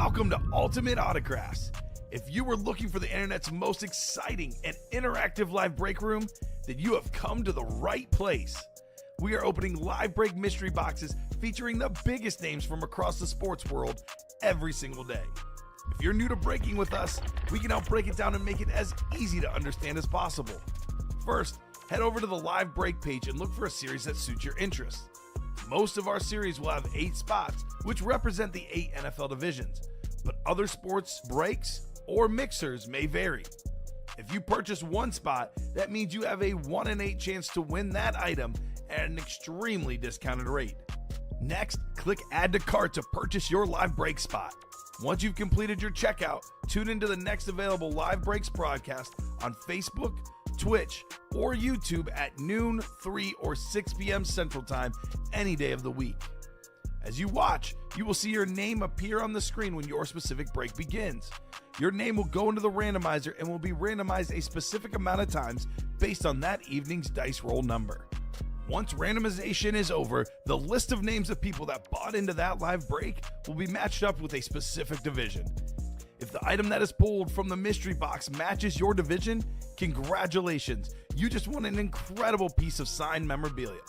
Welcome to Ultimate Autographs. If you were looking for the internet's most exciting and interactive live break room, then you have come to the right place. We are opening live break mystery boxes featuring the biggest names from across the sports world every single day. If you're new to breaking with us, we can help break it down and make it as easy to understand as possible. First, head over to the live break page and look for a series that suits your interests. Most of our series will have 8 spots, which represent the 8 NFL divisions, but other sports breaks or mixers may vary. If you purchase one spot, that means you have a 1 in 8 chance to win that item at an extremely discounted rate. Next, click Add to Cart to purchase your live break spot. Once you've completed your checkout, tune into the next available live breaks broadcast on Facebook, Twitch, or YouTube at noon, 3, or 6 p.m. Central Time any day of the week. As you watch, you will see your name appear on the screen when your specific break begins. Your name will go into the randomizer and will be randomized a specific amount of times based on that evening's dice roll number. Once randomization is over, the list of names of people that bought into that live break will be matched up with a specific division. If the item that is pulled from the mystery box matches your division, congratulations, you just won an incredible piece of signed memorabilia.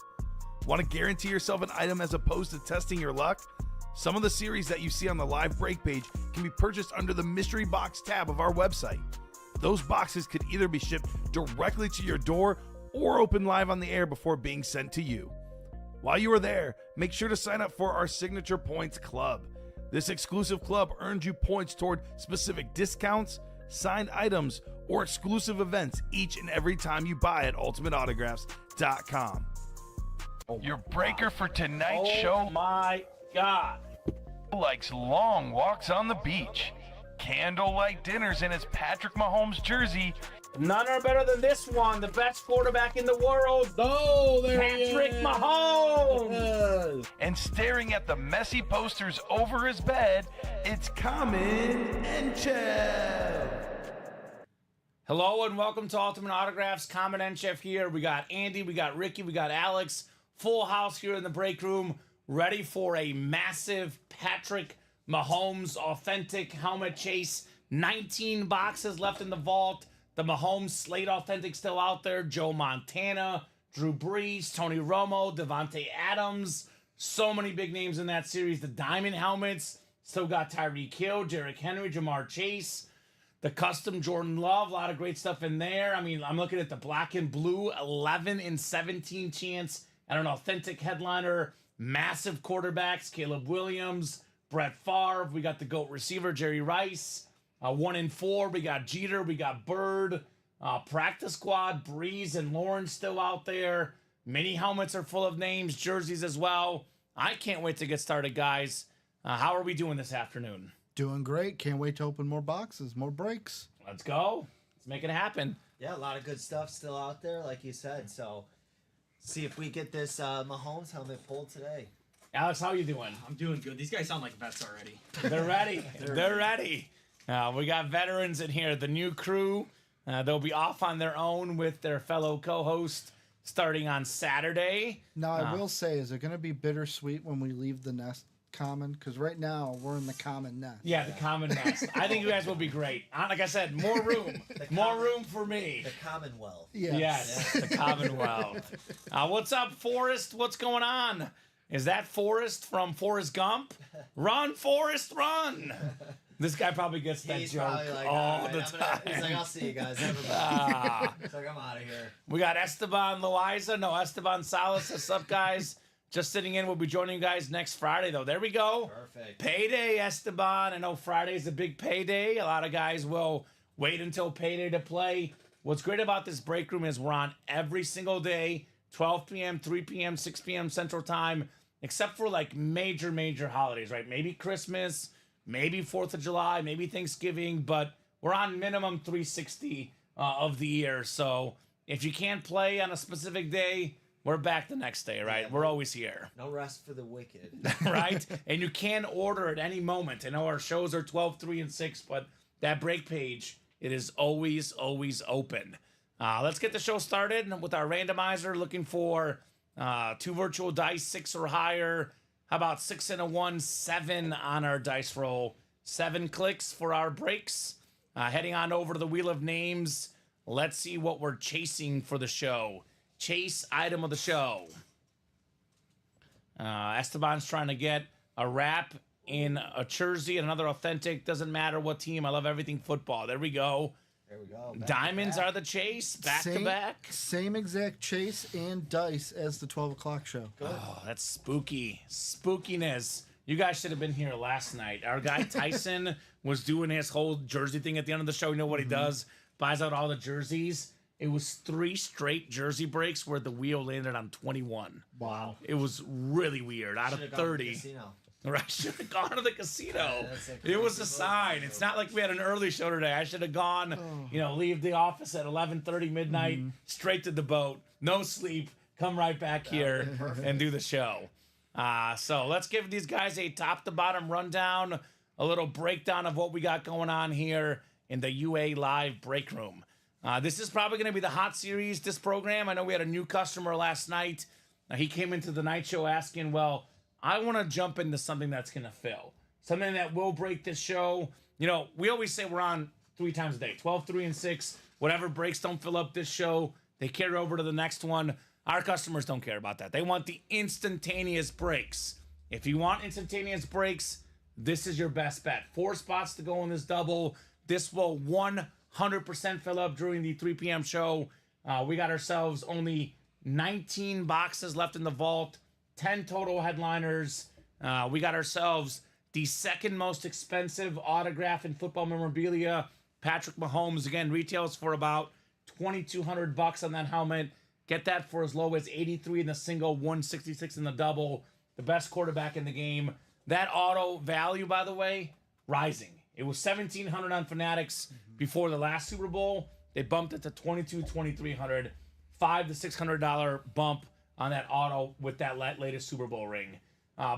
Want to guarantee yourself an item as opposed to testing your luck? Some of the series that you see on the live break page can be purchased under the mystery box tab of our website. Those boxes could either be shipped directly to your door or open live on the air before being sent to you. While you are there, make sure to sign up for our Signature Points Club. This exclusive club earns you points toward specific discounts, signed items, or exclusive events each and every time you buy at ultimateautographs.com. Your breaker for tonight's show. Oh my God. Likes long walks on the beach, candlelight dinners in his Patrick Mahomes jersey, None are better than this one, the best quarterback in the world. Oh, there Patrick he is. Mahomes. and staring at the messy posters over his bed, it's Kamen Entchev. Hello and welcome to Ultimate Autographs. Kamen Entchev here. We got Andy, we got Ricky, we got Alex. Full house here in the break room, ready for a massive Patrick Mahomes authentic helmet chase. 19 boxes left in the vault. The Mahomes Slate Authentic still out there. Joe Montana, Drew Brees, Tony Romo, Devontae Adams. So many big names in that series. The Diamond helmets. Still got Tyreek Hill, Derrick Henry, Jamar Chase. The custom Jordan Love. A lot of great stuff in there. I mean, I'm looking at the black and blue. 11 in 17 chance at an authentic headliner. Massive quarterbacks. Caleb Williams, Brett Favre. We got the GOAT receiver, Jerry Rice. 1 in 4, we got Jeter, we got Bird, practice squad, Breeze and Lawrence still out there. Mini helmets are full of names, jerseys as well. I can't wait to get started, guys. How are we doing this afternoon? Doing great. Can't wait to open more boxes, more breaks. Let's go. Let's make it happen. Yeah, a lot of good stuff still out there, like you said. So, see if we get this Mahomes helmet pulled today. Alex, how you doing? I'm doing good. These guys sound like vets already. They're ready. They're ready. We got veterans in here. The new crew, they'll be off on their own with their fellow co-host starting on Saturday. Now, I will say, is it going to be bittersweet when we leave the nest common? Because right now, we're in the common nest. Yeah, the common nest. I think you guys will be great. Like I said, more room. More room for me. The Commonwealth. Yes, the Commonwealth. What's up, Forrest? What's going on? Is that Forrest from Forrest Gump? Run, Forrest, run! This guy probably gets that He's joke probably like, all right, the time. He's like, I'll see you guys. Never mind. It's like, I'm out of here. We got Esteban Loaiza. No, Esteban Salas. What's up, guys? Just sitting in. We'll be joining you guys next Friday, though. There we go. Perfect. Payday, Esteban. I know Friday's a big payday. A lot of guys will wait until payday to play. What's great about this break room is we're on every single day, 12 p.m., 3 p.m., 6 p.m. Central Time, except for like major holidays, right? Maybe Christmas, maybe 4th of July, maybe Thanksgiving, but we're on minimum 360 of the year. So if you can't play on a specific day, we're back the next day, right? Yeah, we're always here. No rest for the wicked. Right? And you can order at any moment. I know our shows are 12, 3, and 6, but that break page, it is always open. Let's get the show started with our randomizer, looking for 2 virtual dice, 6 or higher. How about 6 and a 1, 7 on our dice roll? 7 clicks for our breaks. Heading on over to the Wheel of Names. Let's see what we're chasing for the show. Chase item of the show. Esteban's trying to get a wrap in a jersey and another authentic. Doesn't matter what team. I love everything football. There we go. There we go. Back Diamonds to back. are the chase. Back to back. Same exact chase and dice as the 12 o'clock show. Oh, that's spooky. Spookiness. You guys should have been here last night. Our guy Tyson was doing his whole jersey thing at the end of the show. You know what he does? Buys out all the jerseys. It was 3 straight jersey breaks where the wheel landed on 21. Wow. It was really weird. Out Should've of gone to the 30. casino. Right, should have gone to the casino. that's a It was a crazy sign. move. It's not like we had an early show today. I should have gone, leave the office at 11:30 midnight, straight to the boat, no sleep, come right back here and do the show. So let's give these guys a top to bottom rundown, a little breakdown of what we got going on here in the UA Live break room. This is probably going to be the hot series, this program. I know we had a new customer last night. He came into the night show asking, well, I want to jump into something that's going to fill. Something that will break this show. You know, we always say we're on 3 times a day, 12, 3, and 6. Whatever breaks don't fill up this show, they carry over to the next one. Our customers don't care about that. They want the instantaneous breaks. If you want instantaneous breaks, this is your best bet. 4 spots to go in this double. This will 100% fill up during the 3 p.m. show. We got ourselves only 19 boxes left in the vault. 10 total headliners. We got ourselves the second most expensive autograph in football memorabilia. Patrick Mahomes, again, retails for about $2,200 on that helmet. Get that for as low as 83 in the single, 166 in the double. The best quarterback in the game. That auto value, by the way, rising. It was $1,700 on Fanatics before the last Super Bowl. They bumped it to $2,200, $2,300, $500 to $600 bump on that auto with that latest Super Bowl ring.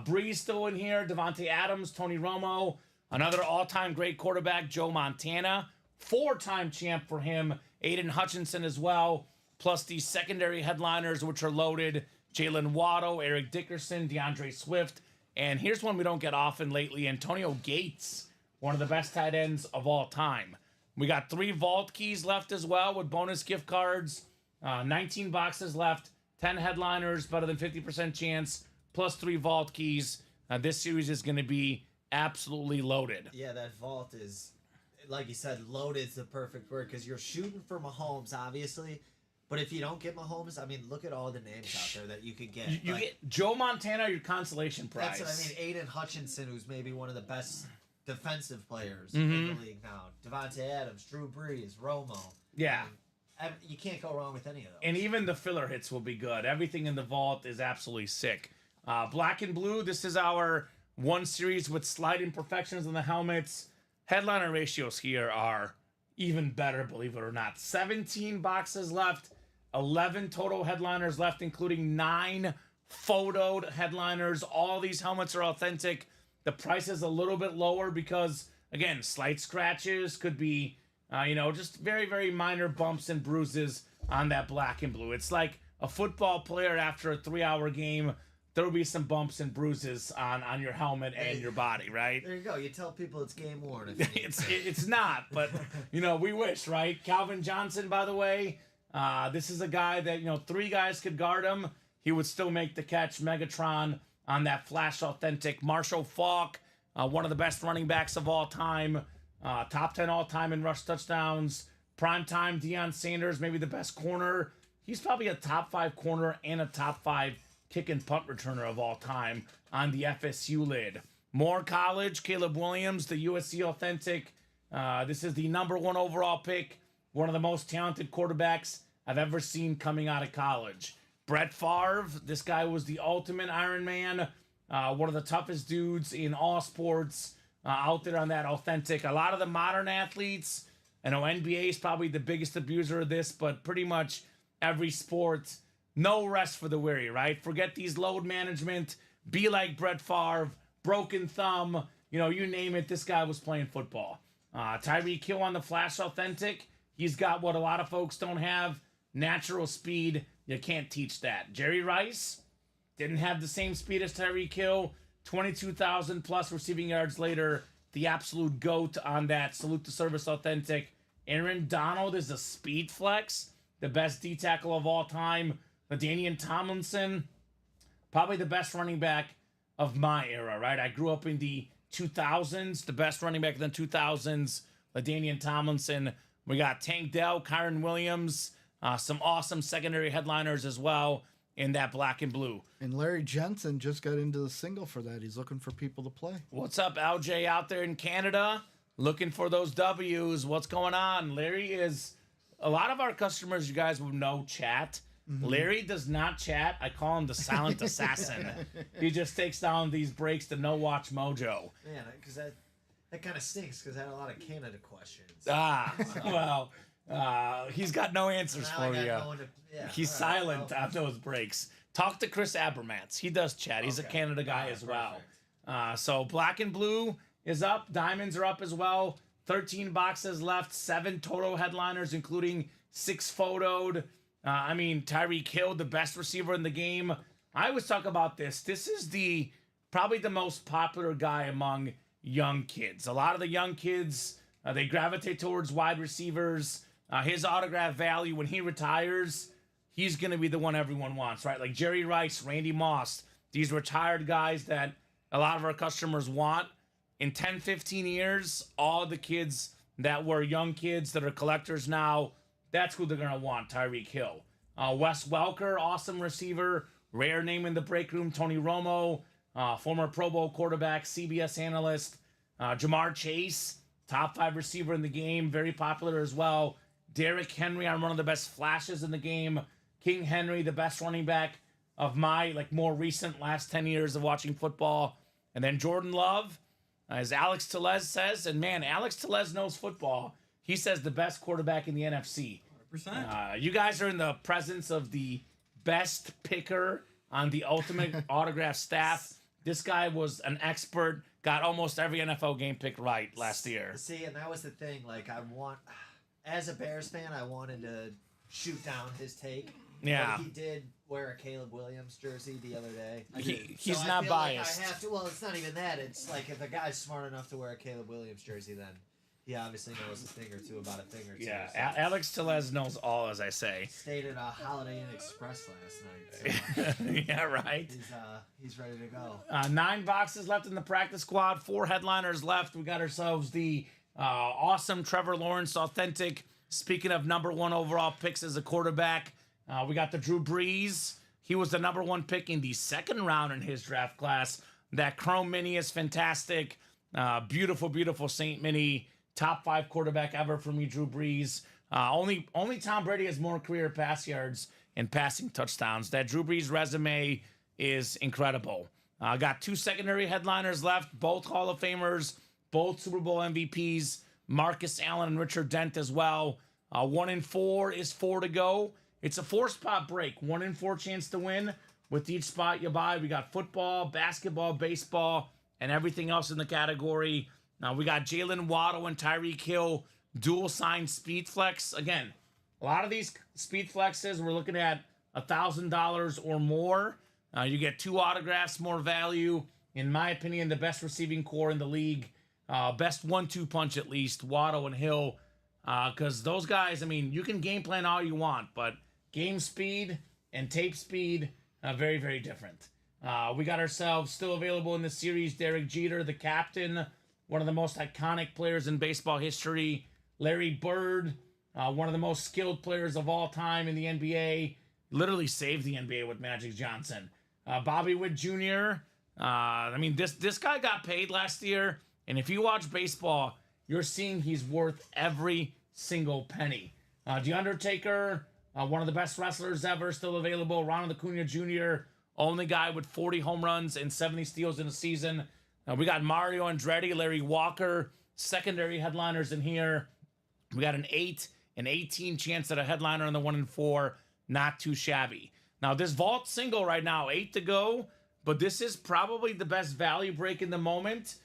Breeze still in here. Devontae Adams, Tony Romo, another all-time great quarterback, Joe Montana. 4-time champ for him. Aiden Hutchinson as well. Plus the secondary headliners, which are loaded. Jalen Waddle, Eric Dickerson, DeAndre Swift. And here's one we don't get often lately. Antonio Gates, one of the best tight ends of all time. We got 3 vault keys left as well with bonus gift cards. 19 boxes left. 10 headliners, better than 50% chance, plus 3 vault keys. This series is going to be absolutely loaded. Yeah, that vault is, like you said, loaded is the perfect word because you're shooting for Mahomes, obviously. But if you don't get Mahomes, I mean, look at all the names out there that you could get. You Like, get Joe Montana, your consolation prize. that's what I mean. Aiden Hutchinson, who's maybe one of the best defensive players in the league now. Devontae Adams, Drew Brees, Romo. Yeah. You can't go wrong with any of those. And even the filler hits will be good. Everything in the vault is absolutely sick. Black and blue, this is our 1 series with slight imperfections on the helmets. Headliner ratios here are even better, believe it or not. 17 boxes left, 11 total headliners left, including 9 photoed headliners. All these helmets are authentic. The price is a little bit lower because, again, slight scratches could be, just very, very minor bumps and bruises on that black and blue. It's like a football player after a 3-hour game. There will be some bumps and bruises on your helmet and your body, right? There you go. You tell people it's game worn. If you need It's not, but, we wish, right? Calvin Johnson, by the way, this is a guy that, 3 guys could guard him. He would still make the catch. Megatron on that Flash Authentic. Marshall Faulk, one of the best running backs of all time. Top 10 all-time in rush touchdowns. Primetime Deion Sanders, maybe the best corner. He's probably a top 5 corner and a top 5 kick and punt returner of all time on the FSU lid. More college, Caleb Williams, the USC Authentic. This is the number 1 overall pick. One of the most talented quarterbacks I've ever seen coming out of college. Brett Favre, this guy was the ultimate Iron Man. One of the toughest dudes in all sports. Out there on that Authentic. A lot of the modern athletes, I know NBA is probably the biggest abuser of this, but pretty much every sport, no rest for the weary, right? Forget these load management. Be like Brett Favre, broken thumb, you name it, this guy was playing football. Tyreek Hill on the Flash Authentic. He's got what a lot of folks don't have, natural speed. You can't teach that. Jerry Rice didn't have the same speed as Tyreek Hill. 22,000 plus receiving yards later, the absolute GOAT on that. Salute to Service Authentic. Aaron Donald is a speed flex, the best D tackle of all time. LaDainian Tomlinson, probably the best running back of my era, right? I grew up in the 2000s, the best running back in the 2000s, LaDainian Tomlinson. We got Tank Dell, Kyron Williams, some awesome secondary headliners as well in that black and blue. And Larry Jensen just got into the single for that. He's looking for people to play. What's up, LJ, out there in Canada? Looking for those W's. What's going on? Larry is... A lot of our customers, you guys will know, chat. Larry does not chat. I call him the silent assassin. He just takes down these breaks to No Watch Mojo. Man, because that kind of stinks because I had a lot of Canada questions. Well, he's got no answers Now I for got you. no one to- yeah, He's all right, silent well, on those breaks. Talk to Chris Abermans. He does chat. He's a Okay. Canada guy Alright, as well. perfect. So black and blue is up. Diamonds are up as well. 13 boxes left. 7 total headliners, including 6 photoed. Tyreek Hill, the best receiver in the game. I always talk about this. This is probably the most popular guy among young kids. A lot of the young kids, they gravitate towards wide receivers. His autograph value when he retires, he's going to be the one everyone wants, right? Like Jerry Rice, Randy Moss, these retired guys that a lot of our customers want. In 10, 15 years, all the kids that were young kids that are collectors now, that's who they're going to want, Tyreek Hill. Wes Welker, awesome receiver, rare name in the break room. Tony Romo, former Pro Bowl quarterback, CBS analyst. Jamar Chase, top 5 receiver in the game, very popular as well. Derrick Henry on one of the best flashes in the game. King Henry, the best running back of my more recent last 10 years of watching football. And then Jordan Love, as Alex Tellez says, and man, Alex Tellez knows football. He says the best quarterback in the NFC. 100%. You guys are in the presence of the best picker on the Ultimate Autograph staff. This guy was an expert, got almost every NFL game pick right last year. See, and that was the thing. As a Bears fan, I wanted to shoot down his take. Yeah. But he did wear a Caleb Williams jersey the other day. He's So I not feel like biased. I have to. Well, it's not even that. It's like if a guy's smart enough to wear a Caleb Williams jersey, then he obviously knows a thing or two about a thing or two. Yeah, So Alex Tellez knows all, as I say. stayed at a Holiday Inn Express last night. So Yeah, right. he's ready to go. 9 boxes left in the practice squad. 4 headliners left. We got ourselves the awesome Trevor Lawrence authentic. Speaking of number 1 overall picks as a quarterback, we got the Drew Brees. He was the number 1 pick in the 2nd round in his draft class. That Chrome Mini is fantastic. Beautiful, beautiful Saint Mini. Top 5 quarterback ever for me, Drew Brees. Only Tom Brady has more career pass yards and passing touchdowns. That Drew Brees resume is incredible. Got 2 secondary headliners left, both Hall of Famers, both Super Bowl MVPs, Marcus Allen and Richard Dent as well. 1 in 4 is 4 to go. It's a 4-spot break. 1 in 4 chance to win. With each spot you buy, we got football, basketball, baseball, and everything else in the category. Now we got Jalen Waddle and Tyreek Hill dual sign speed flex. Again, a lot of these speed flexes, we're looking at $1,000 or more. You get 2 autographs, more value. In my opinion, the best receiving core in the league. Best 1-2 punch at least, Waddle and Hill. Because those guys, you can game plan all you want, but game speed and tape speed, very, very different. We got ourselves still available in the series, Derek Jeter, the captain, one of the most iconic players in baseball history. Larry Bird, one of the most skilled players of all time in the NBA. Literally saved the NBA with Magic Johnson. Bobby Witt Jr. This guy got paid last year, and if you watch baseball, you're seeing he's worth every single penny. The Undertaker, one of the best wrestlers ever, still available. Ronald Acuna Jr., only guy with 40 home runs and 70 steals in a season. We got Mario Andretti, Larry Walker, secondary headliners in here. We got an 8 and 18 chance at a headliner on the 1 in 4. Not too shabby. Now, this vault single right now, 8 to go, but this is probably the best value break in the moment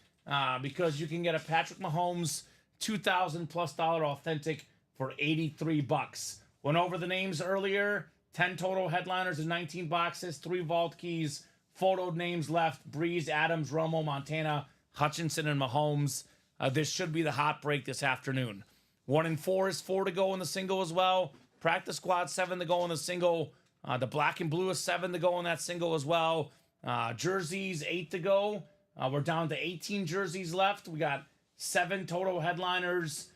because you can get a Patrick Mahomes $2,000+ authentic for $83. Went over the names earlier. 10 total headliners in 19 boxes, 3 vault keys, photoed names left: Breeze, Adams, Romo, Montana, Hutchinson, and Mahomes. this should be the hot break this afternoon. 1 and 4 is 4 to go in the single as well. Practice squad 7 to go in the single. The black and blue is 7 to go in that single as well. Jerseys 8 to go. We're down to 18 jerseys left. We got 7 total headliners.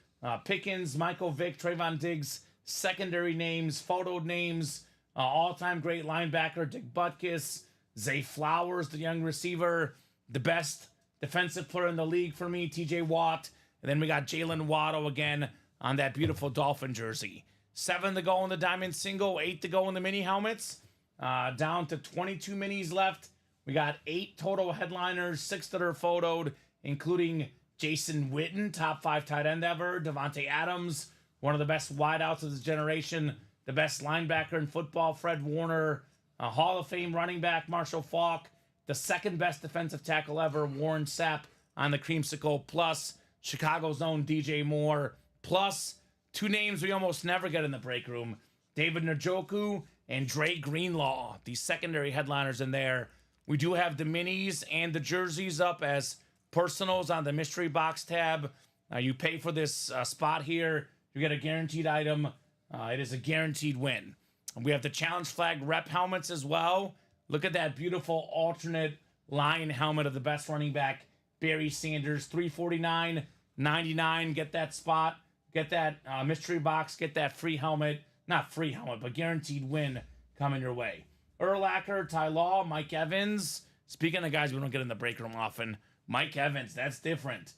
Pickens, Michael Vick, Trayvon Diggs, secondary names, photoed names. All-time great linebacker Dick Butkus. Zay Flowers, the young receiver. The best defensive player in the league for me, TJ Watt. And then we got Jalen Waddle again on that beautiful Dolphin jersey. 7 to go in the diamond single, 8 to go in the mini helmets. Down to 22 minis left. We got 8 total headliners, 6 that are photoed, including Jason Witten, top 5 tight end ever. Devontae Adams, one of the best wideouts of this generation. The best linebacker in football, Fred Warner. A Hall of Fame running back, Marshall Faulk. The second best defensive tackle ever, Warren Sapp on the creamsicle. Plus, Chicago's own DJ Moore. Plus, 2 names we almost never get in the break room. David Njoku and Dre Greenlaw. These secondary headliners in there. We do have the minis and the jerseys up as personals on the mystery box tab. You pay for this spot here. You get a guaranteed item. It is a guaranteed win. We have the challenge flag rep helmets as well. Look at that beautiful alternate lion helmet of the best running back, Barry Sanders. $349.99. Get that spot. Get that mystery box. Get that free helmet. Not free helmet, but guaranteed win coming your way. Urlacher, Ty Law, Mike Evans. Speaking of guys we don't get in the break room often, Mike Evans, that's different.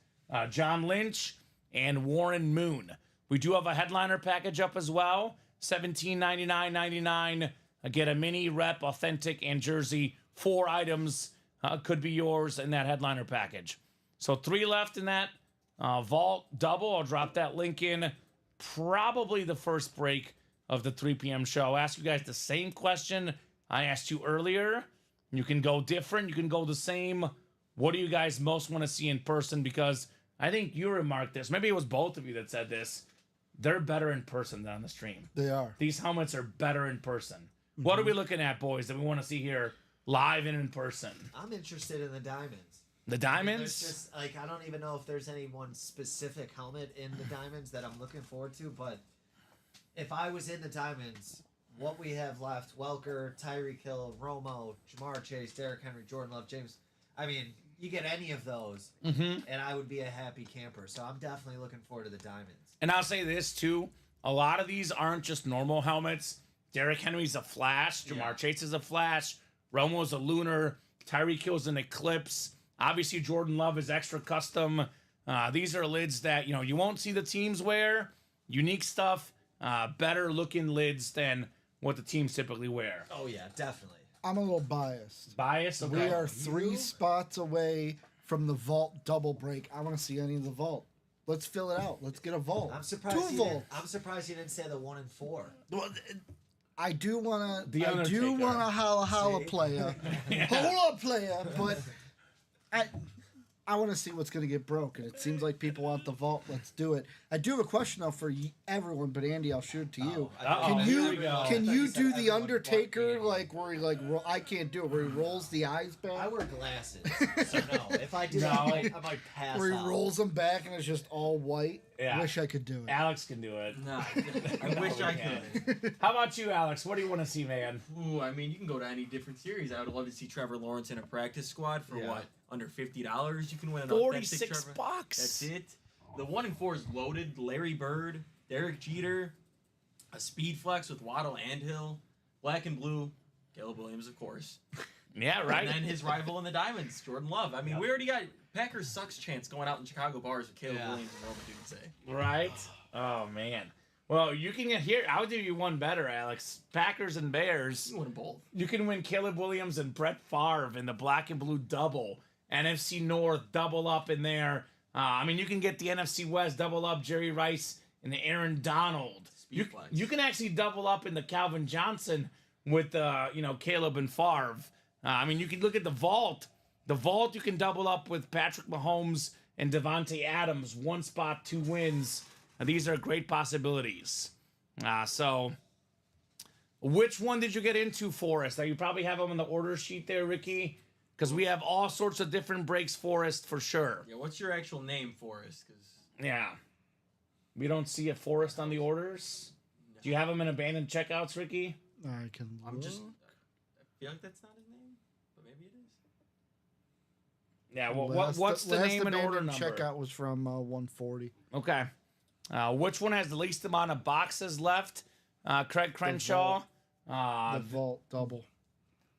John Lynch and Warren Moon. We do have a headliner package up as well. $17.99.99. Get a mini, rep, authentic, and jersey. 4 items could be yours in that headliner package. So 3 left in that vault double. I'll drop that link in probably the first break of the 3 p.m. show. I'll ask you guys the same question I asked you earlier. You can go different. You can go the same. What do you guys most want to see in person? Because I think you remarked this. Maybe it was both of you that said this. They're better in person than on the stream. They are. These helmets are better in person. Mm-hmm. What are we looking at, boys, that we want to see here live and in person? I'm interested in the diamonds. The diamonds? There's just, I don't even know if there's any one specific helmet in the diamonds that I'm looking forward to, but if I was in the diamonds, what we have left, Welker, Tyreek Hill, Romo, Jamar Chase, Derrick Henry, Jordan Love, James, you get any of those, and I would be a happy camper. So I'm definitely looking forward to the diamonds. And I'll say this, too. A lot of these aren't just normal helmets. Derrick Henry's a flash. Jamar Chase is a flash. Romo's a lunar. Tyreek Hill's an eclipse. Obviously, Jordan Love is extra custom. These are lids that, you won't see the teams wear. Unique stuff. Better looking lids than what the teams typically wear. Oh, yeah, definitely. I'm a little biased. Biased? Okay. We are 3 spots away from the vault double break. I want to see any of the vault. Let's fill it out. Let's get a vault. I'm surprised. 2 vaults. I'm surprised you didn't say the 1 and 4. Well, I do want to. The I do Undertaker. want a holla player. Hold up, player. But I want to see what's going to get broken. It seems like people want the vault. Let's do it. I do have a question though for everyone, but Andy, I'll shoot it to you. Can you do the Undertaker where he I can't do it where he rolls the eyes back? I wear glasses, so no. If I do that, I might pass where he out. rolls them back and it's just all white. Yeah. Wish I could do it. Alex can do it. Nah, I wish I could. How about you, Alex? What do you want to see, man? Ooh, you can go to any different series. I would love to see Trevor Lawrence in a practice squad for what? Under $50. You can win an authentic $46. Trevor. That's it. The 1 and 4 is loaded. Larry Bird, Derek Jeter, a speed flex with Waddle and Hill, black and blue, Caleb Williams, of course. Yeah, right. And then his rival in the Diamonds, Jordan Love. We already got Packers sucks chance going out in Chicago bars with Caleb Williams and Roman Dunsey. Right? Oh, man. Well, you can get here. I'll do you one better, Alex. Packers and Bears. You can win both. You can win Caleb Williams and Brett Favre in the black and blue double. NFC North double up in there. You can get the NFC West double up, Jerry Rice and the Aaron Donald. You can actually double up in the Calvin Johnson with Caleb and Favre. You can look at the vault. The vault you can double up with Patrick Mahomes and Devontae Adams. 1 spot, 2 wins. These are great possibilities. So which one did you get into for us? Now you probably have them on the order sheet there, Ricky. because we have all sorts of different breaks, Forrest, for sure. Yeah, what's your actual name, Forrest? Because Yeah. We don't see a Forrest on the orders. Do you have him in abandoned checkouts, Ricky? I can. I'm just. look. I feel like that's not his name, but maybe it is. Yeah, well, Last- what's the last name and order abandoned number? Checkout was from 140. Okay. Which one has the least amount of boxes left? Craig Crenshaw. The vault double.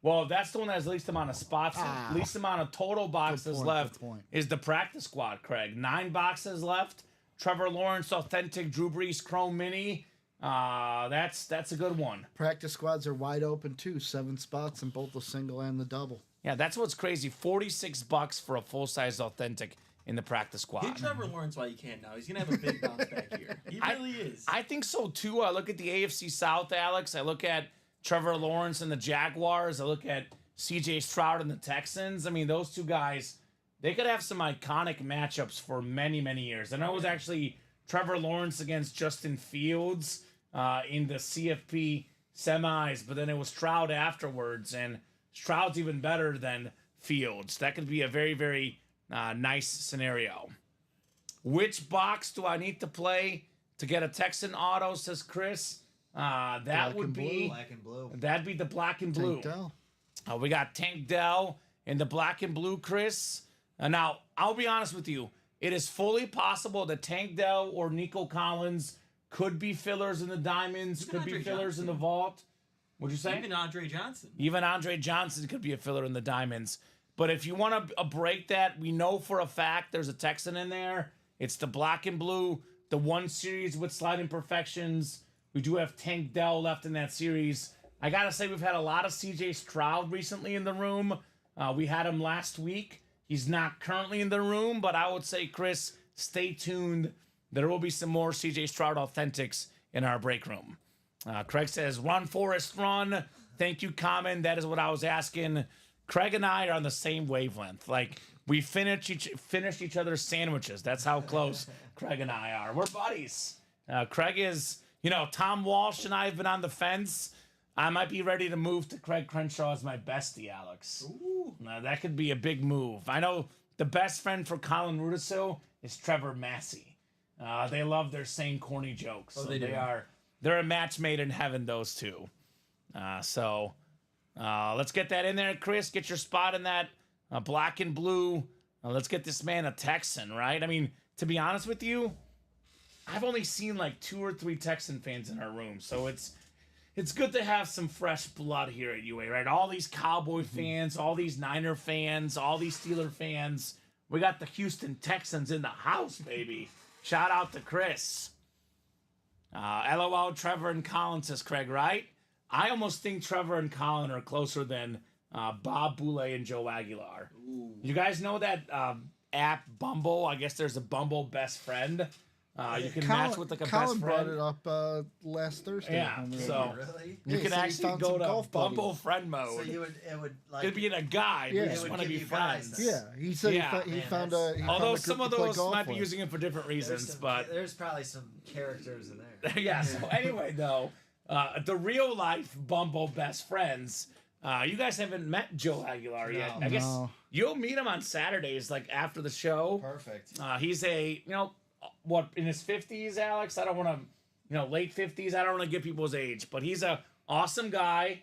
Well, that's the one that has the least amount of spots. Ah. Least amount of total boxes point, left good point. is the practice squad, Craig. 9 boxes left. Trevor Lawrence, Authentic, Drew Brees, Chrome Mini. That's a good one. Practice squads are wide open too. 7 spots in both the single and the double. Yeah, that's what's crazy. $46 for a full-size Authentic in the practice squad. Hit Trevor Lawrence while you can now. He's gonna have a big bounce back here. He really is. I think so too. I look at the AFC South, Alex. I look at Trevor Lawrence and the Jaguars. I look at CJ Stroud and the Texans. I mean, those two guys, they could have some iconic matchups for many, many years. I know it was actually Trevor Lawrence against Justin Fields in the CFP semis, but then it was Stroud afterwards, and Stroud's even better than Fields. That could be a very, very nice scenario. Which box do I need to play to get a Texan auto, says Chris? That Black would and be blue. Black and blue. that'd be the black and blue. Tank Dell. We got Tank Dell in the black and blue, Chris. Now, I'll be honest with you. It is fully possible that Tank Dell or Nico Collins could be fillers in the diamonds, Even could be Andre fillers in the Johnson. vault. What'd you say? Even Andre Johnson. Even Andre Johnson could be a filler in the diamonds. But if you want to break that, we know for a fact there's a Texan in there. It's the black and blue, the one series with sliding perfections. We do have Tank Dell left in that series. I got to say, we've had a lot of CJ Stroud recently in the room. We had him last week. He's not currently in the room, but I would say, Chris, stay tuned. There will be some more CJ Stroud Authentics in our break room. Craig says, run, Forrest, run. Thank you, Kamen. That is what I was asking. Craig and I are on the same wavelength. Like, we finished each other's sandwiches. That's how close Craig and I are. We're buddies. Craig is, Tom Walsh and I have been on the fence. I might be ready to move to Craig Crenshaw as my bestie, Alex. Ooh. That could be a big move. I know the best friend for Colin Rudisil is Trevor Massey. They love their same corny jokes. Oh, so they do. they're a match made in heaven, those two. So let's get that in there, Chris. Get your spot in that black and blue. Let's get this man a Texan, right? I mean, to be honest with you, I've only seen like 2 or 3 Texan fans in our room, so it's good to have some fresh blood here at UA, right? All these Cowboy fans, all these Niner fans, all these Steeler fans. We got the Houston Texans in the house, baby. Shout out to Chris. LOL, Trevor and Colin, says Craig, right? I almost think Trevor and Colin are closer than Bob Boulay and Joe Aguilar. Ooh. You guys know that app Bumble? I guess there's a Bumble best friend. You can match with like a Colin best brought friend. it up last Thursday. Yeah, when we were so- there. Really? You Yeah, can so he actually found go some to golf buddies. Bumble friend So mode. it would like Could be in a guy. Yeah. We It just would want to give be you guys friends. Yeah, he said Yeah. he Man, found that's- a. he Although found a some group of to play those golf might be with. using it for different reasons, but there's probably some characters in there. yeah. So anyway, though, the real life Bumble best friends. You guys haven't met Joe Aguilar yet. No. I guess No. you'll meet him on Saturdays, like after the show. Perfect. He's a what in his 50s, Alex. I don't want to, late 50s. I don't want to give people his age, but he's a awesome guy,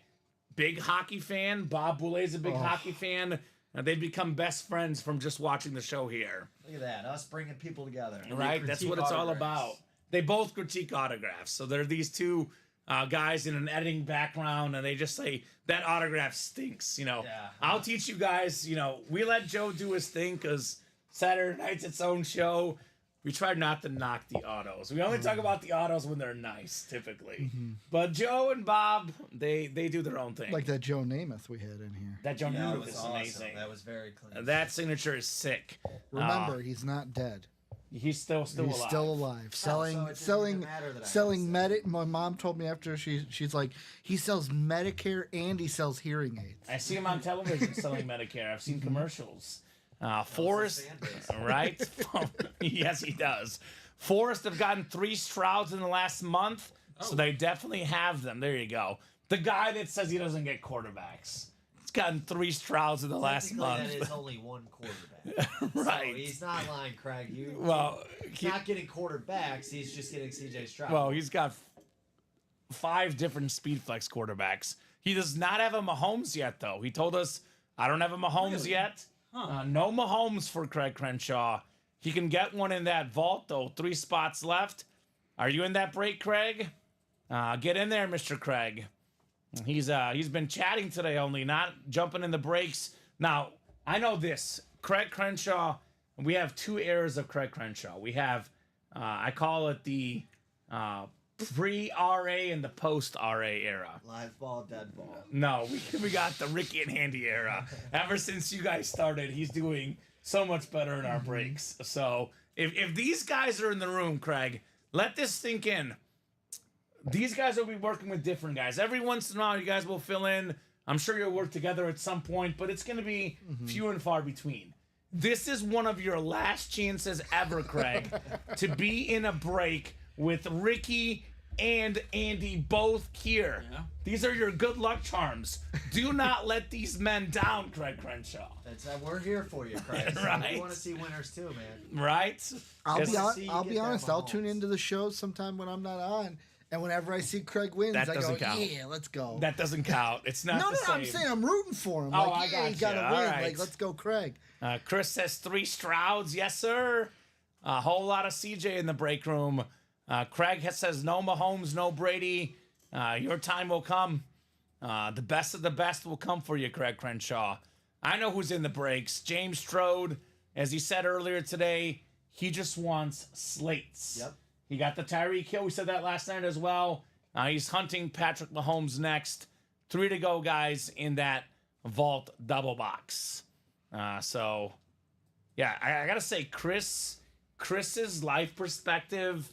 big hockey fan. Bob Boulay's a big hockey fan. They've become best friends from just watching the show here. Look at that, us bringing people together. Right? That's critique what it's all autographs. about. They both critique autographs. So they're these two guys in an editing background, and they just say, that autograph stinks. I'll teach you guys, we let Joe do his thing because Saturday night's its own show. We try not to knock the autos. We only talk about the autos when they're nice, typically. But Joe and Bob, they do their own thing. Like that Joe Namath we had in here. That Joe That Namath was is awesome. amazing. That was very clean. That signature is sick. Remember, he's not dead. He's still He's alive. still alive. so it didn't even matter that I selling was medic. My mom told me after she's like, he sells Medicare and he sells hearing aids. I see him on television selling Medicare. I've seen commercials. His Forrest, fan base. right? Yes, he does. Forrest have gotten 3 Strouds in the last month, so they definitely have them. There you go. The guy that says he doesn't get quarterbacks. It's gotten 3 Strouds in the last Technically, month. that is only one quarterback. Right. So he's not lying, Craig. Well, He's not getting quarterbacks. He's just getting C.J. Stroud. well, he's got 5 different speed flex quarterbacks. He does not have a Mahomes yet, though. He told us, I don't have a Mahomes Really? yet. No Mahomes for Craig Crenshaw. He can get one in that vault, though. 3 spots left. Are you in that break, Craig? Get in there, Mr. Craig. He's been chatting today only, not jumping in the breaks. Now, I know this. Craig Crenshaw, we have 2 eras of Craig Crenshaw. We have, I call it the pre-RA and the post-RA era. Live ball, dead ball. No, we got the Ricky and Handy era. Ever since you guys started, he's doing so much better in our breaks. So if these guys are in the room, Craig, let this sink in. These guys will be working with different guys. Every once in a while, you guys will fill in. I'm sure you'll work together at some point, but it's going to be few and far between. This is one of your last chances ever, Craig, to be in a break with Ricky and Andy both here. Yeah. These are your good luck charms. Do not let these men down, Craig Crenshaw. That's we're here for you, Craig. Right. We want to see winners too, man. Right? I'll Yes. be honest. I'll tune into the show sometime when I'm not on, and whenever I see Craig wins, That I go, doesn't count. "Yeah, let's go." That doesn't count. It's not no, the same. I'm saying I'm rooting for him. Oh, Like, I he gotcha. gotta All win. right. Like, let's go, Craig. Chris says 3 Strouds. Yes, sir. A whole lot of CJ in the break room. Craig says no Mahomes, no Brady. Your time will come. The best of the best will come for you, Craig Crenshaw. I know who's in the breaks. James Strode, as he said earlier today, he just wants slates. Yep. He got the Tyreek Hill. We said that last night as well. He's hunting Patrick Mahomes next. 3 to go, guys, in that vault double box. So, yeah, I got to say, Chris's life perspective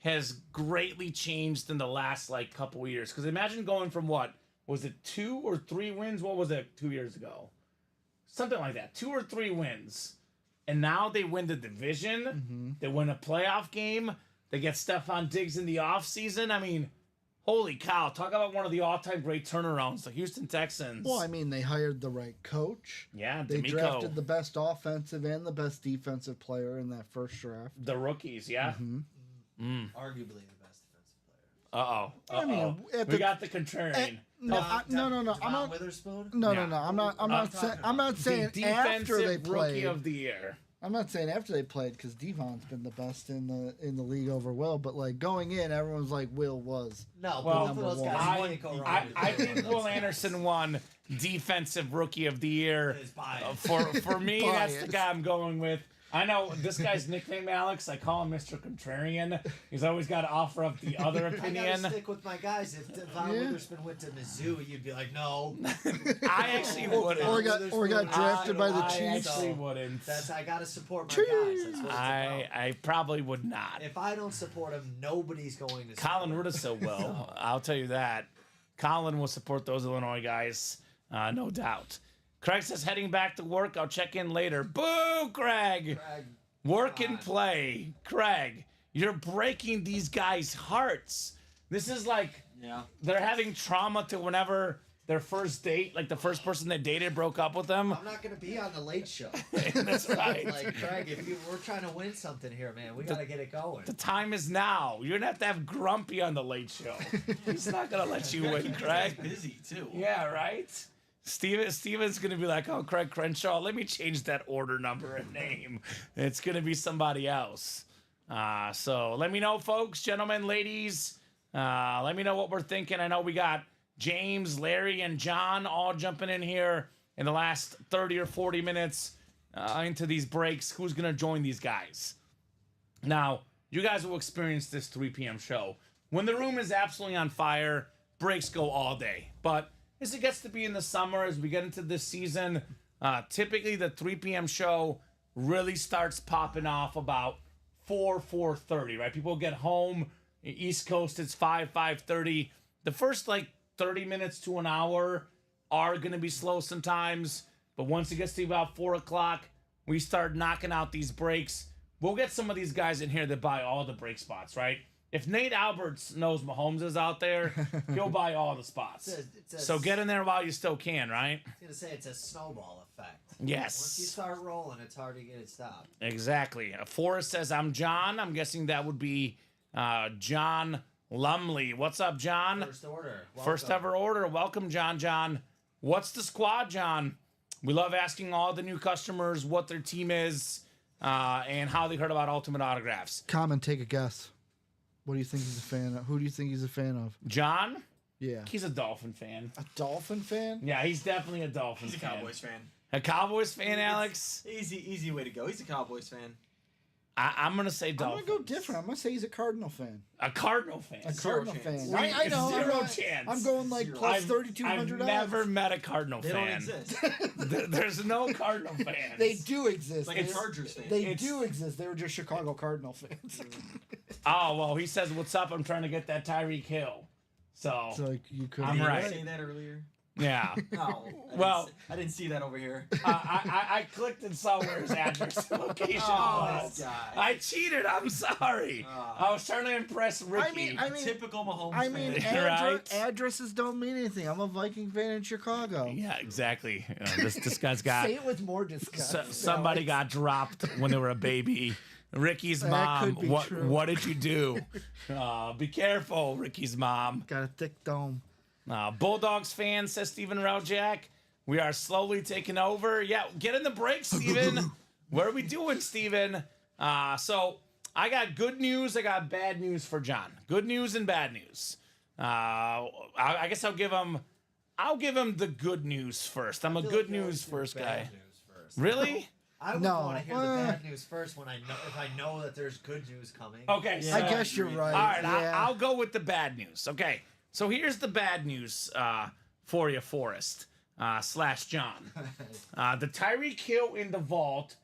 has greatly changed in the last, couple years. Because imagine going from what? Was it 2 or 3 wins? What was it 2 years ago? Something like that. 2 or 3 wins. And now they win the division. They win a playoff game. They get Stephon Diggs in the offseason. I mean, holy cow. Talk about one of the all-time great turnarounds. The Houston Texans. Well, I mean, they hired the right coach. Yeah, They D'Amico. drafted the best offensive and the best defensive player in that first draft. The rookies, yeah? Arguably the best defensive player. Uh-oh. I mean, Uh-oh. at We the- got the contrarian. No, no. I'm Devon not. Witherspoon. No, Yeah. I'm not. I'm not saying. I'm not The saying after they defensive rookie played. of the year. I'm not saying after they played because Devon's been the best in the league over Will, but like going in, everyone's like Will was. No, Well, both of those number guys one. can't go wrong. I with think Will Anderson won defensive rookie of the year. His bias. For me, that's the Bias. guy I'm going with. I know this guy's nickname, Alex. I call him Mr. Contrarian. He's always got to offer up the other I gotta opinion. stick with my guys. If Devon Witherspoon went to Mizzou, you'd be like, no. I actually wouldn't. Or got drafted by the I Chiefs. actually wouldn't. That's I gotta support my guys. That's what it's I probably would not. about. If I don't support him, nobody's going to. Colin support him. Rudisil will. I'll tell you that. Colin will support those Illinois guys, no doubt. Craig says heading back to work. I'll check in later. Boo, Craig. Craig, Work and play. Craig, you're breaking these guys' hearts. This is like Yeah. they're having trauma to whenever their first date, like the first person they dated broke up with them. I'm not gonna be on the late show. That's right. Like Craig, we're trying to win something here, man. We gotta get it going. The time is now. You're gonna have Grumpy on the late show. He's not gonna let you win, Craig. Busy too. Yeah, right? Steven's going to be like, oh, Craig Crenshaw, let me change that order number and name. It's going to be somebody else. So let me know, folks, gentlemen, ladies. Let me know what we're thinking. I know we got James, Larry, and John all jumping in here in the last 30 or 40 minutes into these breaks. Who's going to join these guys? Now, you guys will experience this 3 p.m. show. When the room is absolutely on fire, breaks go all day. But as it gets to be in the summer, as we get into this season, typically the 3 p.m. show really starts popping off about 4:30, right? People get home. East Coast, it's 5:30. The first 30 minutes to an hour are going to be slow sometimes. But once it gets to about 4 o'clock, we start knocking out these breaks. We'll get some of these guys in here that buy all the break spots, right? if Nate Alberts knows Mahomes is out there, he'll buy all the spots. So get in there while you still can, right? I was gonna say it's a snowball effect. Yes. Once you start rolling, it's hard to get it stopped. Exactly. Forrest says, I'm John. I'm guessing that would be John Lumley. What's up, John? First order. First Welcome. ever order. Welcome, John. John. What's the squad, John? We love asking all the new customers what their team is and how they heard about Ultimate Autographs. Kamen, take a guess. What do you think he's a fan of? Who do you think he's a fan of? John? Yeah. He's a Dolphin fan. A Dolphin fan? Yeah, he's definitely a Dolphin He's a fan. Cowboys fan. A Cowboys fan, Alex? Easy way to go. He's a Cowboys fan. I'm going to say I'm Dolphins. going to go different. I'm going to say he's a Cardinal fan. A Cardinal fan. A Zero Cardinal chance. fan. I know. Zero I'm, chance. I'm going like Zero. plus I've 3,200 odds. never met a Cardinal They don't fan. exist. There's no Cardinal fans. They do exist. Like a They- Chargers fan. They It's- do exist. They were just Chicago Cardinal fans. Oh, well, he says, what's up? I'm trying to get that Tyreek Hill. So, So like, you could. I'm Did you right. say that earlier? yeah. No. Well- I didn't see that over here. I clicked and saw where his address and location was. this guy. I cheated. I'm sorry. I was trying to impress Ricky. I mean, Typical Mahomes I mean, fan. Right? addresses don't mean anything. I'm a Viking fan in Chicago. yeah, exactly. You know, this guy's got Say it with more disgust. somebody got dropped when they were a baby. Ricky's That mom. could be What true. what did you do? Be careful, Ricky's mom. Got a thick dome. Bulldogs fan, says Steven Rojak. We are slowly taking over. Yeah, get in the break, Steven. What are we doing, Steven? So I got good news. I got bad news for John. Good news and bad news. I guess I'll give him the good news first. I'm a I feel good like you always news do first bad guy. news first. Really? I would No. want to hear the bad news first when if I know that there's good news coming. Okay. Yeah. So, I guess you're right. all right, Yeah. I'll go with the bad news. Okay. So here's the bad news for you, Forrest / John. The Tyreek Hill in the vault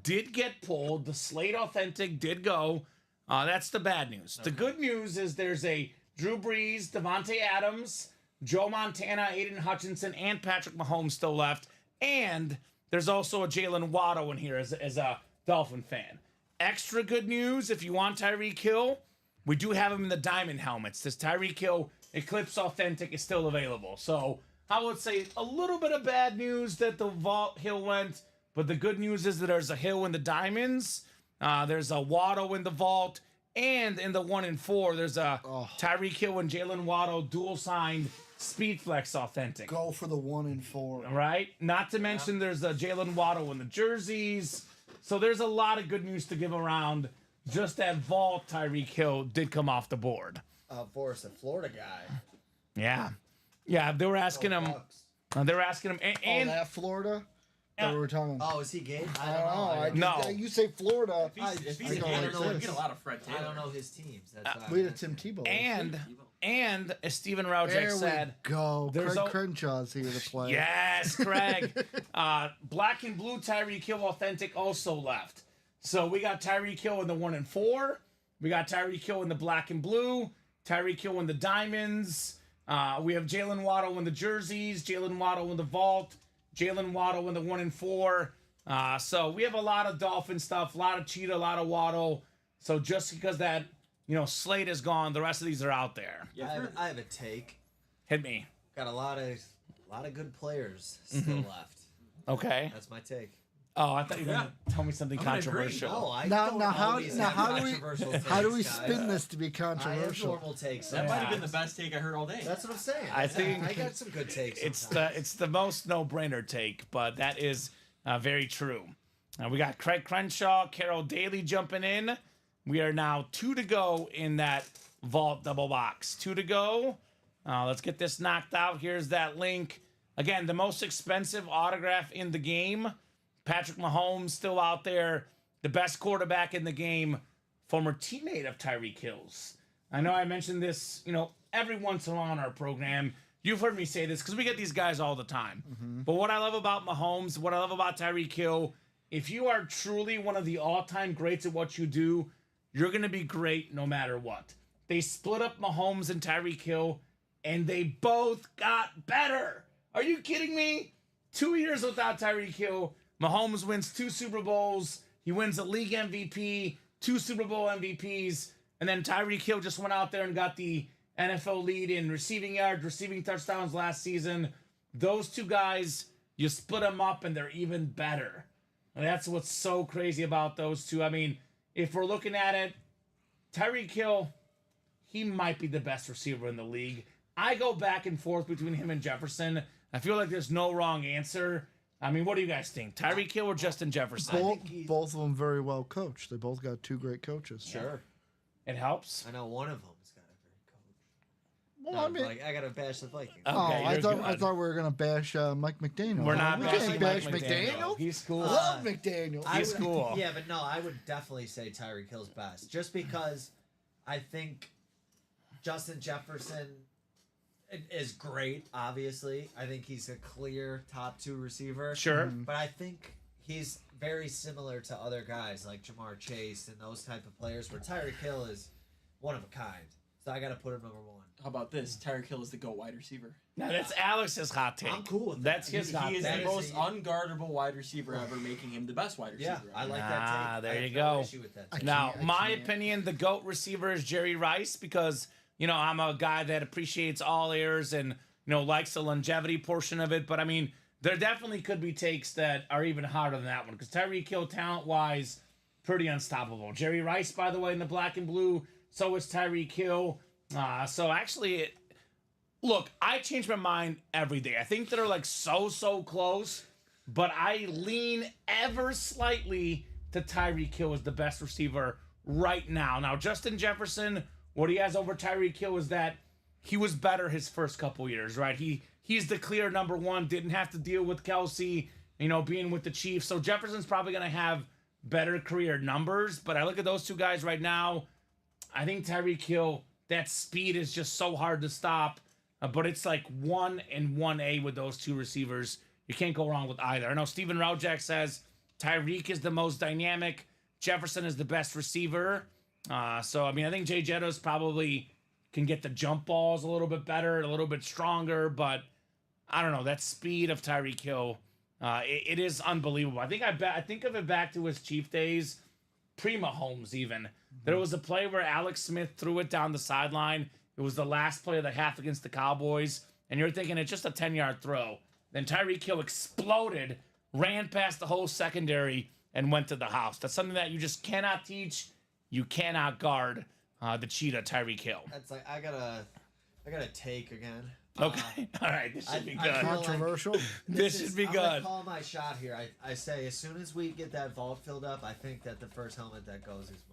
did get pulled. The Slate Authentic did go. That's the bad news. The good news is there's a Drew Brees, Devontae Adams, Joe Montana, Aiden Hutchinson, and Patrick Mahomes still left. And there's also a Jalen Waddle in here as a Dolphin fan. Extra good news, if you want Tyreek Hill, we do have him in the diamond helmets. This Tyreek Hill Eclipse Authentic is still available. So I would say a little bit of bad news that the vault Hill went, but the good news is that there's a Hill in the diamonds. There's a Waddle in the vault, and in the 1 and 4, there's a Tyreek Hill and Jalen Waddle dual signed Speedflex Authentic. Go for the 1 and 4. Right? Not to mention there's a Jalen Waddle in the jerseys. So there's a lot of good news to give around. Just that vault Tyreek Hill did come off the board. Forrest, a Florida guy. Yeah. Yeah, they were asking him. Bucks. They were asking him. And that Florida? Yeah. That we were talking. Oh, is he gay? I don't know. I No. You say Florida. If he's I a go Gator, like we this. get a lot of Fred Taylor. I don't know his teams. That's why We I'm had a Tim asking. Tebow. and as Steven Rojek There said. we go. there's Craig a- Crenshaw's here to play. Yes, Craig. Black and blue Tyreek Hill Authentic also left. So we got Tyreek Hill in the 1 and 4. We got Tyreek Hill in the black and blue. Tyreek Hill in the diamonds. We have Jalen Waddle in the jerseys. Jalen Waddle in the vault. Jalen Waddle in the 1 and 4. So we have a lot of Dolphin stuff, a lot of Cheetah, a lot of Waddle. So just because that slate is gone, the rest of these are out there. Yeah, I have a take. Hit me. Got a lot of good players still left. Okay. That's my take. Oh, I thought you were going to tell me something I'm gonna agree. controversial. No, I Now- don't now how- always now have how do we- controversial How do we takes, spin guys. this to be I have controversial? normal takes. that might have been sometimes. the best take I heard all day. That's what I'm saying. I think I got some good takes. It's sometimes. the most no-brainer take, but that is very true. We got Craig Crenshaw, Carol Daly jumping in. We are now 2 to go in that vault double box. 2 to go. Let's get this knocked out. Here's that link. Again, the most expensive autograph in the game. Patrick Mahomes still out there. The best quarterback in the game. Former teammate of Tyreek Hill's. I know I mentioned this, every once in a while on our program. You've heard me say this because we get these guys all the time. But what I love about Mahomes, what I love about Tyreek Hill, if you are truly one of the all-time greats at what you do, you're going to be great no matter what. They split up Mahomes and Tyreek Hill, and they both got better. Are you kidding me? 2 years without Tyreek Hill, Mahomes wins 2 Super Bowls. He wins a league MVP, 2 Super Bowl MVPs. And then Tyreek Hill just went out there and got the NFL lead in receiving yards, receiving touchdowns last season. Those two guys, you split them up and they're even better. And that's what's so crazy about those two. I mean, if we're looking at it, Tyreek Hill, he might be the best receiver in the league. I go back and forth between him and Jefferson. I feel like there's no wrong answer. I mean, what do you guys think? Tyreek Hill or Justin Jefferson? Both of them very well coached. They both got two great coaches. Sure. It helps. I know one of them's got a great coach. Well, I mean, Like, I gotta bash the Vikings. Okay, I you're thought good. we were gonna bash Mike McDaniel. We're not we bashing can't bash Mike McDaniel. He's cool. Love McDaniel. He's cool. Yeah, but no, I would definitely say Tyreek Hill's best. Just because I think Justin Jefferson is great, obviously. I think he's a clear top 2 receiver. Sure. But I think he's very similar to other guys like Jamar Chase and those type of players where Tyreek Hill is one of a kind. So I got to put him number 1. How about this? Tyreek Hill is the GO wide receiver. Now, that's Alex's hot take. I'm cool with That's that. his hot He is take. the most unguardable wide receiver ever, making him the best wide receiver. Yeah, I ever. like that take. Ah, there I you have go. No issue with that take. Now, can't- I my can't. opinion, the GOAT receiver is Jerry Rice because, you know, I'm a guy that appreciates all airs and, you know, likes the longevity portion of it. But, I mean, there definitely could be takes that are even harder than that one because Tyreek Hill, talent-wise, pretty unstoppable. Jerry Rice, by the way, in the black and blue, so is Tyreek Hill. So, actually, look, I change my mind every day. I think they're, like, so close, but I lean ever slightly to Tyreek Hill as the best receiver right now. Now, Justin Jefferson, what he has over Tyreek Hill is that he was better his first couple years, right? He's the clear number 1, didn't have to deal with Kelsey, you know, being with the Chiefs. So Jefferson's probably going to have better career numbers. But I look at those two guys right now. I think Tyreek Hill, that speed is just so hard to stop. But it's like 1 and 1A with those two receivers. You can't go wrong with either. I know Steven Rojak says Tyreek is the most dynamic. Jefferson is the best receiver. So, I mean, I think Jay Jetto's probably can get the jump balls a little bit better, a little bit stronger, but I don't know. That speed of Tyreek Hill, it is unbelievable. I think of it back to his Chief days, pre-Mahomes even. There was a play where Alex Smith threw it down the sideline. It was the last play of the half against the Cowboys, and you're thinking it's just a 10-yard throw. Then Tyreek Hill exploded, ran past the whole secondary, and went to the house. That's something that you just cannot teach. You cannot guard the cheetah, Tyreek Hill. That's like I gotta take again. Okay, all right, this should be I good. feel like Controversial. This should be I'm gonna good. call my shot here. I say as soon as we get that vault filled up, I think that the first helmet that goes is Mahomes.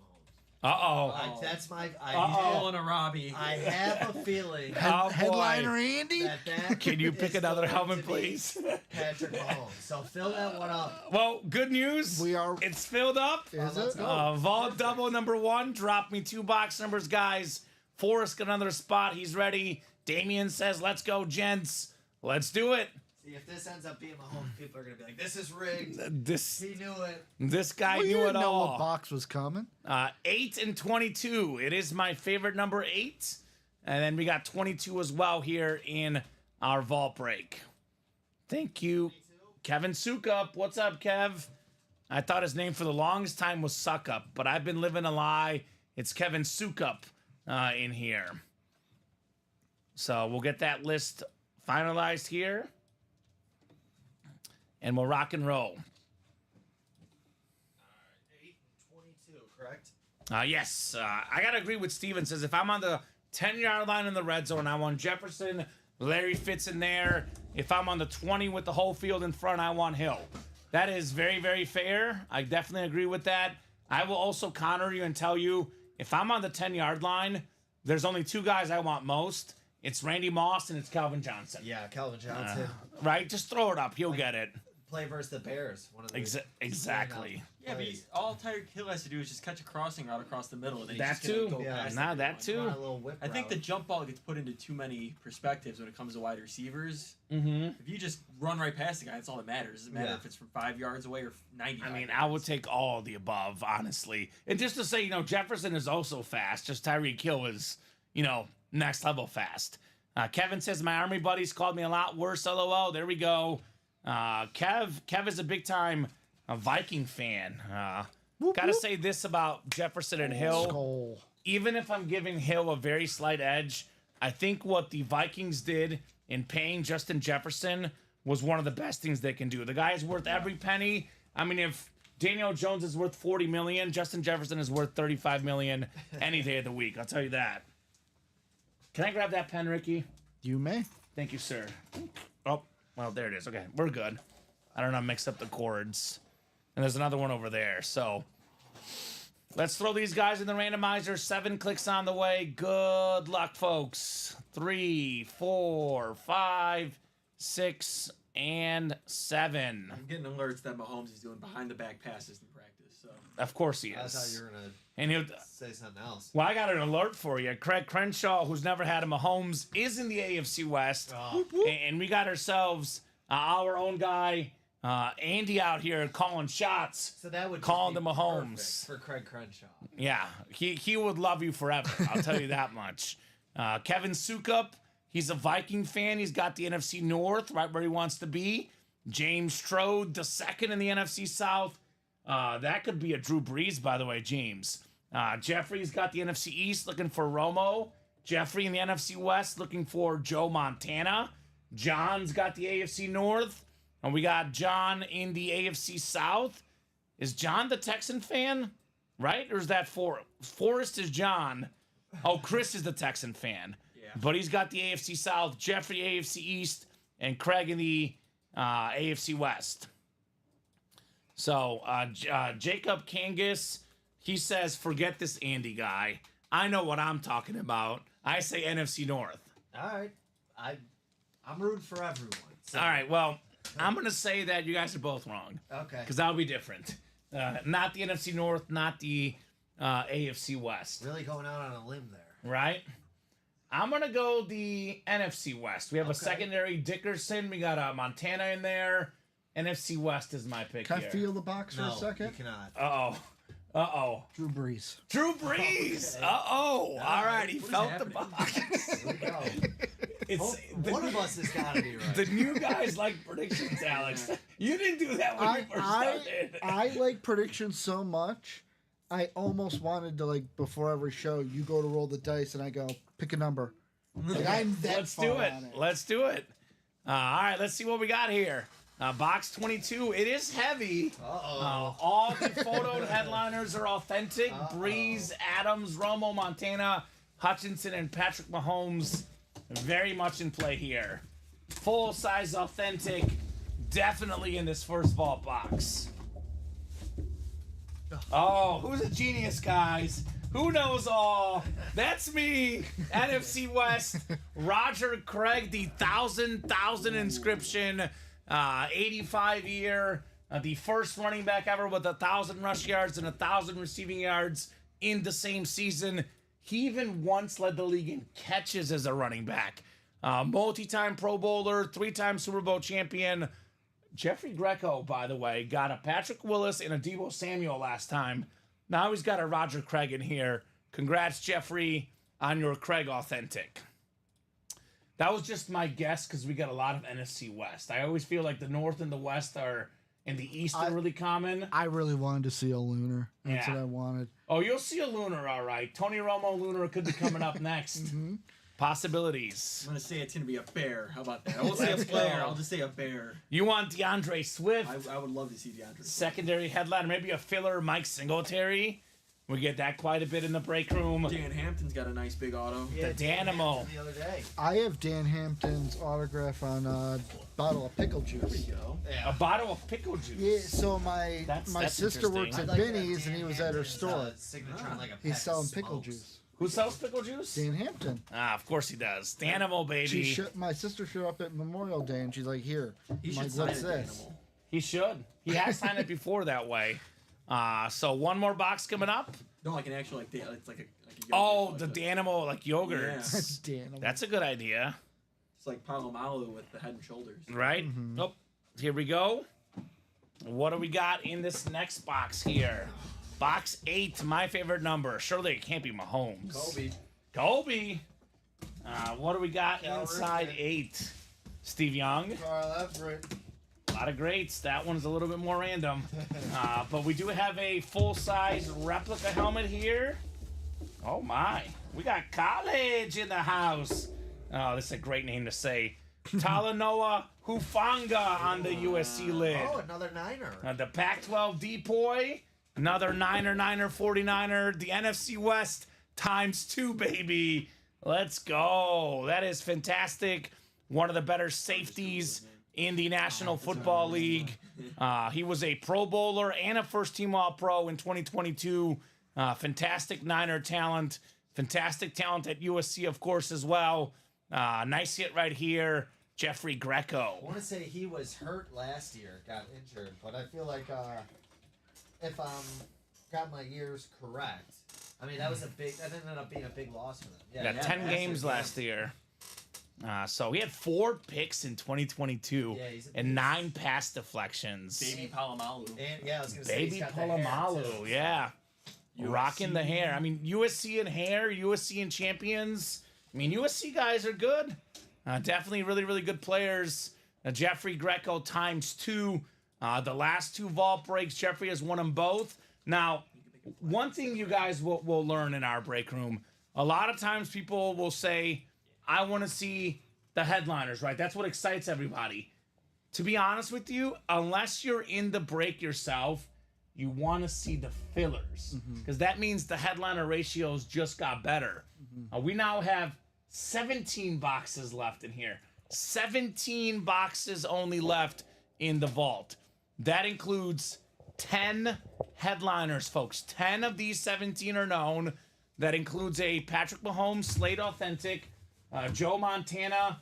Uh-oh. That's my. Pulling a Robbie. I have a feeling Oh, boy. Headliner Andy. that Can you pick is another going helmet, to be please? Patrick Mahomes. So fill that one up. Well, good news. We are- It's filled up. Is let's it? go. Vault double number 1. Drop me 2 box numbers, guys. Forrest got another spot. He's ready. Damien says, let's go, gents. Let's do it. See, if this ends up being Mahomes, people are gonna be like, "This is rigged. This He knew it." guy Well, you knew it didn't know what all. box was coming. 8 and 22. It is my favorite number 8. And then we got 22 as well here in our vault break. Thank you. Kevin Sukup. What's up, Kev? I thought his name for the longest time was Suckup, but I've been living a lie. It's Kevin Sukup in here. So we'll get that list finalized here. And we'll rock and roll. 8 and 22, correct? Yes, I gotta agree with Steven. Says if I'm on the 10-yard line in the red zone, I want Jefferson. Larry fits in there. If I'm on the 20 with the whole field in front, I want Hill. That is very, very fair. I definitely agree with that. I will also counter you and tell you if I'm on the 10-yard line, there's only 2 guys I want most. It's Randy Moss and it's Calvin Johnson. Yeah, Calvin Johnson. Right? Just throw it up. He'll get it. Play versus the Bears. One of the Exactly. Yeah, but all Tyreek Hill has to do is just catch a crossing route across the middle. And then That he's just gonna too. Go Yeah. past Nah, everyone. that too. Run a little whip I think the route. jump ball gets put into too many perspectives when it comes to wide receivers. Mm-hmm. If you just run right past the guy, that's all that matters. It doesn't matter Yeah. if it's from 5 yards away or 90. I mean, I would take all of the above, honestly. And just to say, you know, Jefferson is also fast. Just Tyreek Hill is, you know, next level fast. Kevin says, my Army buddies called me a lot worse, LOL. There we go. Kev is a big-time Viking fan. Gotta say this about Jefferson and Hill. Skull. even if I'm giving Hill a very slight edge, I think what the Vikings did in paying Justin Jefferson was one of the best things they can do. The guy is worth every penny. I mean, if Daniel Jones is worth $40 million, Justin Jefferson is worth $35 million any day of the week. I'll tell you that. Can I grab that pen, Ricky? You may. Thank you, sir. Oh, well, there it is. Okay, we're good. I don't know, mix up the chords. And there's another one over there. So let's throw these guys in the randomizer. 7 clicks on the way. Good luck, folks. 3, 4, 5, 6, and 7. I'm getting alerts that Mahomes is doing behind the back passes in practice. So Of course he I thought is. you were gonna And he'll. say something else. Well, I got an alert for you. Craig Crenshaw, who's never had a Mahomes, is in the AFC West. Oh. And we got ourselves our own guy, Andy, out here calling shots. So that would just Calling be the Mahomes. perfect for Craig Crenshaw. Yeah, he would love you forever. I'll tell you that much. Kevin Sukup, he's a Viking fan. He's got the NFC North right where he wants to be. James Strode, the second in the NFC South. That could be a Drew Brees, by the way, James. Jeffrey's got the NFC East looking for Romo. Jeffrey in the NFC West looking for Joe Montana. John's got the AFC North. And we got John in the AFC South. Is John the Texan fan? Right? Or is that Forrest is John. Oh, Chris is the Texan fan. Yeah. But he's got the AFC South, Jeffrey AFC East, and Craig in the AFC West. So Jacob Kangas, he says, forget this Andy guy. I know what I'm talking about. I say NFC North. All right, I'm rooting for everyone. So. All right, well, I'm going to say that you guys are both wrong. Okay. Because that'll be different. Not the NFC North, not the AFC West. Really going out on a limb there. Right? I'm going to go the NFC West. We have a Okay. secondary Dickerson. We got Montana in there. NFC West is my pick Can here. I feel the box for No, a second? you cannot. Uh-oh. Uh-oh. Drew Brees. Drew Brees. Uh-oh. All right, he What is felt the happening? box. Here we go. It's One of us has got to be right. the new guys like predictions, Alex. You didn't do that when you first started. I like predictions so much. I almost wanted to, like, before every show, you go to roll the dice and I go, pick a number. Like, I'm that Let's far do it. on it. Let's do it. All right, let's see what we got here. Box 22. It is heavy. Uh-oh. All the photo headliners are authentic. Breeze, Adams, Romo, Montana, Hutchinson, and Patrick Mahomes very much in play here. Full-size authentic. Definitely in this first vault box. Oh, who's a genius, guys? Who knows all? That's me. NFC West. Roger Craig, the 1,000 inscription, 85 year, the first running back ever with 1,000 rush yards and 1,000 receiving yards in the same season. He even once led the league in catches as a running back. Multi-time Pro Bowler, 3-time Super Bowl champion. Jeffrey Greco, by the way, got a Patrick Willis and a Deebo Samuel last time. Now he's got a Roger Craig in here. Congrats, Jeffrey, on your Craig Authentic. That was just my guess because we got a lot of NFC West. I always feel like the North and the West are, and the East are really common. I really wanted to see a Lunar. That's Yeah. what I wanted. Oh, you'll see a Lunar, all right. Tony Romo Lunar could be coming up next. Possibilities. I'm gonna say it's gonna be a bear. How about that? I won't say a Let's player. go. I'll just say a bear. You want DeAndre Swift? I would love to see DeAndre. Secondary headliner, maybe a filler, Mike Singletary. We get that quite a bit in the break room. Dan Hampton's got a nice big auto. Yeah, the Dan Danimo. Hampton the other day. I have Dan Hampton's autograph on a bottle of pickle There we juice. go. A bottle of pickle juice. Yeah, so my That's sister works interesting. at I'd like Binny's that and he Dan was at her Hampton's, store. Signature on like a He's pack selling of pickle smokes. juice. Who sells pickle juice? Dan Hampton. Of course he does. Danimo, baby. My sister showed up at Memorial Day and she's like, "Here, He I'm should like, sign what's a this?" Danimal. He should. He has signed it before that way. So one more box coming up. No, like an actual it's like a yogurt, Oh, like the a- Danimo, like yogurt. Yeah. That's Dan. That's a good idea, It's like Palomalu with the head and shoulders. right? Oh, here we go. What do we got in this next box here? Box 8, my favorite number. Surely it can't be Mahomes. Kobe. What do we got Cal inside Ripken. 8? Steve Young. Carl Everett. A lot of greats. That one's a little bit more random. But we do have a full-size replica helmet here. Oh my, we got college in the house. Oh, this is a great name to say. Talanoa Hufanga on the USC lid. Oh, another Niner. The Pac-12 depoy, another Niner, 49er. The NFC West ×2, baby. Let's go. That is fantastic. One of the better safeties in the National Football League. He was a Pro Bowler and a first-team All-Pro in 2022. Fantastic Niner talent. Fantastic talent at USC, of course, as well. Nice hit right here. Jeffrey Greco. I want to say he was hurt last year, got injured, but I feel like if got my years correct, I mean that ended up being a big loss for them. Yeah, 10 games last year. So he had 4 picks in 2022 and 9 pass deflections. Baby Palomalu. And I was gonna say Baby he's got the hair, Palomalu, too. yeah. USC. Rocking the hair. I mean, USC and hair, USC and champions. I mean, USC guys are good. Definitely really, really good players. Jeffrey Greco ×2. The last 2 vault breaks, Jeffrey has won them both. Now, one thing you guys will learn in our break room, a lot of times people will say, I want to see the headliners, right? That's what excites everybody. To be honest with you, unless you're in the break yourself, you want to see the fillers. Because that means the headliner ratios just got better. We now have 17 boxes left in here. 17 boxes only left in the vault. That includes 10 headliners, folks. 10 of these 17 are known. That includes a Patrick Mahomes Slate Authentic, Joe Montana.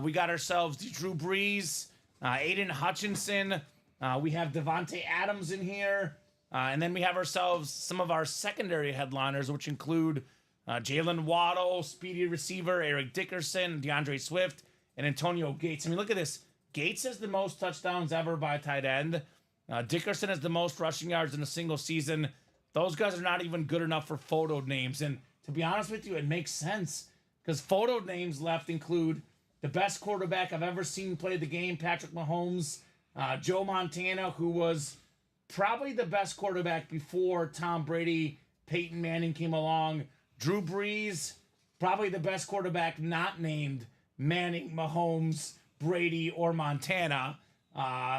We got ourselves the Drew Brees, Aiden Hutchinson. We have Devontae Adams in here. And then we have ourselves some of our secondary headliners, which include Jalen Waddle, speedy receiver, Eric Dickerson, DeAndre Swift, and Antonio Gates. I mean, look at this. Gates has the most touchdowns ever by a tight end. Dickerson has the most rushing yards in a single season. Those guys are not even good enough for photo names. And to be honest with you, it makes sense because photo names left include the best quarterback I've ever seen play the game, Patrick Mahomes, Joe Montana, who was probably the best quarterback before Tom Brady, Peyton Manning came along, Drew Brees, probably the best quarterback not named Manning, Mahomes, Brady, or Montana.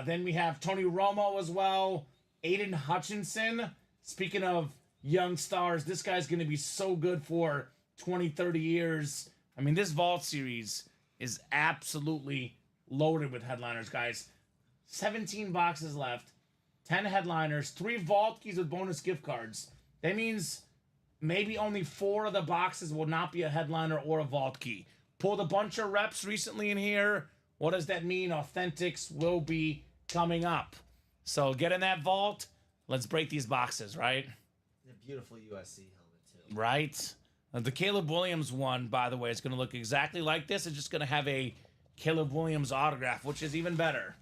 Then we have Tony Romo as well, Aiden Hutchinson. Speaking of young stars, this guy's going to be so good for 20, 30 years. I mean, this Vault series is absolutely loaded with headliners, guys. 17 boxes left, 10 headliners, 3 Vault keys with bonus gift cards. That means maybe only 4 of the boxes will not be a headliner or a Vault key. Pulled a bunch of reps recently in here. What does that mean? Authentics will be coming up. So get in that Vault. Let's break these boxes, right? A beautiful USC helmet, too. Right. The Caleb Williams one, by the way, is going to look exactly like this. It's just going to have a Caleb Williams autograph, which is even better.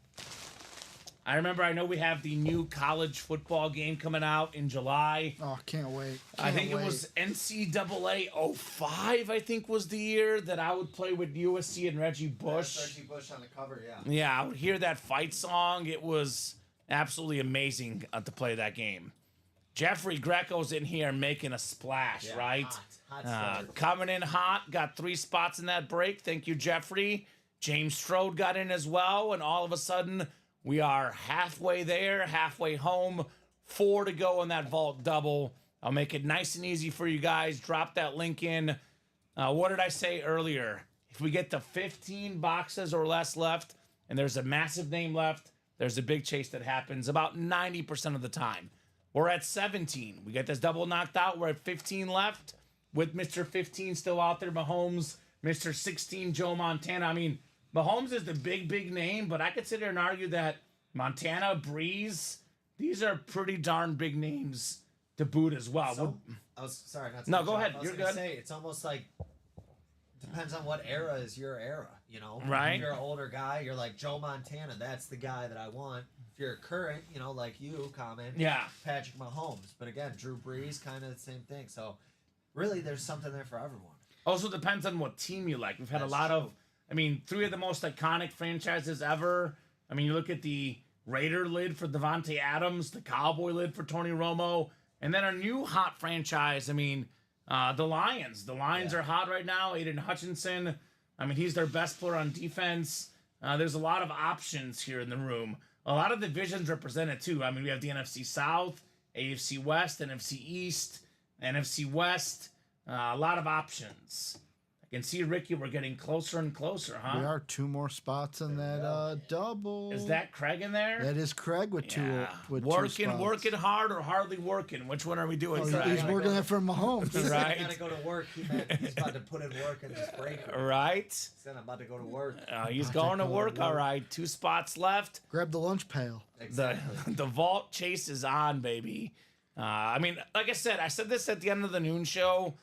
I know we have the new college football game coming out in July. Oh, can't wait. I think it was NCAA 05, I think was the year that I would play with USC and Reggie Bush. That's Reggie Bush on the cover, yeah. Yeah, I would hear that fight song. It was absolutely amazing to play that game. Jeffrey Greco's in here making a splash, Yeah, right? Hot start. Coming in hot, got 3 spots in that break. Thank you, Jeffrey. James Strode got in as well, and all of a sudden, we are halfway there, halfway home. 4 to go in that Vault double. I'll make it nice and easy for you guys. Drop that link in. What did I say earlier? If we get to 15 boxes or less left, and there's a massive name left, there's a big chase that happens about 90% of the time. We're at 17. We get this double knocked out. We're at 15 left with Mr. 15 still out there. Mahomes, Mr. 16, Joe Montana. I mean, Mahomes is the big name, but I could sit here and argue that Montana, Breeze, these are pretty darn big names to boot as well. So, I was sorry, not to No, cut go you off. ahead. I was You're gonna good. say it's almost like depends on what era is your era, you know? Right. If you're an older guy, you're like Joe Montana, that's the guy that I want. If you're current, you know, like you, Kamen, Yeah. Patrick Mahomes. But again, Drew Brees, kind of the same thing. So really there's something there for everyone. Also depends on what team you like. We've had That's a lot of, true. I mean, 3 of the most iconic franchises ever. I mean, you look at the Raider lid for Devontae Adams, the Cowboy lid for Tony Romo, and then our new hot franchise. I mean, The Lions. The Lions are hot right now. Aiden Hutchinson. I mean, he's their best player on defense. There's a lot of options here in the room. A lot of divisions represented too. I mean, we have the NFC South, AFC West, NFC East, NFC West. A lot of options. I can see, Ricky, we're getting closer and closer, huh? We are 2 more spots in that double. Is that Craig in there? That is Craig with two. With working, 2 spots. working hard or hardly working? Which one are we doing? Oh, Craig? he's working it for Mahomes. He's Right. got to go to work. He's about to put in work in this break. Right. He said, I'm about to go to work. He's going to work. All right. 2 spots left. Grab the lunch pail. Exactly. The vault chase is on, baby. I mean, like I said this at the end of the noon show.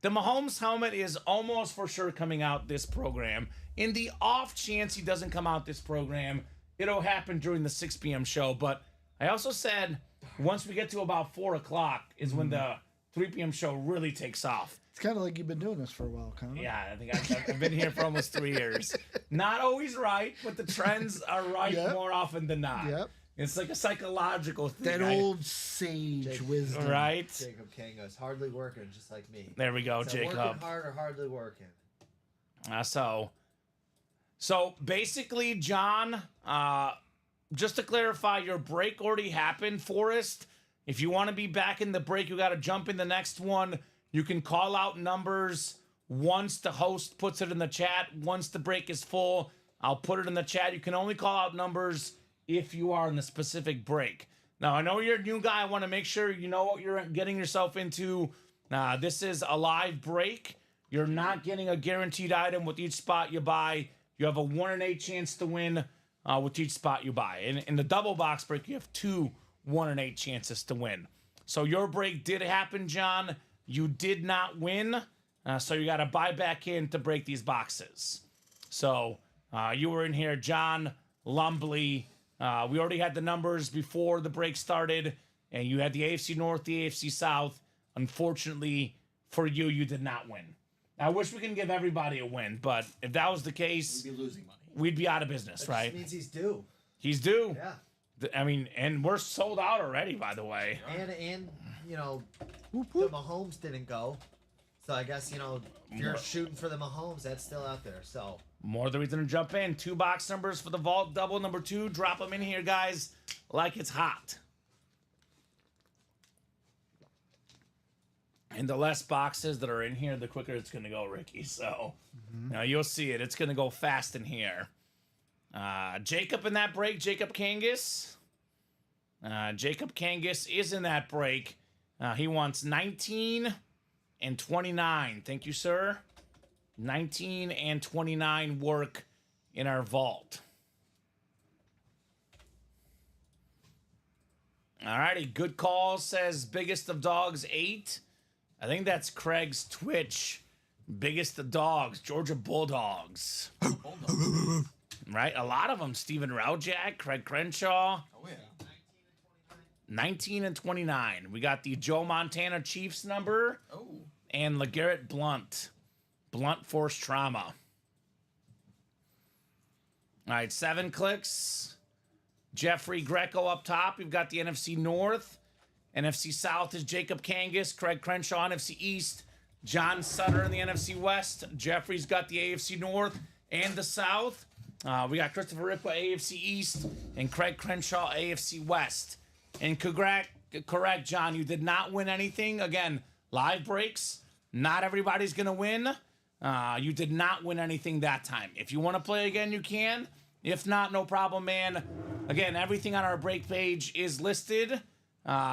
The Mahomes helmet is almost for sure coming out this program. In the off chance he doesn't come out this program, it'll happen during the 6 p.m. show. But I also said once we get to about 4 o'clock is when the 3 p.m. show really takes off. It's kind of like you've been doing this for a while, Connor. Yeah, I think I've been here for almost 3 years. Not always right, but the trends are right Yep. more often than not. Yep. It's like a psychological thing. That old sage wisdom. Right? Jacob Kanga's hardly working, just like me. There we go, So Jacob. working hard or hardly working? So basically, John, just to clarify, your break already happened, Forrest. If you want to be back in the break, you got to jump in the next one. You can call out numbers once the host puts it in the chat. Once the break is full, I'll put it in the chat. You can only call out numbers if you are in the specific break. Now, I know you're a new guy. I want to make sure you know what you're getting yourself into. This is a live break. You're not getting a guaranteed item with each spot you buy. You have a 1 in 8 chance to win with each spot you buy. In the double box break, you have 2 1 in 8 chances to win. So your break did happen, John. You did not win. So you got to buy back in to break these boxes. So you were in here, John Lumbley. We already had the numbers before the break started, and you had the AFC North, the AFC South. Unfortunately for you, you did not win. I wish we can give everybody a win, but if that was the case, We'd be losing money. we'd be out of business, That right? just means he's due. He's due. Yeah. I mean, and we're sold out already, by the way. And you know, the Mahomes didn't go. So I guess, you know, if you're shooting for the Mahomes, that's still out there. So More the reason to jump in. 2 box numbers for the vault double. Number 2, drop them in here, guys, like it's hot. And the less boxes that are in here, the quicker it's going to go, Ricky. So now you'll see it. It's going to go fast in here. Jacob in that break, Jacob Kangas. Jacob Kangas is in that break. He wants 19 and 29. Thank you, sir. 19 and 29 work in our vault. All righty, good call, says biggest of dogs 8. I think that's Craig's Twitch. Biggest of dogs, Georgia Bulldogs. Right? A lot of them. Steven Raujak, Craig Crenshaw. Oh, yeah. 19 and 29. We got the Joe Montana Chiefs number Oh. and LeGarrette Blunt. Blunt force trauma. All right, 7 clicks. Jeffrey Greco up top. We've got the NFC North. NFC South is Jacob Kangas, Craig Crenshaw, NFC East, John Sutter in the NFC West. Jeffrey's got the AFC North and the South. We got Christopher Ripka, AFC East, and Craig Crenshaw, AFC West. And correct, John, you did not win anything. Again, live breaks. Not everybody's going to win. You did not win anything that time. If you want to play again, you can. If not, no problem, man. Again, everything on our break page is listed.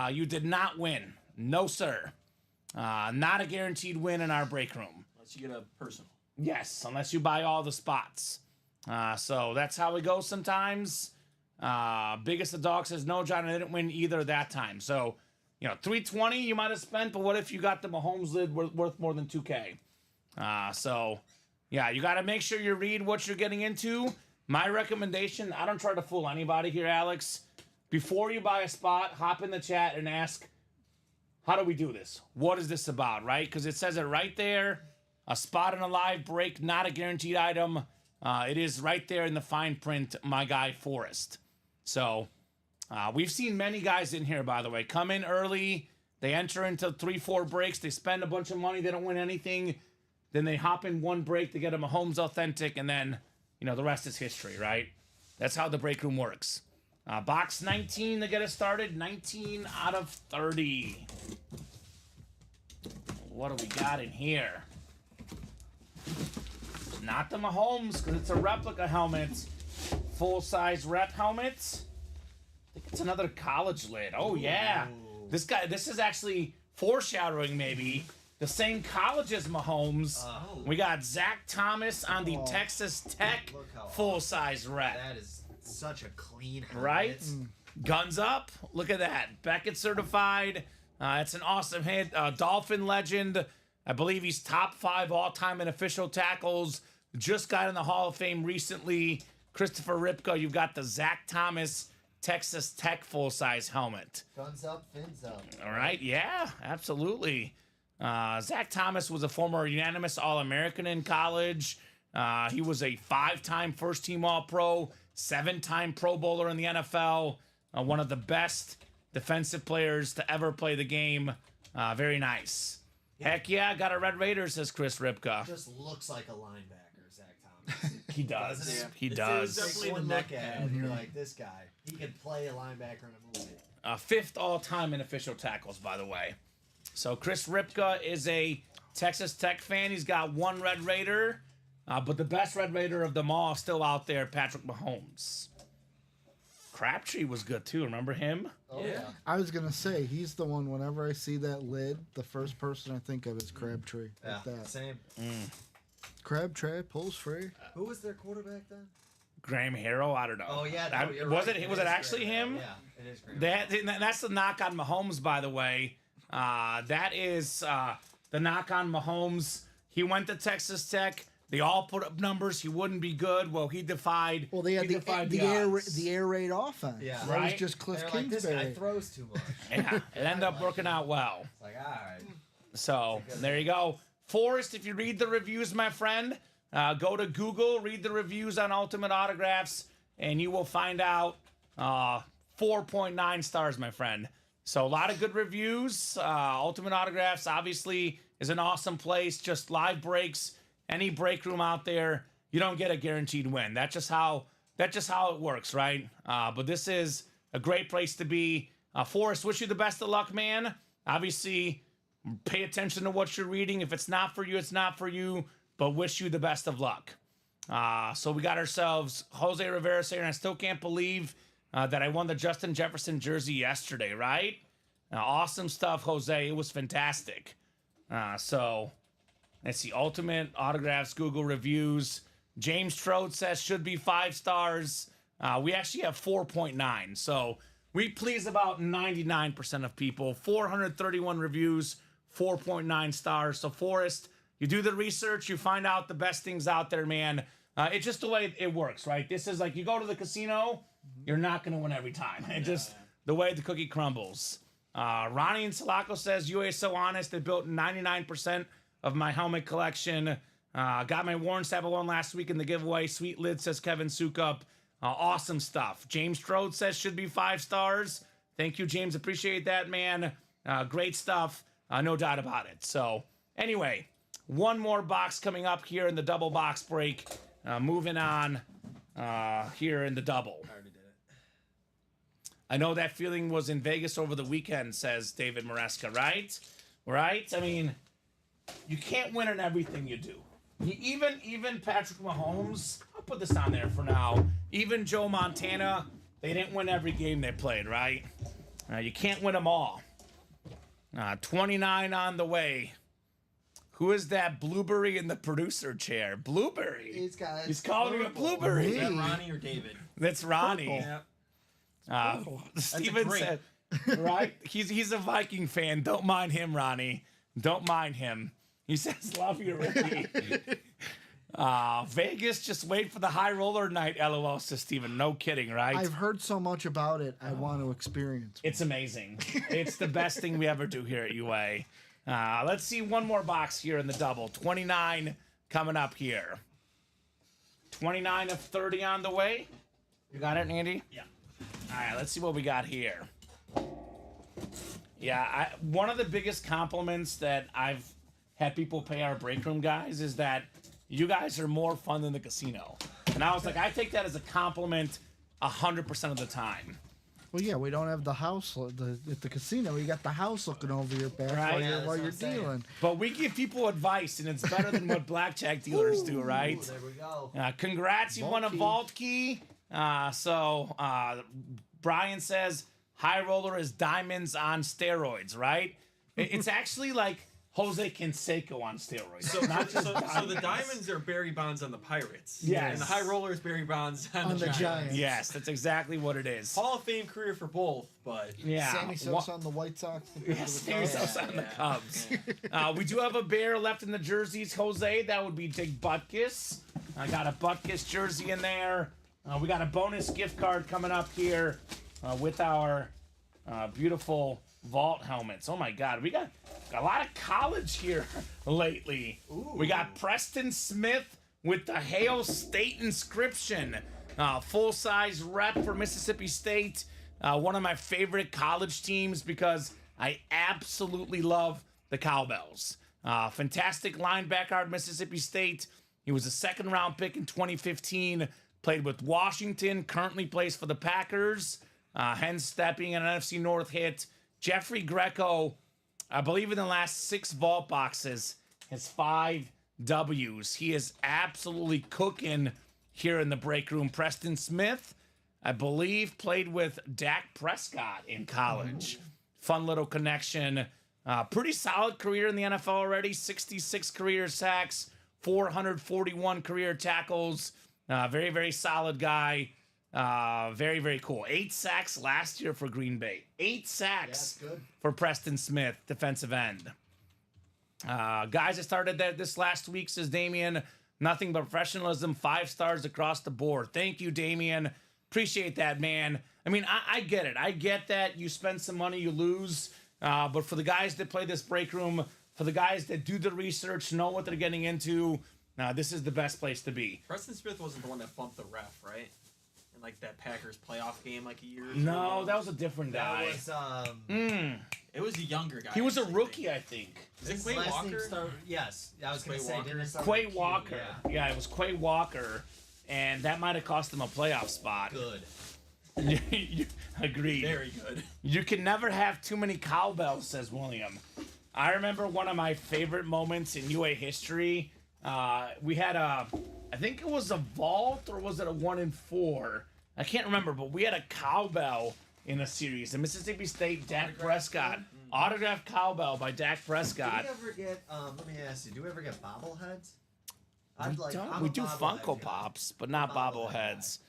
You did not win. No, sir. Not a guaranteed win in our break room. Unless you get a personal. Yes, unless you buy all the spots. So that's how it goes sometimes. Biggest of dog says, no, John, I didn't win either that time. So, you know, $320 you might have spent, but what if you got the Mahomes lid worth more than $2K? So, yeah, you got to make sure you read what you're getting into. My recommendation, I don't try to fool anybody here, Alex. Before you buy a spot, hop in the chat and ask, how do we do this? What is this about, right? Because it says it right there. A spot in a live break, not a guaranteed item. It is right there in the fine print, my guy, Forrest. So we've seen many guys in here, by the way, come in early, They enter into 3-4 breaks. They spend a bunch of money. They don't win anything. Then they hop in one break to get a Mahomes authentic, and then, the rest is history, right? That's how the break room works. Box 19 to get us started. 19 out of 30. What do we got in here? Not the Mahomes, because it's a replica helmet. Full-size rep helmet. I think it's another college lid. Oh, yeah. This is actually foreshadowing, maybe, the same college as Mahomes. We got Zach Thomas on the Texas Tech Look how full-size rep. That is such a clean helmet. Right? Guns up. Look at that. Beckett certified. It's an awesome hit. Dolphin legend. I believe he's top 5 all-time in official tackles. Just got in the Hall of Fame recently. Christopher Ripka, you've got the Zach Thomas Texas Tech full-size helmet. Guns up, fins up. All right, yeah, absolutely. Zach Thomas was a former unanimous All-American in college. He was a 5-time first-team All-Pro, 7-time Pro Bowler in the NFL. One of the best defensive players to ever play the game. Very nice. Heck yeah, got a Red Raider, says Chris Ripka. Just looks like a linebacker, Zach Thomas. He does. Doesn't it? He It's does. definitely One the look neck at it, you're like, this guy, he can play a linebacker in a movie. 5th all-time in official tackles, by the way. So Chris Ripka is a Texas Tech fan. He's got one Red Raider, but the best Red Raider of them all still out there, Patrick Mahomes. Crabtree was good too. Remember him? Oh, yeah. I was gonna say he's the one. Whenever I see that lid, the first person I think of is Crabtree. Yeah, Like that. same. Crabtree pulls free. Who was their quarterback then? Graham Harrell. I don't know. Oh, yeah. I- No, you're was right. it? Was it is actually Graham. him? Yeah, it is Graham. That's the knock on Mahomes, by the way. That is the knock on Mahomes. He went to Texas Tech. They all put up numbers. He wouldn't be good. Well, he defied. Well, they had he defied the air raid offense. Yeah. that was Right? just Cliff They're like, this guy Kingsbury. throws too much. Yeah, it ended up working out well. It's like, all right. So there you go. Forrest, if you read the reviews, my friend, go to Google, read the reviews on Ultimate Autographs, and you will find out 4.9 stars, my friend. So a lot of good reviews. Ultimate Autographs obviously is an awesome place. Just live breaks, any break room out there, you don't get a guaranteed win. That's just how it works, right? But this is a great place to be. Forrest, wish you the best of luck, man. Obviously, pay attention to what you're reading. If it's not for you, it's not for you. But wish you the best of luck. So we got ourselves Jose Rivera saying, I still can't believe that I won the Justin Jefferson jersey yesterday, right? Awesome stuff, Jose. It was fantastic. So let's see. Ultimate Autographs, Google reviews. James Strode says should be 5 stars. We actually have 4.9. So we please about 99% of people. 431 reviews, 4.9 stars. So Forrest, you do the research, you find out the best things out there, man. It's just the way it works, right? This is like you go to the casino, you're not going to win every time. It just the way the cookie crumbles. Ronnie in Sulaco says, UA is so honest. They built 99% of my helmet collection. Got my Warren Sapp one last week in the giveaway. Sweet lid, says Kevin Sukup. Awesome stuff. James Strode says should be 5 stars. Thank you, James. Appreciate that, man. Great stuff. No doubt about it. So anyway, one more box coming up here in the double box break. Moving on here in the double. I already did it. I know that feeling was in Vegas over the weekend, says David Maresca, right? Right? I mean, you can't win in everything you do. Even Patrick Mahomes, I'll put this on there for now. Even Joe Montana, they didn't win every game they played, right? You can't win them all. 29 on the way. Who is that blueberry in the producer chair? Blueberry. He's calling me a blueberry. Is that Ronnie or David? That's Ronnie. Yeah. Steven grape. said, right? He's a Viking fan. Don't mind him, Ronnie. Don't mind him. He says, love you, Ricky. Vegas, just wait for the high roller night, LOL, says Steven. No kidding, right? I've heard so much about it. I want to experience. It's amazing. It's the best thing we ever do here at UA. Let's see one more box here in the double. 29 coming up here. 29 of 30 on the way. You got it, Andy? Yeah. All right, let's see what we got here. Yeah, one of the biggest compliments that I've had people pay our break room guys is that you guys are more fun than the casino. And I was like, I take that as a compliment 100% of the time. Well, yeah, we don't have the house at the casino. You got the house looking over your back Right. while Yeah, you're, that's while what you're I'm saying. dealing. But we give people advice, and it's better than what blackjack dealers do, right? Ooh, there we go. Congrats, you won a vault key. Brian says high roller is diamonds on steroids, right? It's actually like Jose Canseco on steroids. So, so the diamonds are Barry Bonds on the Pirates. Yes. And the high roller is Barry Bonds on, the Giants. Yes, that's exactly what it is. Hall of Fame career for both, but Yeah. Sammy Sosa on the White Sox. Sammy Sosa on the Yeah. Cubs. We do have a bear left in the jerseys, Jose. That would be Dick Butkus. I got a Butkus jersey in there. We got a bonus gift card coming up here with our beautiful vault helmets. Oh my God, we got a lot of college here lately. We got Preston Smith with the Hail State inscription. Full-size rep for Mississippi State. One of my favorite college teams because I absolutely love the Cowbells. Fantastic linebacker at Mississippi State. He was a second-round pick in 2015. Played with Washington. Currently plays for the Packers. Hence that being an NFC North hit. Jeffrey Greco, I believe in the last 6 vault boxes, has 5 W's. He is absolutely cooking here in the break room. Preston Smith, I believe, played with Dak Prescott in college. Fun little connection. Pretty solid career in the NFL already. 66 career sacks, 441 career tackles. Very, very solid guy. Very, very cool. 8 sacks last year for Green Bay. 8 sacks Yeah, good. for Preston Smith, defensive end. Guys that started this last week, says Damien, nothing but professionalism, 5 stars across the board. Thank you, Damien. Appreciate that, man. I mean, I get it. I get that you spend some money, you lose. But for the guys that play this break room, for the guys that do the research, know what they're getting into, this is the best place to be. Preston Smith wasn't the one that bumped the ref, right? In like that Packers playoff game like a year or No, so that was a different guy. That was It was a younger guy. He was a actually, rookie, I think. Is it his Quay last Walker? name started. Yes, I was going Quay to say. Walker? Didn't it start Quay with Q? Walker. Yeah, it was Quay Walker, and that might have cost him a playoff spot. Good. Agreed. Very good. You can never have too many cowbells, says William. I remember one of my favorite moments in UA history. We had I think it was a vault or was it a 1 in 4? I can't remember, but we had a cowbell in a series. The Mississippi State Dak Prescott. Autographed cowbell by Dak Prescott. Do we ever get? Let me ask you. Do we ever get bobbleheads? We do Funko Pops, but not bobbleheads.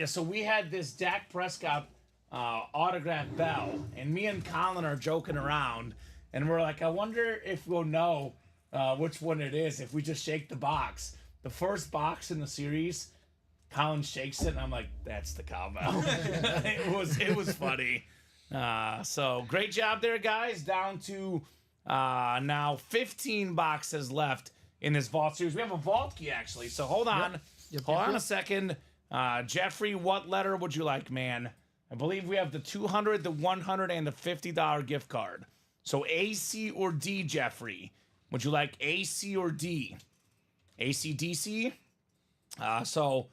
So we had this Dak Prescott autographed bell, and me and Colin are joking around, and we're like, I wonder if we'll know which one it is if we just shake the box. The first box in the series, Colin shakes it, and I'm like, that's the cowbell. It was funny. So great job there, guys. Down to now 15 boxes left in this vault series. We have a vault key actually. So hold on, hold on a second. Jeffrey, what letter would you like, man? I believe we have the $200, the $100, and the $50 gift card. So A, C, or D, Jeffrey? Would you like A, C, or D? AC/DC. So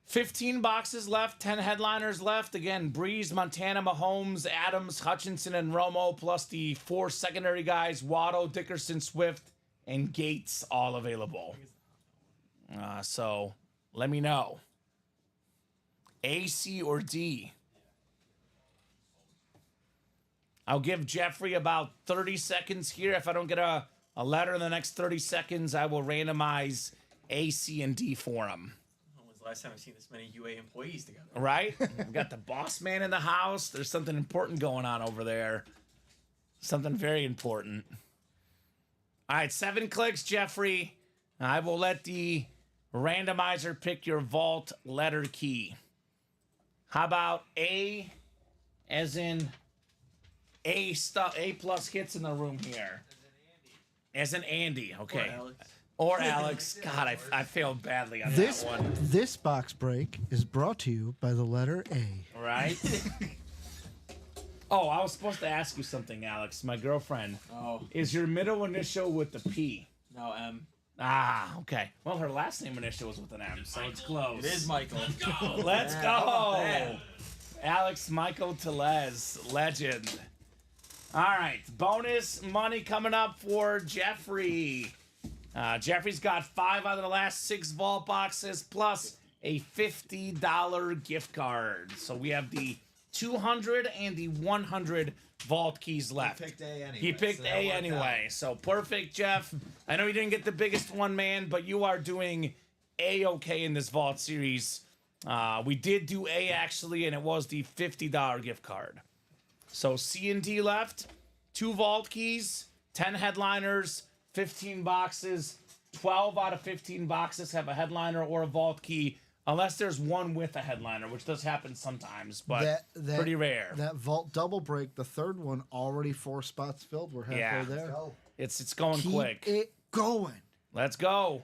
15 boxes left, 10 headliners left. Again, Breeze, Montana, Mahomes, Adams, Hutchinson, and Romo, plus the 4 secondary guys, Waddle, Dickerson, Swift, and Gates, all available. So let me know. A, C, or D? I'll give Jeffrey about 30 seconds here. If I don't get a letter in the next 30 seconds, I will randomize A, C, and D for him. When was the last time I've seen this many UA employees together? Right? We got the boss man in the house. There's something important going on over there. Something very important. All right, 7 clicks, Jeffrey. I will let the randomizer pick your vault letter key. How about A, as in A plus hits in the room here? As in Andy, okay. Or Alex. God, I failed badly on that one. This box break is brought to you by the letter A. Right? Oh, I was supposed to ask you something, Alex. My girlfriend. Oh, Is your middle initial with the P? no, M. Ah, okay. Well, her last name initial was with an M, so it's close. It is Michael. Let's Yeah, go. how about that? Alex Michael Telez, legend. All right, bonus money coming up for Jeffrey. Jeffrey's got 5 out of the last 6 vault boxes plus a $50 gift card. So we have the 200 and the 100 vault keys left. He picked A anyway. He picked so that A worked anyway. So perfect, Jeff. I know you didn't get the biggest one, man, but you are doing A-okay in this vault series. We did do A actually, and it was the $50 gift card. So C and D left, 2 vault keys, 10 headliners, 15 boxes. 12 out of 15 boxes have a headliner or a vault key, unless there's one with a headliner, which does happen sometimes, but pretty rare. That vault double break, the third one, already 4 spots filled. We're halfway Yeah. there. Go. It's going Keep quick. it going. Let's go.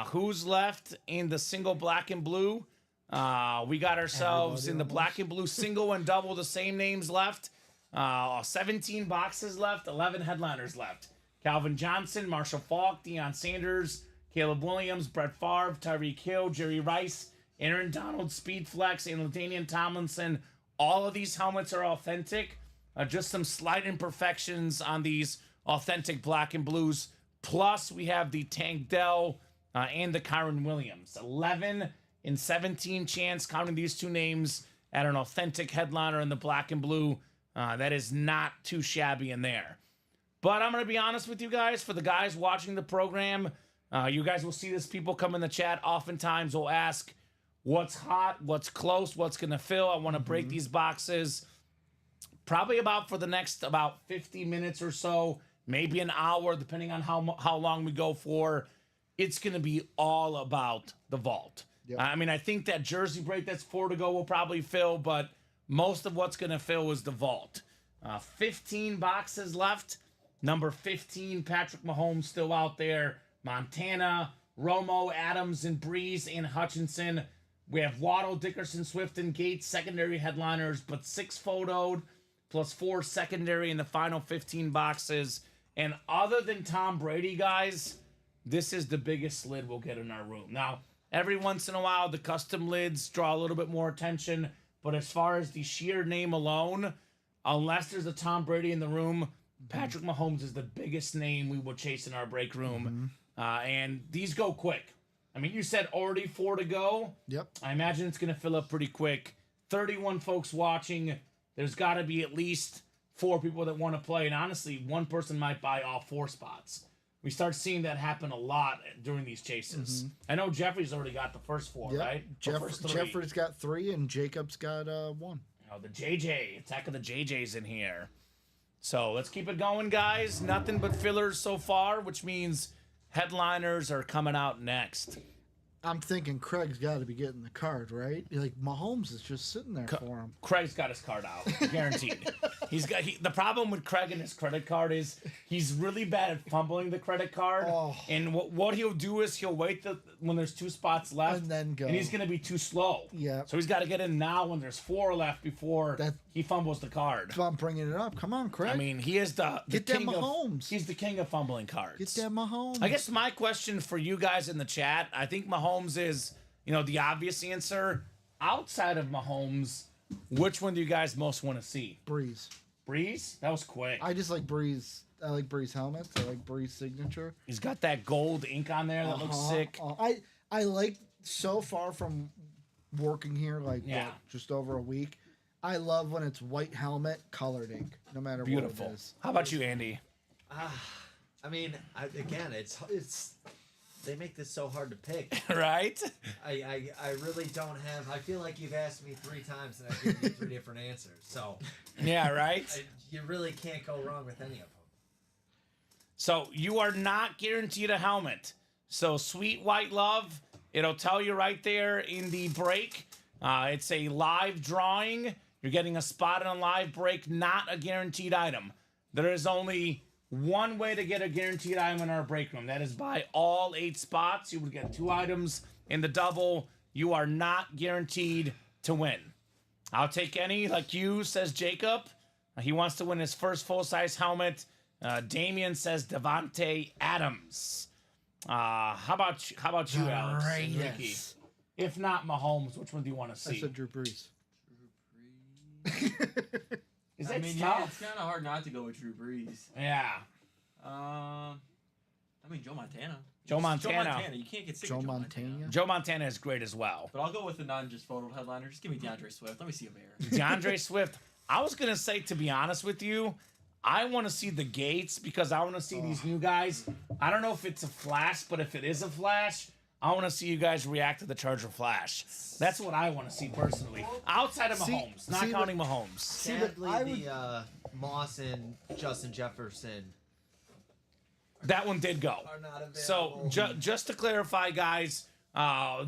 Who's left in the single black and blue? We got ourselves Everybody in the almost. black and blue single and double, the same names left. 17 boxes left, 11 headliners left. Calvin Johnson, Marshall Falk, Deion Sanders, Caleb Williams, Brett Favre, Tyreek Hill, Jerry Rice, Aaron Donald, Speed Flex, and LaDainian Tomlinson. All of these helmets are authentic. Just some slight imperfections on these authentic black and blues. Plus, we have the Tank Dell and the Kyron Williams. 11 and 17 chance, counting these 2 names, at an authentic headliner in the black and blue. That is not too shabby in there. But I'm going to be honest with you guys. For the guys watching the program, you guys will see this. People come in the chat oftentimes will ask, what's hot, what's close, what's going to fill. I want to break these boxes probably about for the next about 50 minutes or so, maybe an hour, depending on how long we go for. It's going to be all about the vault. Yep. I mean, I think that jersey break that's 4 to go will probably fill, but most of what's going to fill is the vault. 15 boxes left. Number 15, Patrick Mahomes still out there. Montana, Romo, Adams, and Breeze, and Hutchinson. We have Waddle, Dickerson, Swift, and Gates, secondary headliners, but 6 photoed, plus 4 secondary in the final 15 boxes. And other than Tom Brady, guys, this is the biggest lid we'll get in our room. Now, every once in a while, the custom lids draw a little bit more attention, but as far as the sheer name alone, unless there's a Tom Brady in the room, Patrick Mahomes is the biggest name we will chase in our break room. And these go quick. I mean, you said already 4 to go. Yep. I imagine it's going to fill up pretty quick. 31 folks watching. There's got to be at least 4 people that want to play. And honestly, 1 person might buy all 4 spots. We start seeing that happen a lot during these chases. I know Jeffrey's already got the first 4, Yep. right? Or first 3. Jeffrey's got 3 and Jacob's got 1. Oh, the JJ. Attack of the JJ's in here. So let's keep it going, guys. Nothing but fillers so far, which means headliners are coming out next. I'm thinking Craig's got to be getting the card, right? Like Mahomes is just sitting there for him. Craig's got his card out, guaranteed. The problem with Craig and his credit card is he's really bad at fumbling the credit card. Oh. And what he'll do is he'll wait when there's 2 spots left, And then go. and he's going to be too slow. Yeah. So he's got to get in now when there's 4 left before he fumbles the card. So I'm bringing it up. Come on, Craig. I mean, he is the Get that king of Mahomes. He's the king of fumbling cards. get that Mahomes. I guess my question for you guys in the chat, I think Mahomes is, the obvious answer. Outside of Mahomes, which one do you guys most want to see? Breeze. Breeze? That was quick. I just like Breeze. I like Breeze helmets. I like Breeze signature. He's got that gold ink on there that looks sick. I like so far from working here, Yeah. just over a week. I love when it's white helmet, colored ink, no matter Beautiful. what it is. How about you, Andy? I mean, again, it's they make this so hard to pick. Right? I really don't have. I feel like you've asked me 3 times and I've given you 3 different answers. So Yeah, right? you really can't go wrong with any of them. So you are not guaranteed a helmet. So Sweet White Love, it'll tell you right there in the break. It's a live drawing. You're getting a spot in a live break, not a guaranteed item. There is only one way to get a guaranteed item in our break room. That is by all 8 spots. You would get 2 items in the double. You are not guaranteed to win. I'll take any, like you, says Jacob. He wants to win his first full-size helmet. Damien says Devontae Adams. How about you, Alex and Ricky? Yes. If not Mahomes, which one do you want to I see? said Drew Brees. Is I that mean, tough? yeah, it's kind of hard not to go with Drew Brees. Yeah. I mean, Joe Montana. Joe Montana. You can't get sick Joe of Joe Montana. Montana. Joe Montana is great as well. But I'll go with the non-just photo headliner. Just give me DeAndre Swift. Let me see him here. DeAndre Swift. I was going to say, to be honest with you, I want to see the Gates because I want to see these new guys. I don't know if it's a flash, but if it is a flash, I want to see you guys react to the Charger flash. That's what I want to see personally. Outside of Mahomes, not counting Mahomes. Sadly, I the Moss and Justin Jefferson That one did go. are not available. So just to clarify, guys,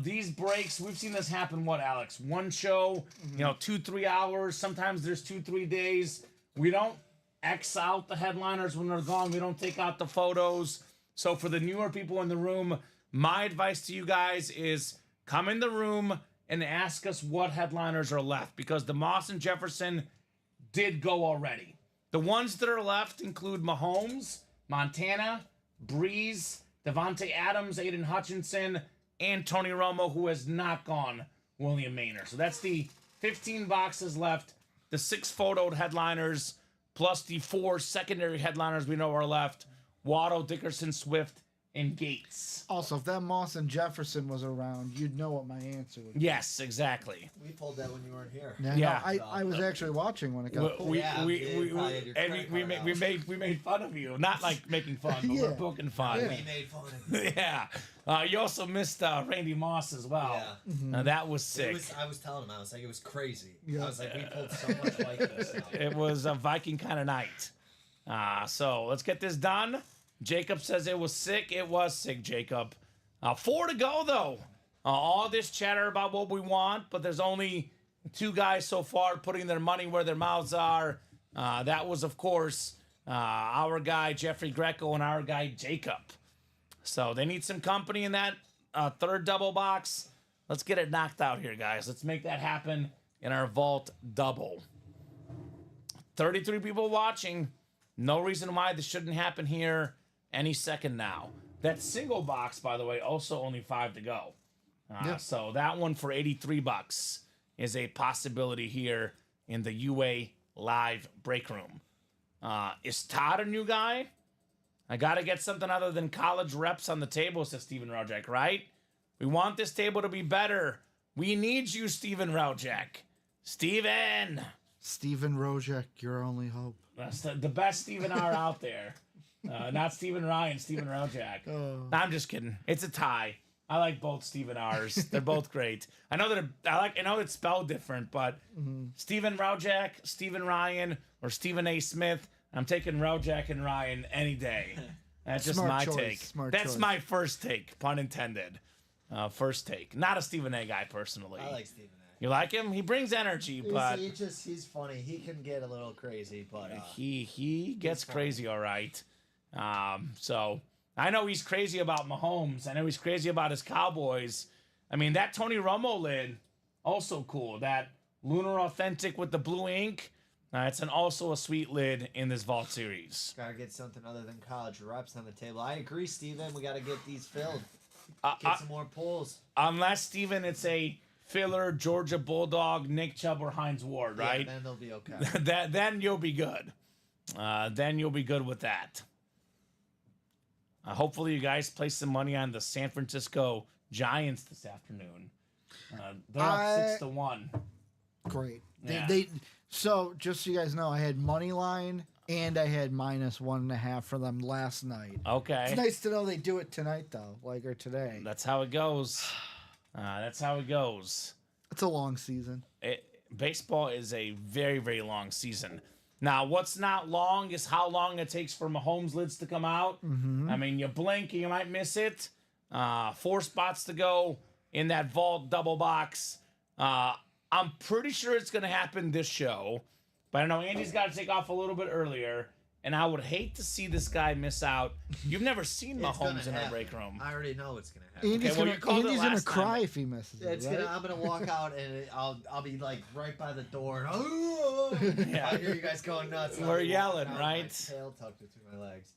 these breaks, we've seen this happen, what, Alex? One show, 2-3 hours. Sometimes there's 2-3 days. We don't X out the headliners when they're gone. We don't take out the photos. So for the newer people in the room, my advice to you guys is come in the room and ask us what headliners are left because the Moss and Jefferson did go already. The ones that are left include Mahomes, Montana, Breeze, Devontae Adams, Aiden Hutchinson, and Tony Romo, who has not gone, William Maynard. So that's the 15 boxes left, the 6 photoed headliners, plus the 4 secondary headliners we know are left, Waddle, Dickerson, Swift, and Gates. Also, if that Moss and Jefferson was around, you'd know what my answer would be. Yes, exactly. we pulled that when you weren't here. Yeah. No, I was actually watching when it got pulled. We probably had your credit card out. made fun of you. Not like making fun, but Yeah. we're poking fun. Yeah. We made fun of it. Yeah. You also missed Randy Moss as well. Yeah. That was sick. I was telling him, I was like, it was crazy. Yeah. I was like, we pulled so much Viking stuff. It was a Viking kind of night. So let's get this done. Jacob says it was sick. It was sick, Jacob. 4 to go, though. All this chatter about what we want, but there's only 2 guys so far putting their money where their mouths are. That was, of course, our guy, Jeffrey Greco, and our guy, Jacob. So they need some company in that third double box. Let's get it knocked out here, guys. Let's make that happen in our vault double. 33 people watching. No reason why this shouldn't happen here any second now. That single box, by the way, also only 5 to go. So that one for $83 is a possibility here in the UA live break room. Is Todd a new guy? I got to get something other than college reps on the table, says Steven Rojek, right? We want this table to be better. We need you, Steven Rojek. Steven Rojek, your only hope. That's the best Steven R out there. Not Steven Ryan, Steven Rojak. I'm just kidding. It's a tie. I like both Steven R's. They're both great. I know that I know it's spelled different, but Steven Rojak, Steven Ryan, or Stephen A. Smith. I'm taking Rojak and Ryan any day. That's just Smart my choice, take. smart That's choice. my first take, pun intended. First take. Not a Stephen A. guy personally. I like Stephen A. You like him? He brings energy, but He's funny. He can get a little crazy, but he gets fun. crazy, all right. So I know he's crazy about Mahomes. I know he's crazy about his Cowboys. I mean, that Tony Romo lid, also cool. That Lunar Authentic with the blue ink. It's also a sweet lid in this Vault series. gotta get something other than college reps on the table. I agree, Steven. We gotta get these filled. Uh, Get some more pulls. Unless, Steven, it's a filler Georgia Bulldog, Nick Chubb, or Heinz Ward, right? Yeah, then they'll be okay. Then you'll be good. Then you'll be good with that. Hopefully, you guys place some money on the San Francisco Giants this afternoon. They're up 6-1. Great. Yeah. So just so you guys know, I had money line and I had -1.5 for them last night. Okay, It's nice to know they do it tonight though, or today. that's how it goes. That's how it goes. It's a long season. Baseball is a very, very long season. Now, what's not long is how long it takes for Mahomes lids to come out. I mean, you blink, you might miss it. 4 spots to go in that vault double box. I'm pretty sure it's going to happen this show. But I know Andy's got to take off a little bit earlier. and I would hate to see this guy miss out. You've never seen It's gonna Mahomes in our happen. break room. I already know it's gonna happen. Andy's well, you called it Andy's gonna last time. cry if he misses it. It's right? I'm gonna walk out and I'll be like right by the door. And, Yeah. I hear you guys going nuts. and We're I'll be yelling, walking out right? with my tail tucked between my legs.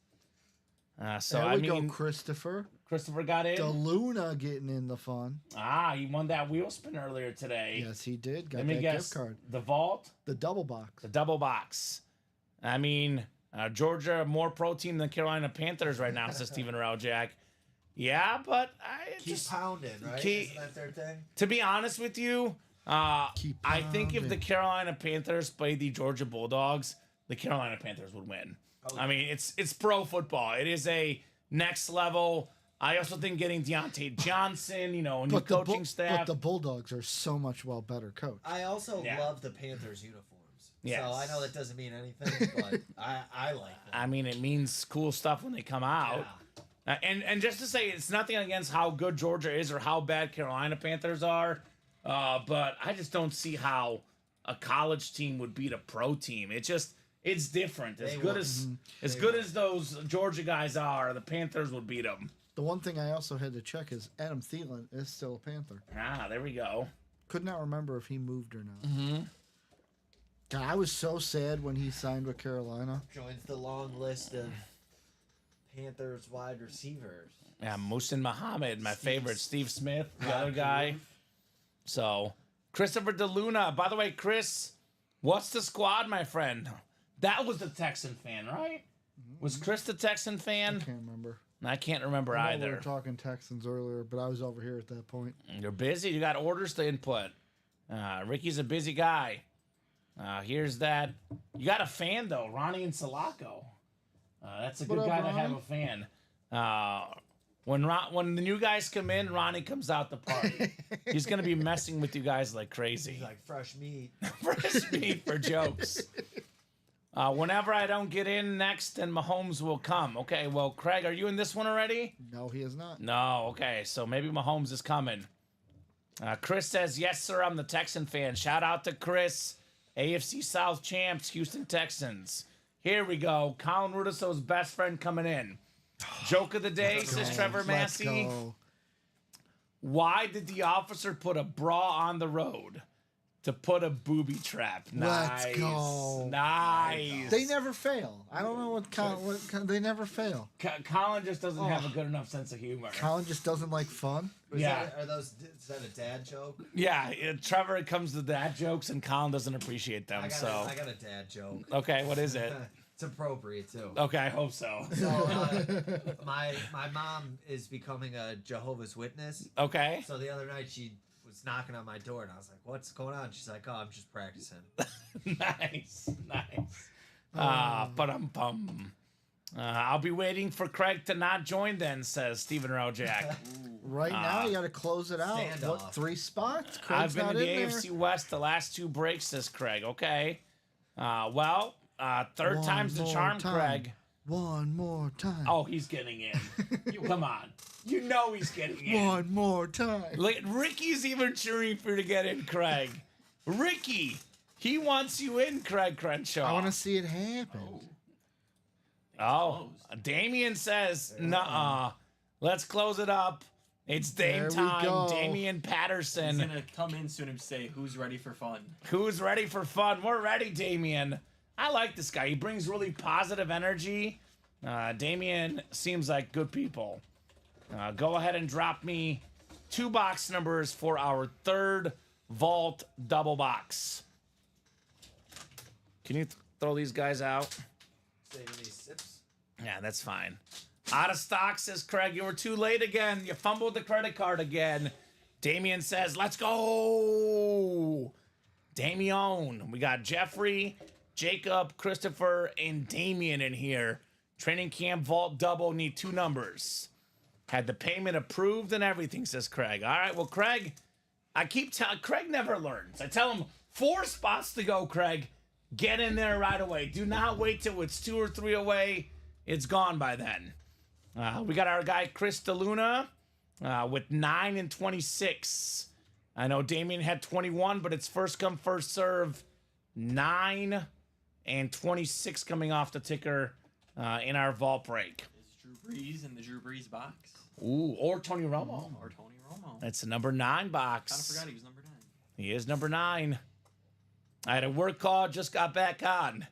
So there I we mean, go, Christopher. Christopher got in. DeLuna getting in the fun. He won that wheel spin earlier today. Yes, he did. Got Let me that guess. gift card. The vault, The double box. the double box. I mean, Georgia more pro team than Carolina Panthers right now, says Steven Raujak. Yeah, but Keep pounding, right? keep- Isn't that their thing? to be honest with you, Keep I think if the pounding. Carolina Panthers played the Georgia Bulldogs, the Carolina Panthers would win. Oh, I mean, it's pro football. It is a next level. I also think getting Deontay Johnson, new coaching staff. But the Bulldogs are so much better coached. I also Yeah. love the Panthers uniforms. Yes. So I know that doesn't mean anything, but I like them. I mean, it means cool stuff when they come out. And just to say, it's nothing against how good Georgia is or how bad Carolina Panthers are, but I just don't see how a college team would beat a pro team. It's different. As They good will. as good as those Georgia guys are, the Panthers would beat them. The one thing I also had to check is Adam Thielen is still a Panther. There we go. Could not remember if he moved or not. Mm-hmm. God, I was so sad when he signed with Carolina. Joins the long list of Panthers wide receivers. Yeah, Muhsin Muhammad, my favorite. Steve Smith, the other guy. So, Christopher DeLuna. By the way, Chris, what's the squad, my friend? That was the Texan fan, right? Was Chris the Texan fan? I can't remember. I can't remember I know we either. were talking Texans earlier, but I was over here at that point. You're busy. You got orders to input. Ricky's a busy guy. Here's that. You got a fan, though. Ronnie and Sulaco. That's a good What up, guy to have Ronnie? a fan. When the new guys come in, Ronnie comes out the party. He's going to be messing with you guys like crazy. He's like fresh meat. Fresh meat for jokes. Whenever I don't get in next, then Mahomes will come. Okay, well, Craig, are you in this one already? No, he is not. No, okay, so maybe Mahomes is coming. Chris says, yes, sir, I'm the Texan fan. Shout out to Chris. AFC South champs, Houston Texans. Here we go. Colin Rudiso's best friend coming in. Joke of the day, says Trevor Let's Massey. go. Why did the officer put a bra on the road? To put a booby trap. Nice. Let's go. Nice. They never fail. I don't know they never fail. Colin just doesn't have a good enough sense of humor. Colin just doesn't like fun. Yeah. Is that a dad joke? Yeah, Trevor comes to dad jokes and Colin doesn't appreciate them. I so got a dad joke. okay, what is it? It's appropriate too. Okay, I hope so. So my mom is becoming a Jehovah's Witness. Okay. So the other night she was knocking on my door and I was like, "What's going on?" She's like, "Oh, I'm just practicing." Nice. Ba-dum-bum. I'll be waiting for Craig to not join then, says Steven Raujak. Right now, you got to close it out. Standoff. What, 3 spots? I've Craig's been not in the in AFC there. West the last 2 breaks, says Craig. Okay. Third One time's the more charm, time. Craig. One more time. Oh, he's getting in. Come on. You know he's getting in. One more time. Look, Ricky's even cheering for you to get in, Craig. Ricky, he wants you in, Craig Crenshaw. I want to see it happen. Oh, Damien says, nuh-uh. Let's close it up. It's Dame There we time. go. Damien He's Patterson. gonna come in soon and say, "Who's ready for fun?" Who's ready for fun? We're ready, Damien. I like this guy. He brings really positive energy. Damien seems like good people. Go ahead and drop me 2 box numbers for our 3rd vault double box. Can you throw these guys out? Saving these sips. Yeah, that's fine. Out of stock, says Craig. You were too late again. You fumbled the credit card again. Damien says, let's go. Damien. We got Jeffrey, Jacob, Christopher, and Damien in here. Training camp vault double. Need 2 numbers. Had the payment approved and everything, says Craig. All right, well, Craig, I keep telling Craig never learns. I tell him 4 spots to go, Craig. Get in there right away. Do not wait till it's 2 or 3 away. It's gone by then. We got our guy Chris DeLuna with 9 and 26. I know Damien had 21, but it's first come, first serve. 9 and 26 coming off the ticker in our vault break. Is Drew Brees in the Drew Brees box? Ooh, or Tony Romo. Or Tony Romo? That's the number 9 box. Kind of forgot he was number 9. He is number 9. I had a work call, just got back on.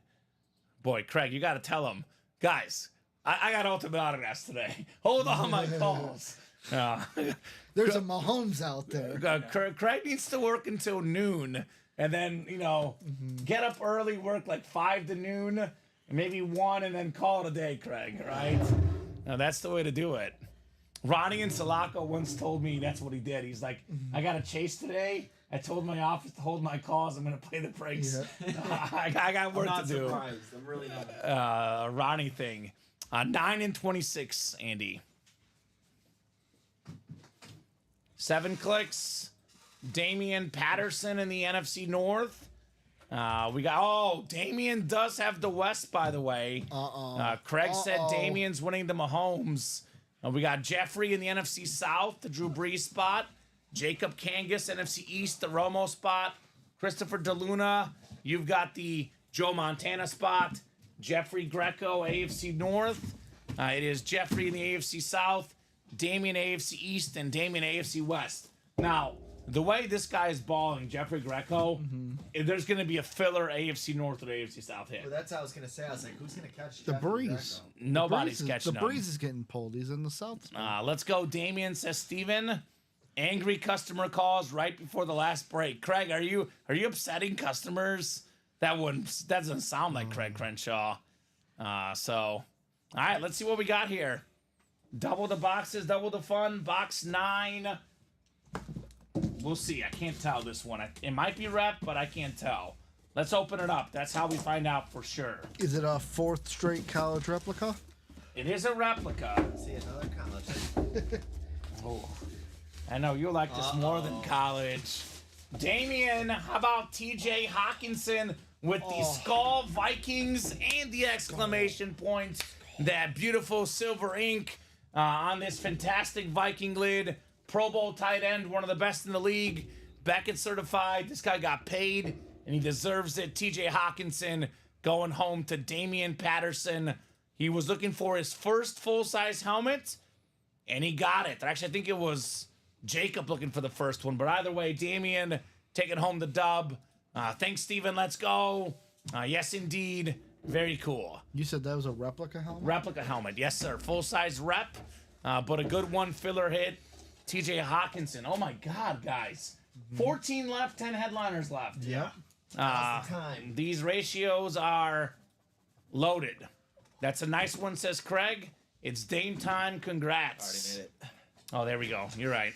Boy, Craig, you got to tell him. Guys, I got ultimate autographs today. Hold on my calls. There's a Mahomes out there. Craig needs to work until noon. And then, get up early, work like 5 to noon, and maybe 1, and then call it a day, Craig, right? Now, that's the way to do it. Ronnie and Sulaco once told me that's what he did. He's like, I got a chase today. I told my office to hold my calls. I'm going to play the breaks. Yeah. I got work to do. Surprised. I'm really not. Ronnie thing. 9 and 26, Andy. 7 clicks. Damian Patterson in the NFC North. We got, Damian does have the West, by the way. Craig said Damian's winning the Mahomes. We got Jeffrey in the NFC South, the Drew Brees spot. Jacob Kangas, NFC East, the Romo spot. Christopher DeLuna, you've got the Joe Montana spot. Jeffrey Greco, AFC North. It is Jeffrey in the AFC South, Damian AFC East, and Damian AFC West. Now, the way this guy is balling, Jeffrey Greco, there's going to be a filler AFC North or AFC South hit. Well, that's what I was going to say. I was like, who's going to catch The Jeffrey Breeze. Greco? Nobody's catching The him. Breeze is getting pulled. He's in the South. Let's go. Damian says Steven. Angry customer calls right before the last break. Craig, are you upsetting customers? That doesn't sound like Craig Crenshaw. All right, let's see what we got here. Double the boxes, double the fun. Box 9. We'll see. I can't tell this one. It might be rep, but I can't tell. Let's open it up. That's how we find out for sure. Is it a 4th straight college replica? It is a replica. See another college. Oh, I know you like this more than college. Damian, how about TJ Hawkinson with the Skull Vikings and the exclamation point? That beautiful silver ink on this fantastic Viking lid. Pro Bowl tight end, one of the best in the league. Beckett certified. This guy got paid, and he deserves it. TJ Hawkinson going home to Damian Patterson. He was looking for his first full-size helmet, and he got it. Actually, I think it was Jacob looking for the first one. But either way, Damian taking home the dub. Thanks, Steven. Let's go. Yes, indeed. Very cool. You said that was a replica helmet? Replica helmet. Yes, sir. Full-size rep, but a good one filler hit. TJ Hawkinson. Oh, my God, guys. 14 left, 10 headliners left. Yeah. Now's the time. These ratios are loaded. That's a nice one, says Craig. It's Dame time. Congrats. Already made it. Oh, there we go. You're right.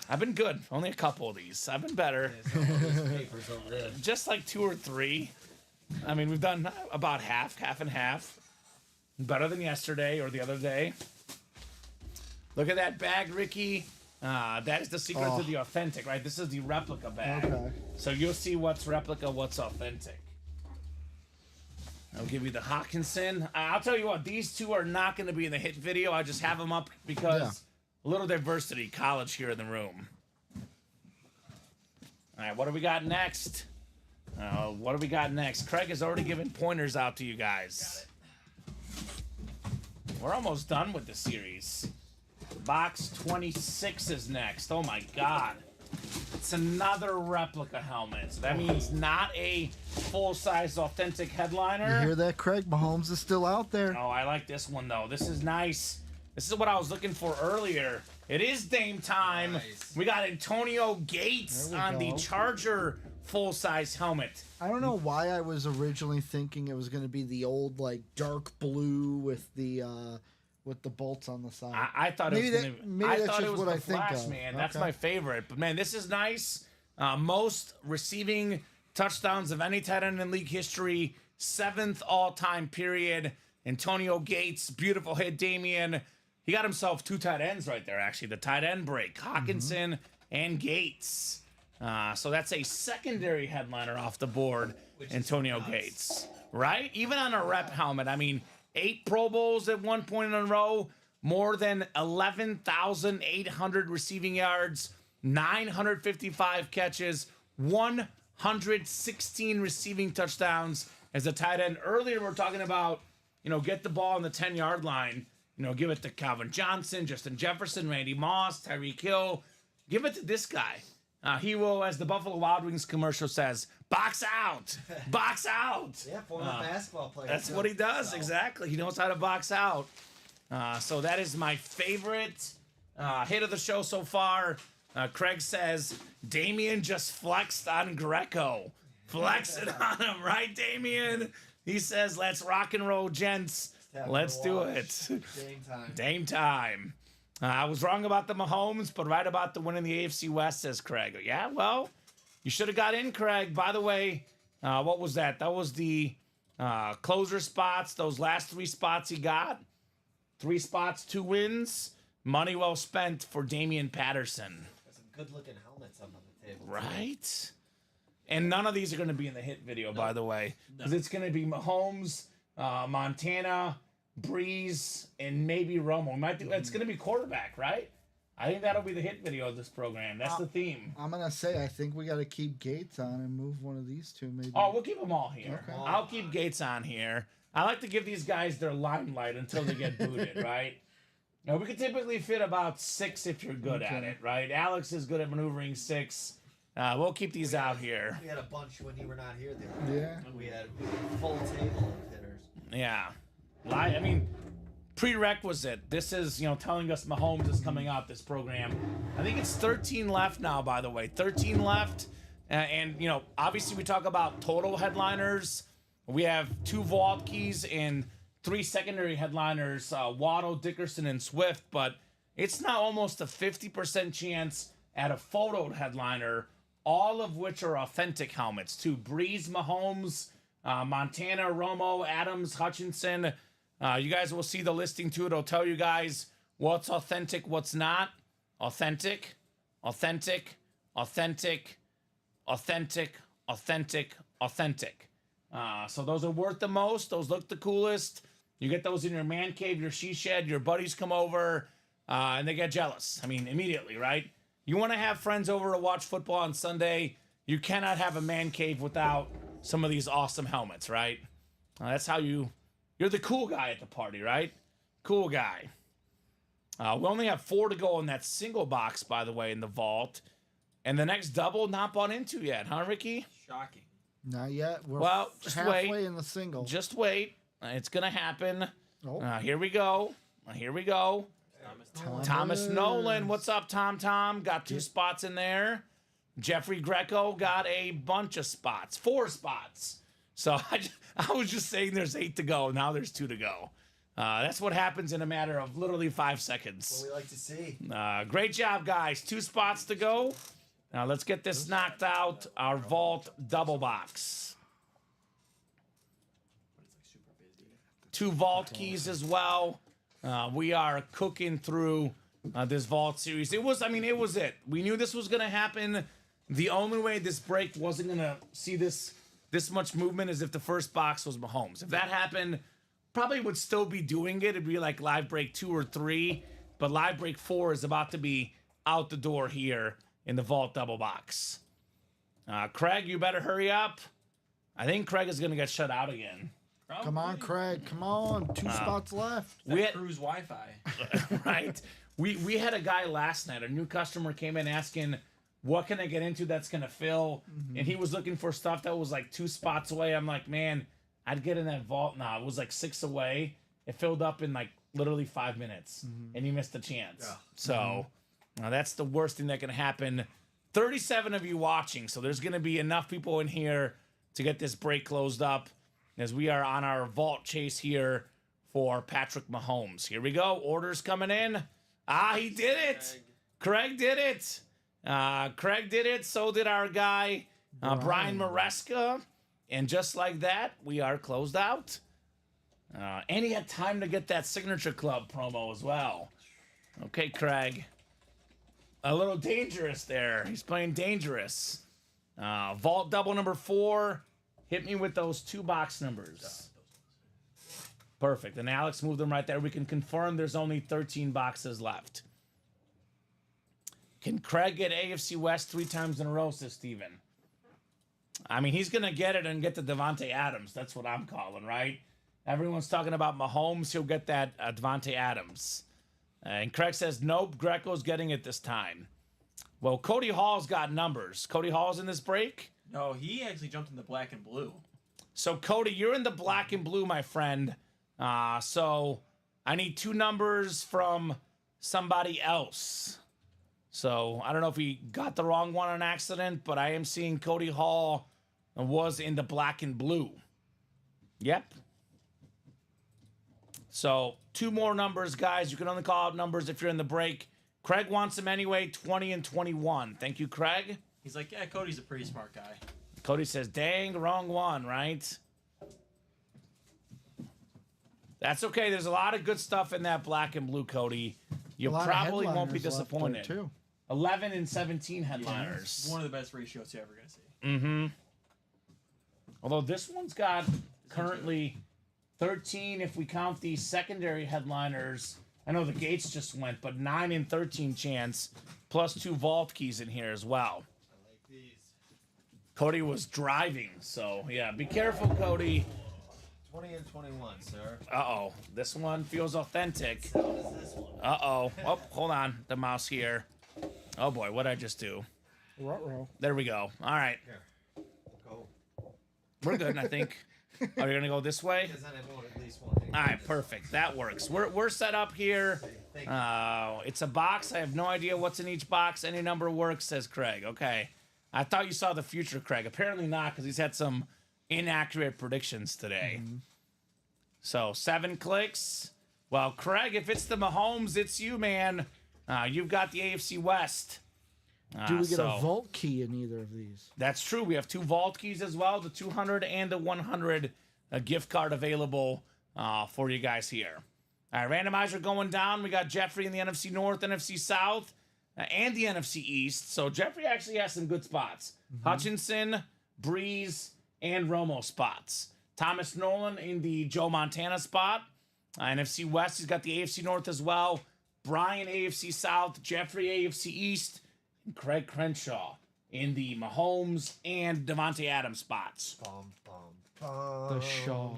I've been good. Only a couple of these. I've been better. Papers over there. Just like 2 or 3. I mean, we've done about half and half. Better than yesterday or the other day. Look at that bag, Ricky. That is the secret to the authentic, right? This is the replica bag. Okay. So you'll see what's replica, what's authentic. I'll give you the Hawkinson. I'll tell you what, these two are not going to be in the hit video. I just have them up because a little diversity, college here in the room. All right, what do we got next? Craig has already given pointers out to you guys. We're almost done with the series. Box 26 is next. Oh my God. It's another replica helmet. So that means not a full-size authentic headliner. You hear that, Craig? Mahomes is still out there. Oh, I like this one though. This is nice. This is what I was looking for earlier. It is Dame time. Nice. We got Antonio Gates There we on the go. Charger full-size helmet. I don't know why I was originally thinking it was going to be the old, like, dark blue with the bolts on the side. I thought Maybe it was that- gonna be. maybe I that's thought just it was what the I think Flash, of. man. That's Okay. my favorite. But man, this is nice. Most receiving touchdowns of any tight end in league history. 7th all-time period. Antonio Gates, beautiful hit. Damian, he got himself 2 tight ends right there. Actually, the tight end break. Hawkinson and Gates. So that's a secondary headliner off the board. Antonio Gates, right? Even on a rep helmet. I mean, 8 Pro Bowls at one point in a row, more than 11,800 receiving yards, 955 catches, 116 receiving touchdowns, as a tight end. Earlier, we are talking about, get the ball on the 10-yard line. Give it to Calvin Johnson, Justin Jefferson, Randy Moss, Tyreek Hill. Give it to this guy. He will, as the Buffalo Wild Wings commercial says, box out, box out. Yeah, former basketball player. That's too, what he does, so. exactly. He knows how to box out. So that is my favorite hit of the show so far. Craig says, Damien just flexed on Greco. Flex it on him, right, Damien? He says, let's rock and roll, gents. Let's do it. Game time. Dame time. I was wrong about the Mahomes, but right about the win in the AFC West, says Craig. Yeah, well, you should have got in, Craig. By the way, what was that? That was the closer spots, those last 3 spots he got. 3 spots, 2 wins. Money well spent for Damian Patterson. Got some good-looking helmets up on the table. Right? And none of these are going to be in the hit video, by the way. Because it's going to be Mahomes, Montana, Breeze, and maybe Romo. It's going to be quarterback, right? I think that'll be the hit video of this program. That's the theme. I'm going to say I think we got to keep Gates on and move one of these 2 maybe. Oh, we'll keep them all here. Okay. I'll keep Gates on here. I like to give these guys their limelight until they get booted, right? Now, we can typically fit about 6 if you're good at it, right? Alex is good at maneuvering 6. We'll keep these out here. We had a bunch when you were not here. Yeah. We had a full table of hitters. Yeah. I mean, prerequisite. This is, telling us Mahomes is coming out this program. I think it's 13 left now, by the way. 13 left. And obviously we talk about total headliners. We have 2 vault keys and 3 secondary headliners, Waddle, Dickerson, and Swift. But it's now almost a 50% chance at a photoed headliner, all of which are authentic helmets, too. Breeze, Mahomes, Montana, Romo, Adams, Hutchinson. You guys will see the listing to it. It'll tell you guys what's authentic, what's not. Authentic, authentic, authentic, authentic, authentic, authentic. So those are worth the most. Those look the coolest. You get those in your man cave, your she shed, your buddies come over, and they get jealous. I mean, immediately, right? You want to have friends over to watch football on Sunday. You cannot have a man cave without some of these awesome helmets, right? That's how you're the cool guy at the party, right? Cool guy. We only have 4 to go in that single box, by the way, in the vault. And the next double not bought into yet, huh, Ricky? Shocking. Not yet. We're Just halfway wait. in the single. Just wait. It's going to happen. Oh. Here we go. Here we go. Thomas Nolan. What's up, Tom? Got 2 spots in there. Jeffrey Greco got a bunch of spots. 4 spots. So I was just saying there's 8 to go. Now there's 2 to go. That's what happens in a matter of literally 5 seconds. What we like to see. Great job, guys. 2 spots to go. Now let's get this knocked out. Our vault double box. 2 vault keys as well. We are cooking through this vault series. It was it. We knew this was going to happen. The only way this break wasn't going to see this much movement is if the first box was Mahomes. If that happened, probably would still be doing it. It'd be like live break 2 or 3, but live break 4 is about to be out the door here in the vault double box. Craig, you better hurry up. I think Craig is going to get shut out again. Probably. Come on, Craig. Come on. 2 spots left. We had, Cruise Wi-Fi. right. We had a guy last night. A new customer came in asking, what can I get into that's going to fill? Mm-hmm. And he was looking for stuff that was like 2 spots away. I'm like, man, I'd get in that vault now. It was like 6 away. It filled up in like literally 5 minutes. Mm-hmm. And he missed a chance. Yeah. So that's the worst thing that can happen. 37 of you watching. So there's going to be enough people in here to get this break closed up as we are on our vault chase here for Patrick Mahomes. Here we go. Orders coming in. He did it. Craig did it. Craig did it. So did our guy, Brian Maresca. And just like that, we are closed out. And he had time to get that Signature Club promo as well. Okay, Craig. A little dangerous there. He's playing dangerous. Vault double number 4. Hit me with those 2 box numbers. Perfect. And Alex moved them right there. We can confirm there's only 13 boxes left. Can Craig get AFC West 3 times in a row, says Steven? I mean, he's going to get it and get the Devontae Adams. That's what I'm calling, right? Everyone's talking about Mahomes. He'll get that Devontae Adams. And Craig says, nope, Greco's getting it this time. Well, Cody Hall's got numbers. Cody Hall's in this break? No, he actually jumped in the black and blue. So, Cody, you're in the black and blue, my friend. So, I need 2 numbers from somebody else. So, I don't know if he got the wrong one on accident, but I am seeing Cody Hall was in the black and blue. Yep. So, 2 more numbers, guys. You can only call out numbers if you're in the break. Craig wants them anyway, 20 and 21. Thank you, Craig. He's like, yeah, Cody's a pretty smart guy. Cody says, dang, wrong one, right? That's okay. There's a lot of good stuff in that black and blue, Cody. You A lot of probably won't be headliners left there, disappointed. too. 11 and 17 Yeah, headliners. it's one of the best ratios you're ever going to see. Mm-hmm. Although this one's got currently 13 if we count the secondary headliners. I know the gates just went, but 9 and 13 chance, plus 2 vault keys in here as well. I like these. Cody was driving, so yeah, be careful, Cody. 20 and 21, sir. Uh-oh, this one feels authentic. So does this one. Uh-oh. Oh, hold on, the mouse here. Oh boy, what'd I just do? Ruh-roh. There we go. All right, Here. Go. we're good, I think. Are you gonna go this way? Because then I want at least one thing. All right, perfect. That works. We're set up here. Thank you. It's a box. I have no idea what's in each box. Any number works, says Craig. Okay. I thought you saw the future, Craig. Apparently not, because he's had some inaccurate predictions today. So 7 clicks. Well, Craig, if it's the Mahomes, it's you, man. You've got the AFC West. Do we get so- a vault key in either of these? That's true. We have 2 vault keys as well, the 200 and the 100 gift card available for you guys here. All right, randomizer going down. We got Jeffrey in the NFC North, NFC South, and the NFC East. So Jeffrey actually has some good spots. Hutchinson, Breeze, and Romo spots. Thomas Nolan in the Joe Montana spot. NFC West, he's got the AFC North as well. Brian, AFC South. Jeffrey, AFC East. And Craig Crenshaw in the Mahomes and Devontae Adams spots. Bum, bum, bum. The Shaw.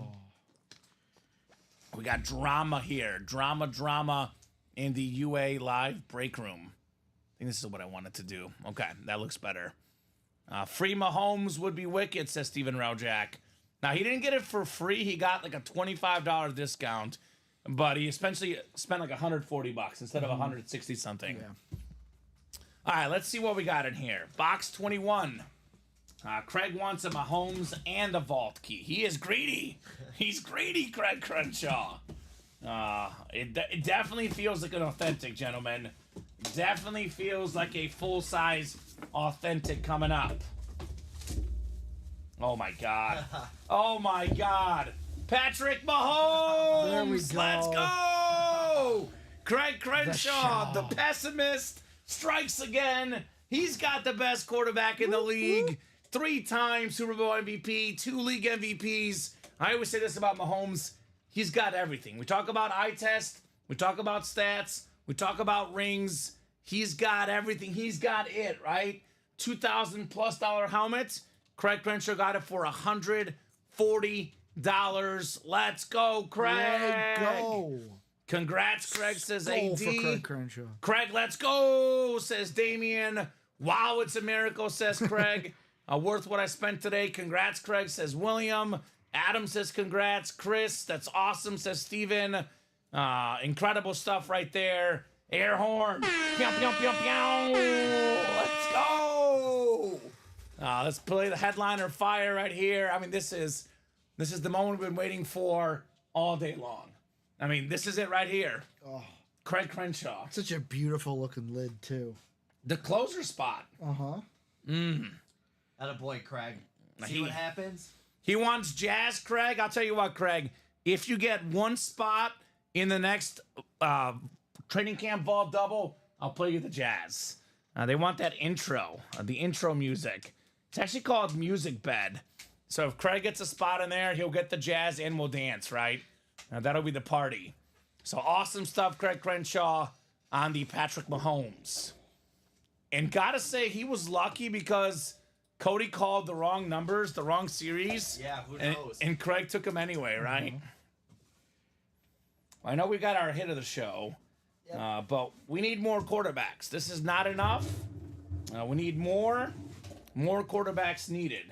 We got drama here. Drama in the UA live break room. I think this is what I wanted to do. Okay, that looks better. Free Mahomes would be wicked, says Steven Rojak. Now, he didn't get it for free. He got like a $25 discount, but he essentially spent like $140 instead of 160 something. Yeah. All right, let's see what we got in here. Box 21. Craig wants a Mahomes and a vault key. He is greedy. He's greedy, Craig Crenshaw. It definitely feels like an authentic, gentlemen. Definitely feels like a full-size authentic coming up. Oh, my God. Oh, my God. Patrick Mahomes. There we go. Let's go. Craig Crenshaw, the Shaw. pessimist, strikes again. He's got the best quarterback in the league. 3-time Super Bowl MVP, 2 league MVPs. I always say this about Mahomes. He's got everything. We talk about eye test. We talk about stats. We talk about rings. He's got everything. He's got it, right? $2,000+ helmet. Craig Crenshaw got it for $140. Let's go, Craig. Let go. Congrats, Craig, says Goal AD. for Craig Crenshaw. Craig, let's go, says Damien. Wow, it's a miracle, says Craig. Worth what I spent today. Congrats, Craig, says William. Adam says congrats. Chris, that's awesome, says Steven. Incredible stuff right there. Air horn. Pew, pew, pew, pew. Let's go. Let's play the headliner fire right here. I mean, this is the moment we've been waiting for all day long. I mean, this is it right here. Oh, Craig Crenshaw. such a beautiful looking lid too. The closer spot. Uh-huh. Attaboy, Craig. See He- what happens? He wants Jazz, Craig. I'll tell you what, Craig. If you get one spot in the next training camp vault double, I'll play you the Jazz. They want that intro, the intro music. It's actually called Music Bed. So if Craig gets a spot in there, he'll get the Jazz and we'll dance, right? That'll be the party. So awesome stuff, Craig Crenshaw on the Patrick Mahomes. And gotta say, he was lucky because Cody called the wrong numbers, the wrong series. Yeah, who and, knows? and Craig took them anyway, right? I know we got our hit of the show, but we need more quarterbacks. This is not enough. We need more quarterbacks needed.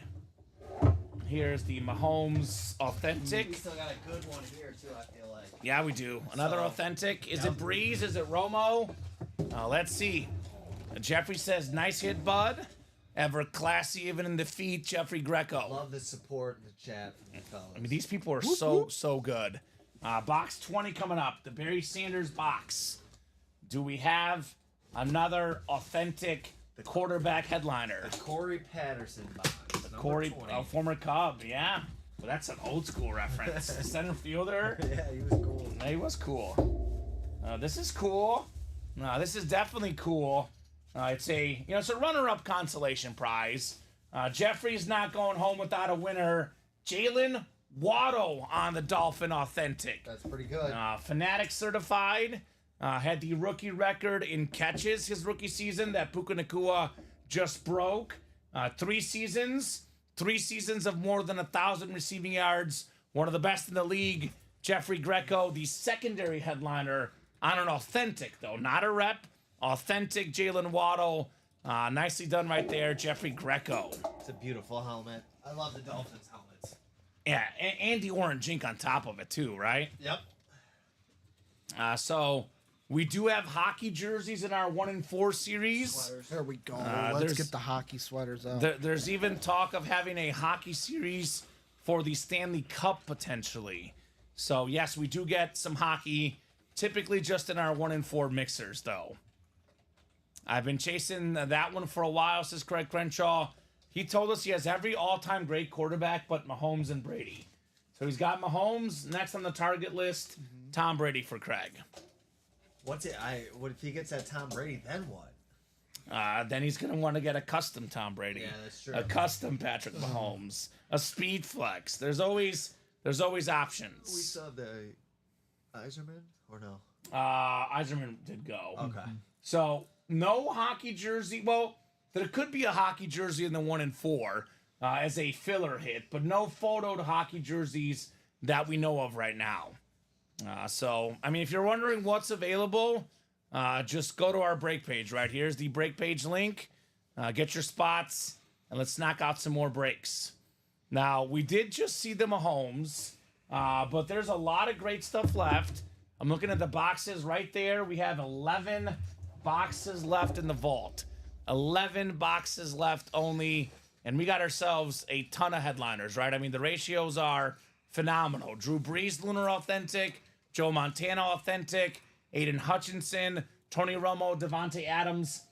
Here's the Mahomes We authentic. still got a good one here too. I feel like. Yeah, we do. Another So, authentic. Is yep. it Breeze? Is it Romo? Let's see. Jeffrey says, nice hit, bud. Ever classy even in defeat, Jeffrey Greco. Love the support in the chat from the fellas. I mean, these people are so good. Box 20 coming up. The Barry Sanders box. Do we have another authentic quarterback headliner? Corey Patterson box. Corey, 20. former Cub, yeah. Well, that's an old school reference. Center fielder. Yeah, he was cool. He was cool. This is cool. This is definitely cool. It's a runner-up consolation prize. Jeffrey's not going home without a winner. Jalen Waddle on the Dolphin Authentic. That's pretty good. Fanatic certified. Had the rookie record in catches his rookie season that Puka Nacua just broke. 3 seasons of more than 1,000 receiving yards. One of the best in the league. Jeffrey Greco, the secondary headliner on an authentic, though, not a rep. Authentic Jalen Waddle. Nicely done right there, Jeffrey Greco. It's a beautiful helmet. I love the Dolphins helmets. Yeah, and the orange ink on top of it, too, right? Yep. So we do have hockey jerseys in our 1 in 4 series. Sweaters. There we go. there's- Let's get the hockey sweaters out. There's even talk of having a hockey series for the Stanley Cup potentially. So yes, we do get some hockey, typically just in our 1 in 4 mixers, though. I've been chasing that one for a while, says Craig Crenshaw. He told us he has every all-time great quarterback but Mahomes and Brady. So he's got Mahomes next on the target list, Tom Brady for Craig. What's it? What if he gets that Tom Brady? Then what? Then he's going to want to get a custom Tom Brady. Yeah, that's true. A custom Patrick Mahomes. A speed flex. There's always options. We saw the Eiserman or no? Eiserman did go. Okay. So no hockey jersey. Well, there could be a hockey jersey in the 1 in 4 as a filler hit, but no photoed hockey jerseys that we know of right now. So, I mean, if you're wondering what's available, just go to our break page right here's the break page link. Get your spots, and let's knock out some more breaks. Now, we did just see the Mahomes, but there's a lot of great stuff left. I'm looking at the boxes right there. We have 11 boxes left in the vault. 11 boxes left only, and we got ourselves a ton of headliners, right? I mean, the ratios are phenomenal. Drew Brees, Lunar Authentic. Joe Montana Authentic. Aiden Hutchinson. Tony Romo, Devontae Adams.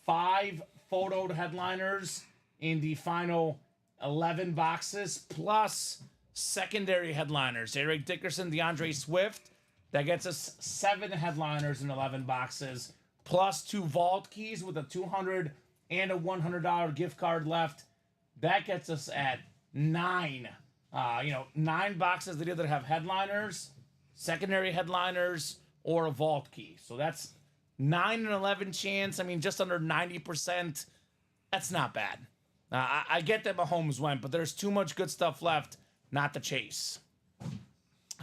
5 photoed headliners in the final 11 boxes, plus secondary headliners. Eric Dickerson, DeAndre Swift. That gets us 7 headliners in 11 boxes, plus 2 vault keys with a $200 and a $100 gift card left. That gets us at 9. 9 boxes that either have headliners, secondary headliners, or a vault key. So that's 9 and 11 chance. I mean, just under 90%. That's not bad. I get that Mahomes went, but there's too much good stuff left not to chase.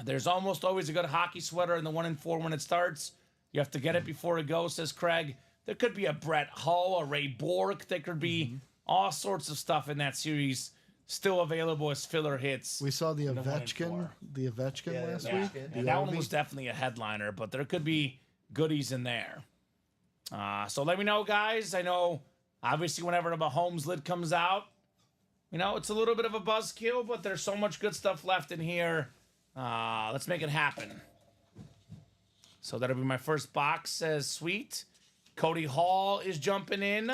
There's almost always a good hockey sweater in the 1 in 4 when it starts. You have to get it before it goes, says Craig. There could be a Brett Hull, a Ray Bork. There could be all sorts of stuff in that series still available as filler hits. We saw the in the 1 in Ovechkin, 4. the Ovechkin Yeah, last Yeah, week. and that one was definitely a headliner, but there could be goodies in there. So let me know, guys. I know, obviously, whenever the Mahomes lid comes out, it's a little bit of a buzzkill, but there's so much good stuff left in here. Let's make it happen. So that'll be my first box, says Sweet. Cody Hall is jumping in.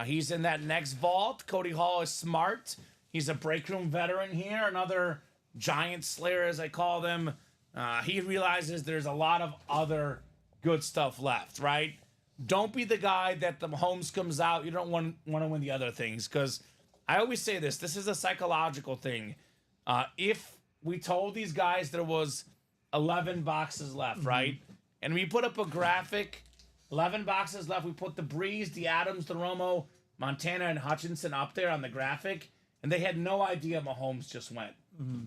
He's in that next vault. Cody Hall is smart. He's a break room veteran here. Another giant slayer, as I call them. He realizes there's a lot of other good stuff left, right? Don't be the guy that the Mahomes comes out. You don't want to win the other things, because I always say this. This is a psychological thing. If we told these guys there was 11 boxes left, right? And we put up a graphic, 11 boxes left. We put the Breeze, the Adams, the Romo, Montana and Hutchinson up there on the graphic, and they had no idea Mahomes just went.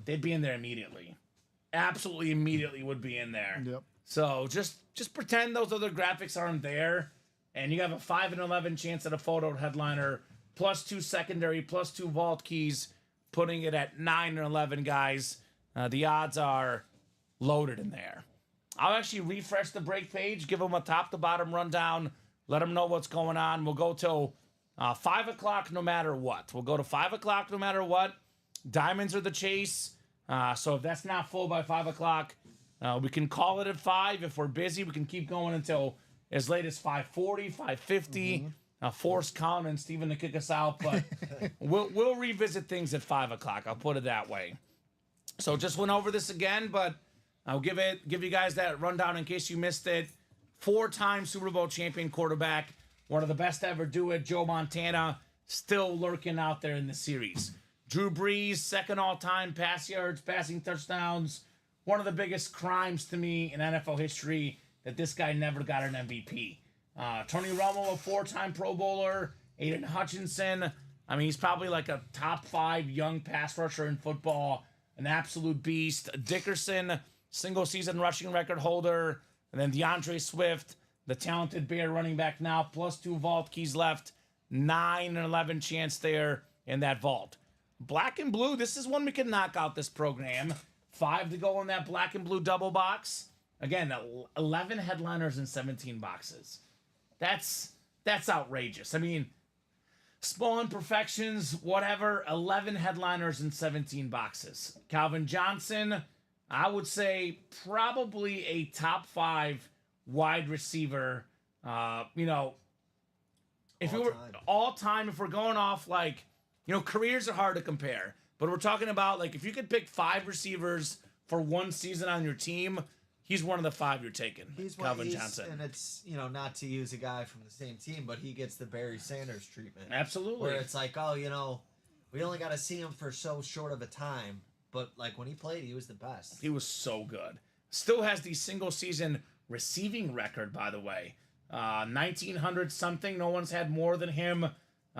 They'd be in there immediately. Absolutely immediately would be in there. Yep. So just pretend those other graphics aren't there, and you have a 5 and 11 chance at a photo headliner, plus 2 secondary, plus 2 vault keys, putting it at 9 and 11, guys. The odds are loaded in there. I'll actually refresh the break page, give them a top-to-bottom rundown, let them know what's going on. We'll go till 5 o'clock no matter what. We'll go to 5 o'clock no matter what. Diamonds are the chase. So if that's not full by 5 o'clock, we can call it at 5. If we're busy, we can keep going until as late as 5:40, 5:50. Force Colin and Steven to kick us out, but we'll revisit things at 5 o'clock. I'll put it that way. So just went over this again, but I'll give you guys that rundown in case you missed it. 4-time Super Bowl champion quarterback, one of the best to ever do it, Joe Montana, still lurking out there in the series. Drew Brees, second all-time pass yards, passing touchdowns. One of the biggest crimes to me in NFL history that this guy never got an MVP. Tony Romo, a 4-time Pro Bowler. Aiden Hutchinson. I mean, he's probably like a top 5 young pass rusher in football. An absolute beast. Dickerson, single-season rushing record holder. And then DeAndre Swift, the talented Bear running back now, plus 2 vault keys left. 9 and 11 chance there in that vault. Black and blue, this is one we can knock out this program. 5 to go in that black and blue double box. Again, 11 headliners and 17 boxes. That's outrageous. I mean, small imperfections, whatever. 11 headliners and 17 boxes. Calvin Johnson, I would say probably a top 5 wide receiver. If we were all time, if we're going off like, careers are hard to compare, but we're talking about like if you could pick 5 receivers for one season on your team, he's one of the 5 you're taking. Calvin Johnson. And it's, not to use a guy from the same team, but he gets the Barry Sanders treatment. Absolutely. Where it's like, we only got to see him for so short of a time. But, like, when he played, he was the best. He was so good. Still has the single-season receiving record, by the way. 1,900-something. No one's had more than him.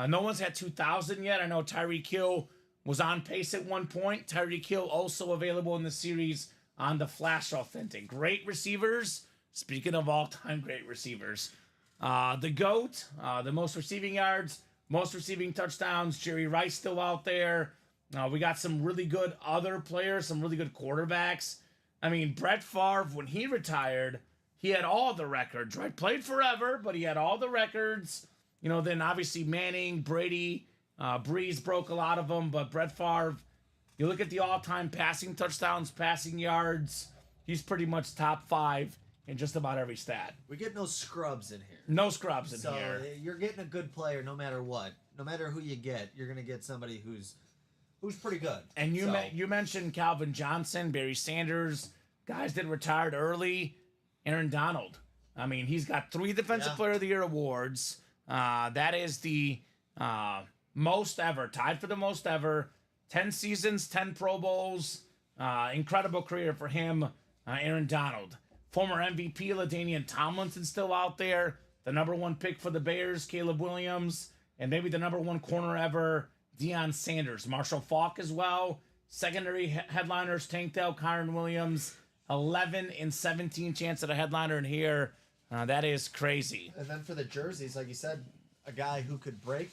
No one's had 2,000 yet. I know Tyreek Hill was on pace at one point. Tyreek Hill also available in the series on the Flash Authentic. Great receivers. Speaking of all-time great receivers. The GOAT, the most receiving yards, most receiving touchdowns. Jerry Rice still out there. We got some really good other players, some really good quarterbacks. I mean, Brett Favre, when he retired, he had all the records, right? Played forever, but he had all the records. Then obviously Manning, Brady, Breeze broke a lot of them, but Brett Favre, you look at the all-time passing touchdowns, passing yards, he's pretty much top 5 in just about every stat. We get no scrubs in here. No scrubs in here. So you're getting a good player no matter what. No matter who you get, you're going to get somebody who's pretty good. And you mentioned Calvin Johnson, Barry Sanders, guys that retired early. Aaron Donald. I mean, he's got 3 Defensive Player of the Year awards. That is the most ever, tied for the most ever. 10 seasons, 10 Pro Bowls. Incredible career for him, Aaron Donald. Former MVP LaDainian Tomlinson still out there. The #1 pick for the Bears, Caleb Williams. And maybe the #1 corner ever, Deion Sanders. Marshall Faulk as well. Secondary headliners, Tank Dell, Kyron Williams. 11 and 17 chance at a headliner in here. That is crazy. And then for the jerseys, like you said, a guy who could break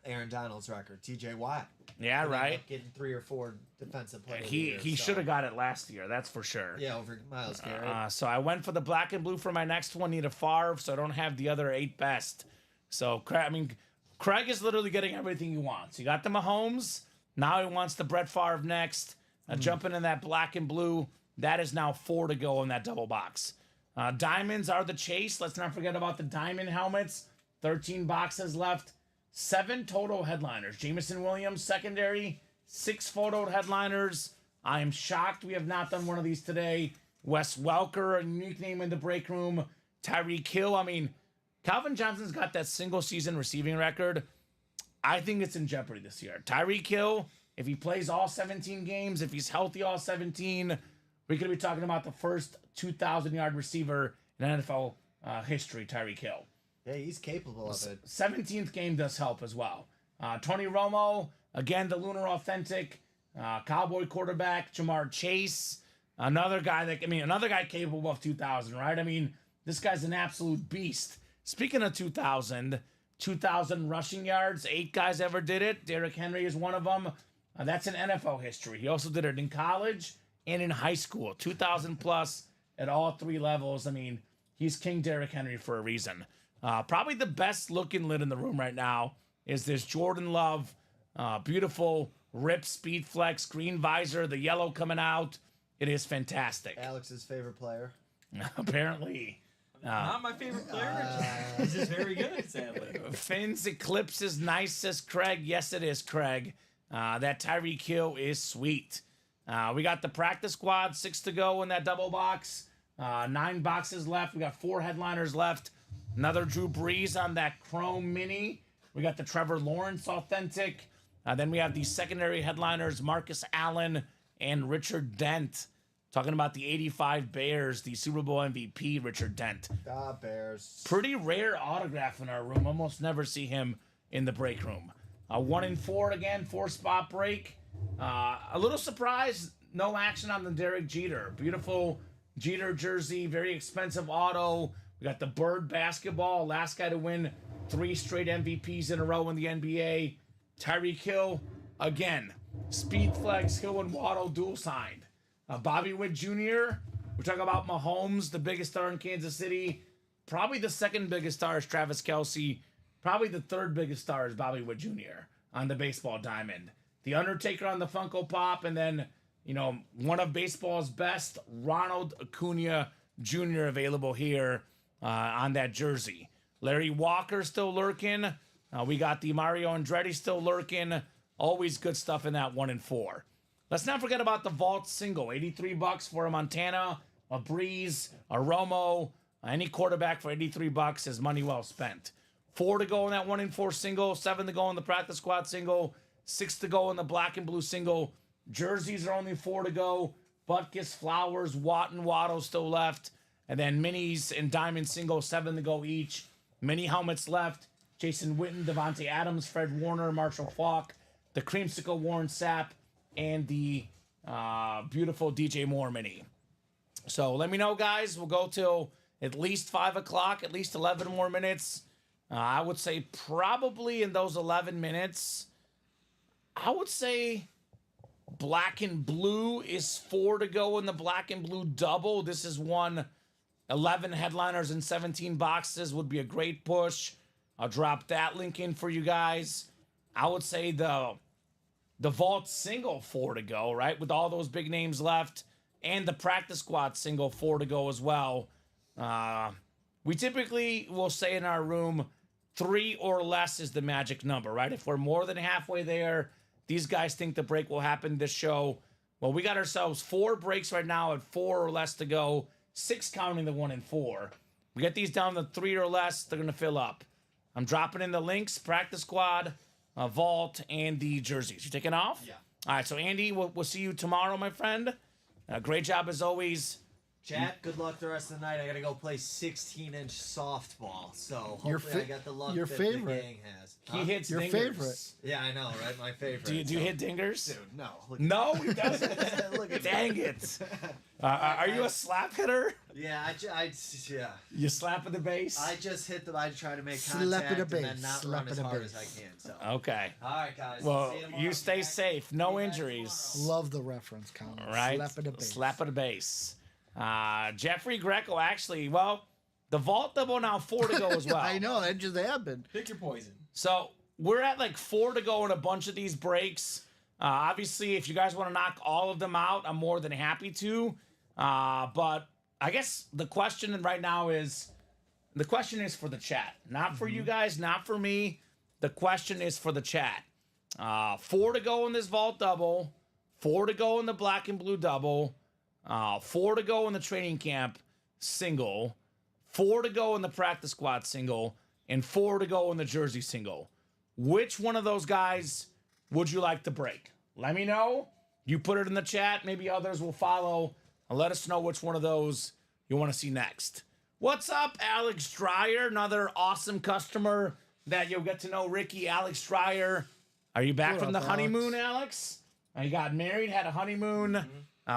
Aaron Donald's record, TJ Watt. Yeah, right. Getting 3 or 4 defensive players. He should have got it last year, that's for sure. Yeah, over Myles Garrett. So I went for the black and blue for my next one. Need a Favre, so I don't have the other 8 best. So, Craig is literally getting everything he wants. He got the Mahomes. Now he wants the Brett Favre next. Jumping in that black and blue. That is now 4 to go in that double box. Diamonds are the chase. Let's not forget about the diamond helmets. 13 boxes left. 7 total headliners. Jameson Williams, secondary. 6 photo headliners. I am shocked we have not done one of these today. Wes Welker, a unique name in the break room. Tyreek Hill. I mean, Calvin Johnson's got that single-season receiving record. I think it's in jeopardy this year. Tyreek Hill, if he plays all 17 games, if he's healthy all 17, we could be talking about the first 2,000-yard receiver in NFL history, Tyreek Hill. Yeah, he's capable of it. 17th game does help as well. Tony Romo, again, the Lunar Authentic, Cowboy quarterback, Jamar Chase, another guy capable of 2,000, right? I mean, this guy's an absolute beast. Speaking of 2,000 rushing yards, 8 guys ever did it. Derrick Henry is one of them. That's in NFL history. He also did it in college and in high school. 2,000 plus at all 3 levels. I mean, he's King Derrick Henry for a reason. Probably the best looking lid in the room right now is this Jordan Love, beautiful rip speed flex, green visor, the yellow coming out. It is fantastic. Alex's favorite player. Apparently. Not my favorite player. He's just very good, sadly. Finn's Eclipse is nice, says Craig. Yes, it is, Craig. That Tyreek Hill is sweet. We got the practice squad, 6 to go in that double box. 9 boxes left. We got 4 headliners left. Another Drew Brees on that Chrome Mini. We got the Trevor Lawrence Authentic. Then we have the secondary headliners, Marcus Allen and Richard Dent. Talking about the 85 Bears, the Super Bowl MVP, Richard Dent. Bears. Pretty rare autograph in our room. Almost never see him in the break room. 1 in 4 again, 4-spot break. A little surprised, no action on the Derek Jeter. Beautiful Jeter jersey, very expensive auto. We got the Bird basketball, last guy to win 3 straight MVPs in a row in the NBA. Tyreek Hill, again, Speed Flex, Hill and Waddle dual signed. Bobby Witt Jr., we're talking about Mahomes, the biggest star in Kansas City. Probably the second biggest star is Travis Kelce. Probably the third biggest star is Bobby Witt Jr. on the baseball diamond. The Undertaker on the Funko Pop, and then, one of baseball's best, Ronald Acuna Jr. available here on that jersey. Larry Walker still lurking. We got the Mario Andretti still lurking. Always good stuff in that 1 in 4. Let's not forget about the Vault single. $83 for a Montana, a Breeze, a Romo, any quarterback for $83 is money well spent. 4 to go in that 1 in 4 single, 7 to go in the practice squad single, 6 to go in the black and blue single. Jerseys are only 4 to go. Butkus, Flowers, Watt, and Waddle still left. And then minis and diamond single, 7 to go each. Mini helmets left. Jason Witten, Devontae Adams, Fred Warner, Marshall Faulk, the Creamsicle Warren Sapp, and the beautiful DJ Moore mini. So let me know, guys. We'll go till at least 5 o'clock, at least 11 more minutes. I would say probably in those 11 minutes, I would say black and blue is 4 to go in the black and blue double. This is 11 headliners and 17 boxes would be a great push. I'll drop that link in for you guys. I would say the Vault single 4 to go, right? With all those big names left. And the practice squad single 4 to go as well. We typically will say in our room 3 or less is the magic number, right? If we're more than halfway there, these guys think the break will happen this show. Well, we got ourselves 4 breaks right now at 4 or less to go. 6 counting the 1 in 4. We get these down to 3 or less, they're going to fill up. I'm dropping in the links, practice squad, Vault, and the jerseys. You taking off? Yeah. All right, so Andy, we'll see you tomorrow, my friend. Great job as always. Chat, good luck the rest of the night. I gotta go play 16-inch softball, so Your hopefully I got the luck your that favorite. the gang has. He hits Your dingers. favorite. Yeah, I know, right? My favorite. Do you hit dingers? Dude, no. Look No, he doesn't. Look at Dang it. Are you a slap hitter? Yeah, yeah. You slap at the base? I just hit them. I try to make Slap contact at a and base. then not Slap run as at a hard base. as I can. So. Okay. All right, guys. Well, See you tomorrow. you stay Be back- safe. No be back injuries. Love the reference, Colin. Right? Slap at a base. Slap at a base. Jeffrey Greco, actually, well, the Vault double now 4 to go as well. I know, that just happened. Pick your poison. So we're at like 4 to go in a bunch of these breaks. Obviously, if you guys want to knock all of them out, I'm more than happy to. But I guess the question right now is, the question is for the chat. Not for you guys, not for me. The question is for the chat. 4 to go in this Vault double. 4 to go in the black and blue double. 4 to go in the training camp single. 4 to go in the practice squad single. And 4 to go in the jersey single. Which one of those guys would you like to break? Let me know. You put it in the chat. Maybe others will follow. And let us know which one of those you want to see next. What's up, Alex Dreyer? Another awesome customer that you'll get to know. Ricky, Alex Dreyer. Are you back What from the up, honeymoon, Alex? You got married, had a honeymoon,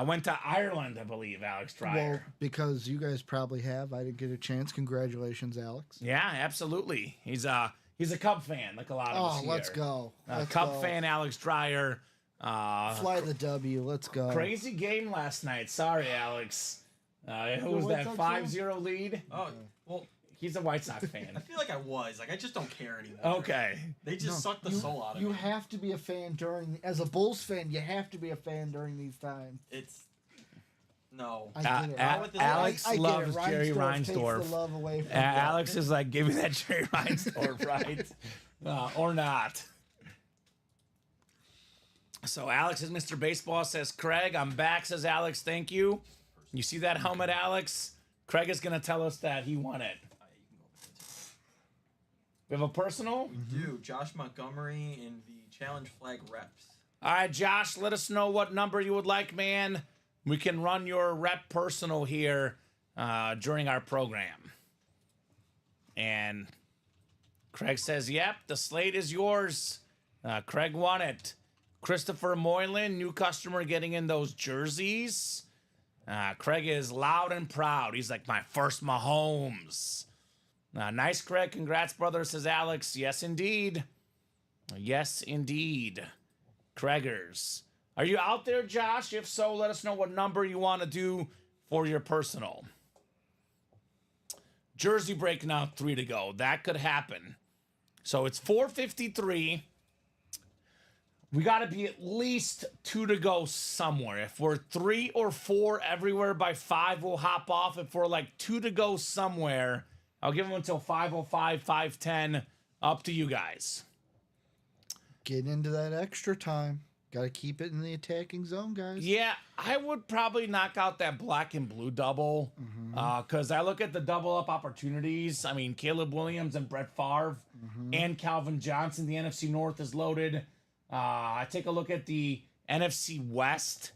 went to Ireland, I believe, Alex Dreyer. Well, because you guys probably have. I didn't get a chance. Congratulations, Alex. Yeah, absolutely. He's a Cub fan, like a lot of us here. Let's go. Let's Cub go. fan, Alex Dreyer. Fly the W. Let's go. Crazy game last night. Sorry, Alex. Who was White that Sox 5-0 lead? Oh, well, He's a White Sox I fan. feel like I was. Like, I just don't care anymore. Okay. They just suck the soul out of You me. have to be a fan during, as a Bulls fan, you have to be a fan during these times. It's... No. I get it. Alex I get it. loves Jerry Takes Reinsdorf. the love away from Alex is like, give me that Jerry Reinsdorf, right? Or not. So Alex is Mr. Baseball, says Craig. I'm back, says Alex. Thank you. You see that helmet, Alex? Craig is going to tell us that he won it. We have a personal? We do. Josh Montgomery in the Challenge Flag reps. All right, Josh, let us know what number you would like, man. We can run your rep personal here during our program. And Craig says, yep, the slate is yours. Craig won it. Christopher Moylan, new customer getting in those jerseys. Craig is loud and proud. He's like, my first Mahomes. Nice, Craig. Congrats, brother, says Alex. Yes, indeed. Yes, indeed. Craigers. Are you out there, Josh? If so, let us know what number you want to do for your personal. Jersey break now, 3 to go. That could happen. So it's 4:53. We got to be at least 2 to go somewhere. If we're 3 or 4 everywhere by 5, we'll hop off. If we're like 2 to go somewhere, I'll give them until 5:05, 5:10. Up to you guys. Getting into that extra time. Got to keep it in the attacking zone, guys. Yeah, I would probably knock out that black and blue double because I look at the double up opportunities. I mean, Caleb Williams and Brett Favre and Calvin Johnson. The NFC North is loaded. I take a look at the NFC West.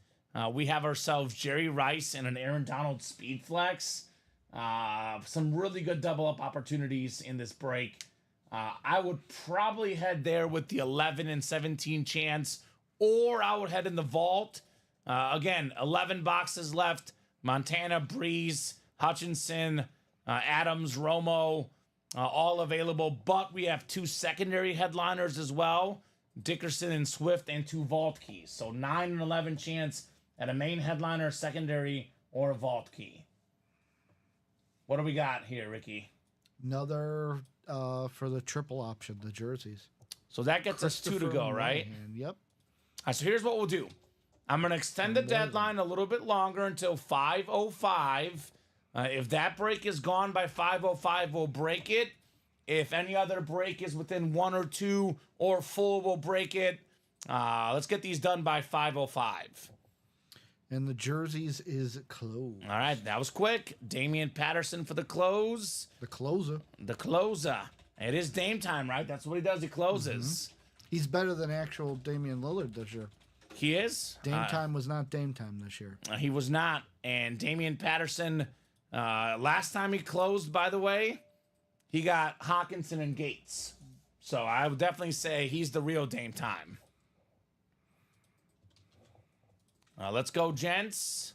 We have ourselves Jerry Rice and an Aaron Donald speed flex. Some really good double up opportunities in this break. I would probably head there with the 11 and 17 chance, or I would head in the vault. Again, 11 boxes left. Montana, Breeze, Hutchinson, Adams, Romo, all available. But we have 2 secondary headliners as well. Dickerson and Swift, and 2 vault keys. So 9 and 11 chance at a main headliner, secondary, or a vault key. What do we got here, Ricky? Another for the triple option, the jerseys. So that gets us 2 to go, right? Moynihan, yep. All right, so here's what we'll do. I'm going to extend the deadline a little bit longer until 5:05. If that break is gone by 5:05, we'll break it. If any other break is within 1 or 2 or full, we'll break it. Let's get these done by 5:05. And the jerseys is closed. All right, that was quick. Damian Patterson for the close. The closer. The closer. It is Dame time, right? That's what he does. He closes. He's better than actual Damian Lillard this year. He is. Dame time was not Dame time this year. He was not. And Damian Patterson, last time he closed, by the way, he got Hawkinson and Gates. So I would definitely say he's the real Dame time. Let's go, gents.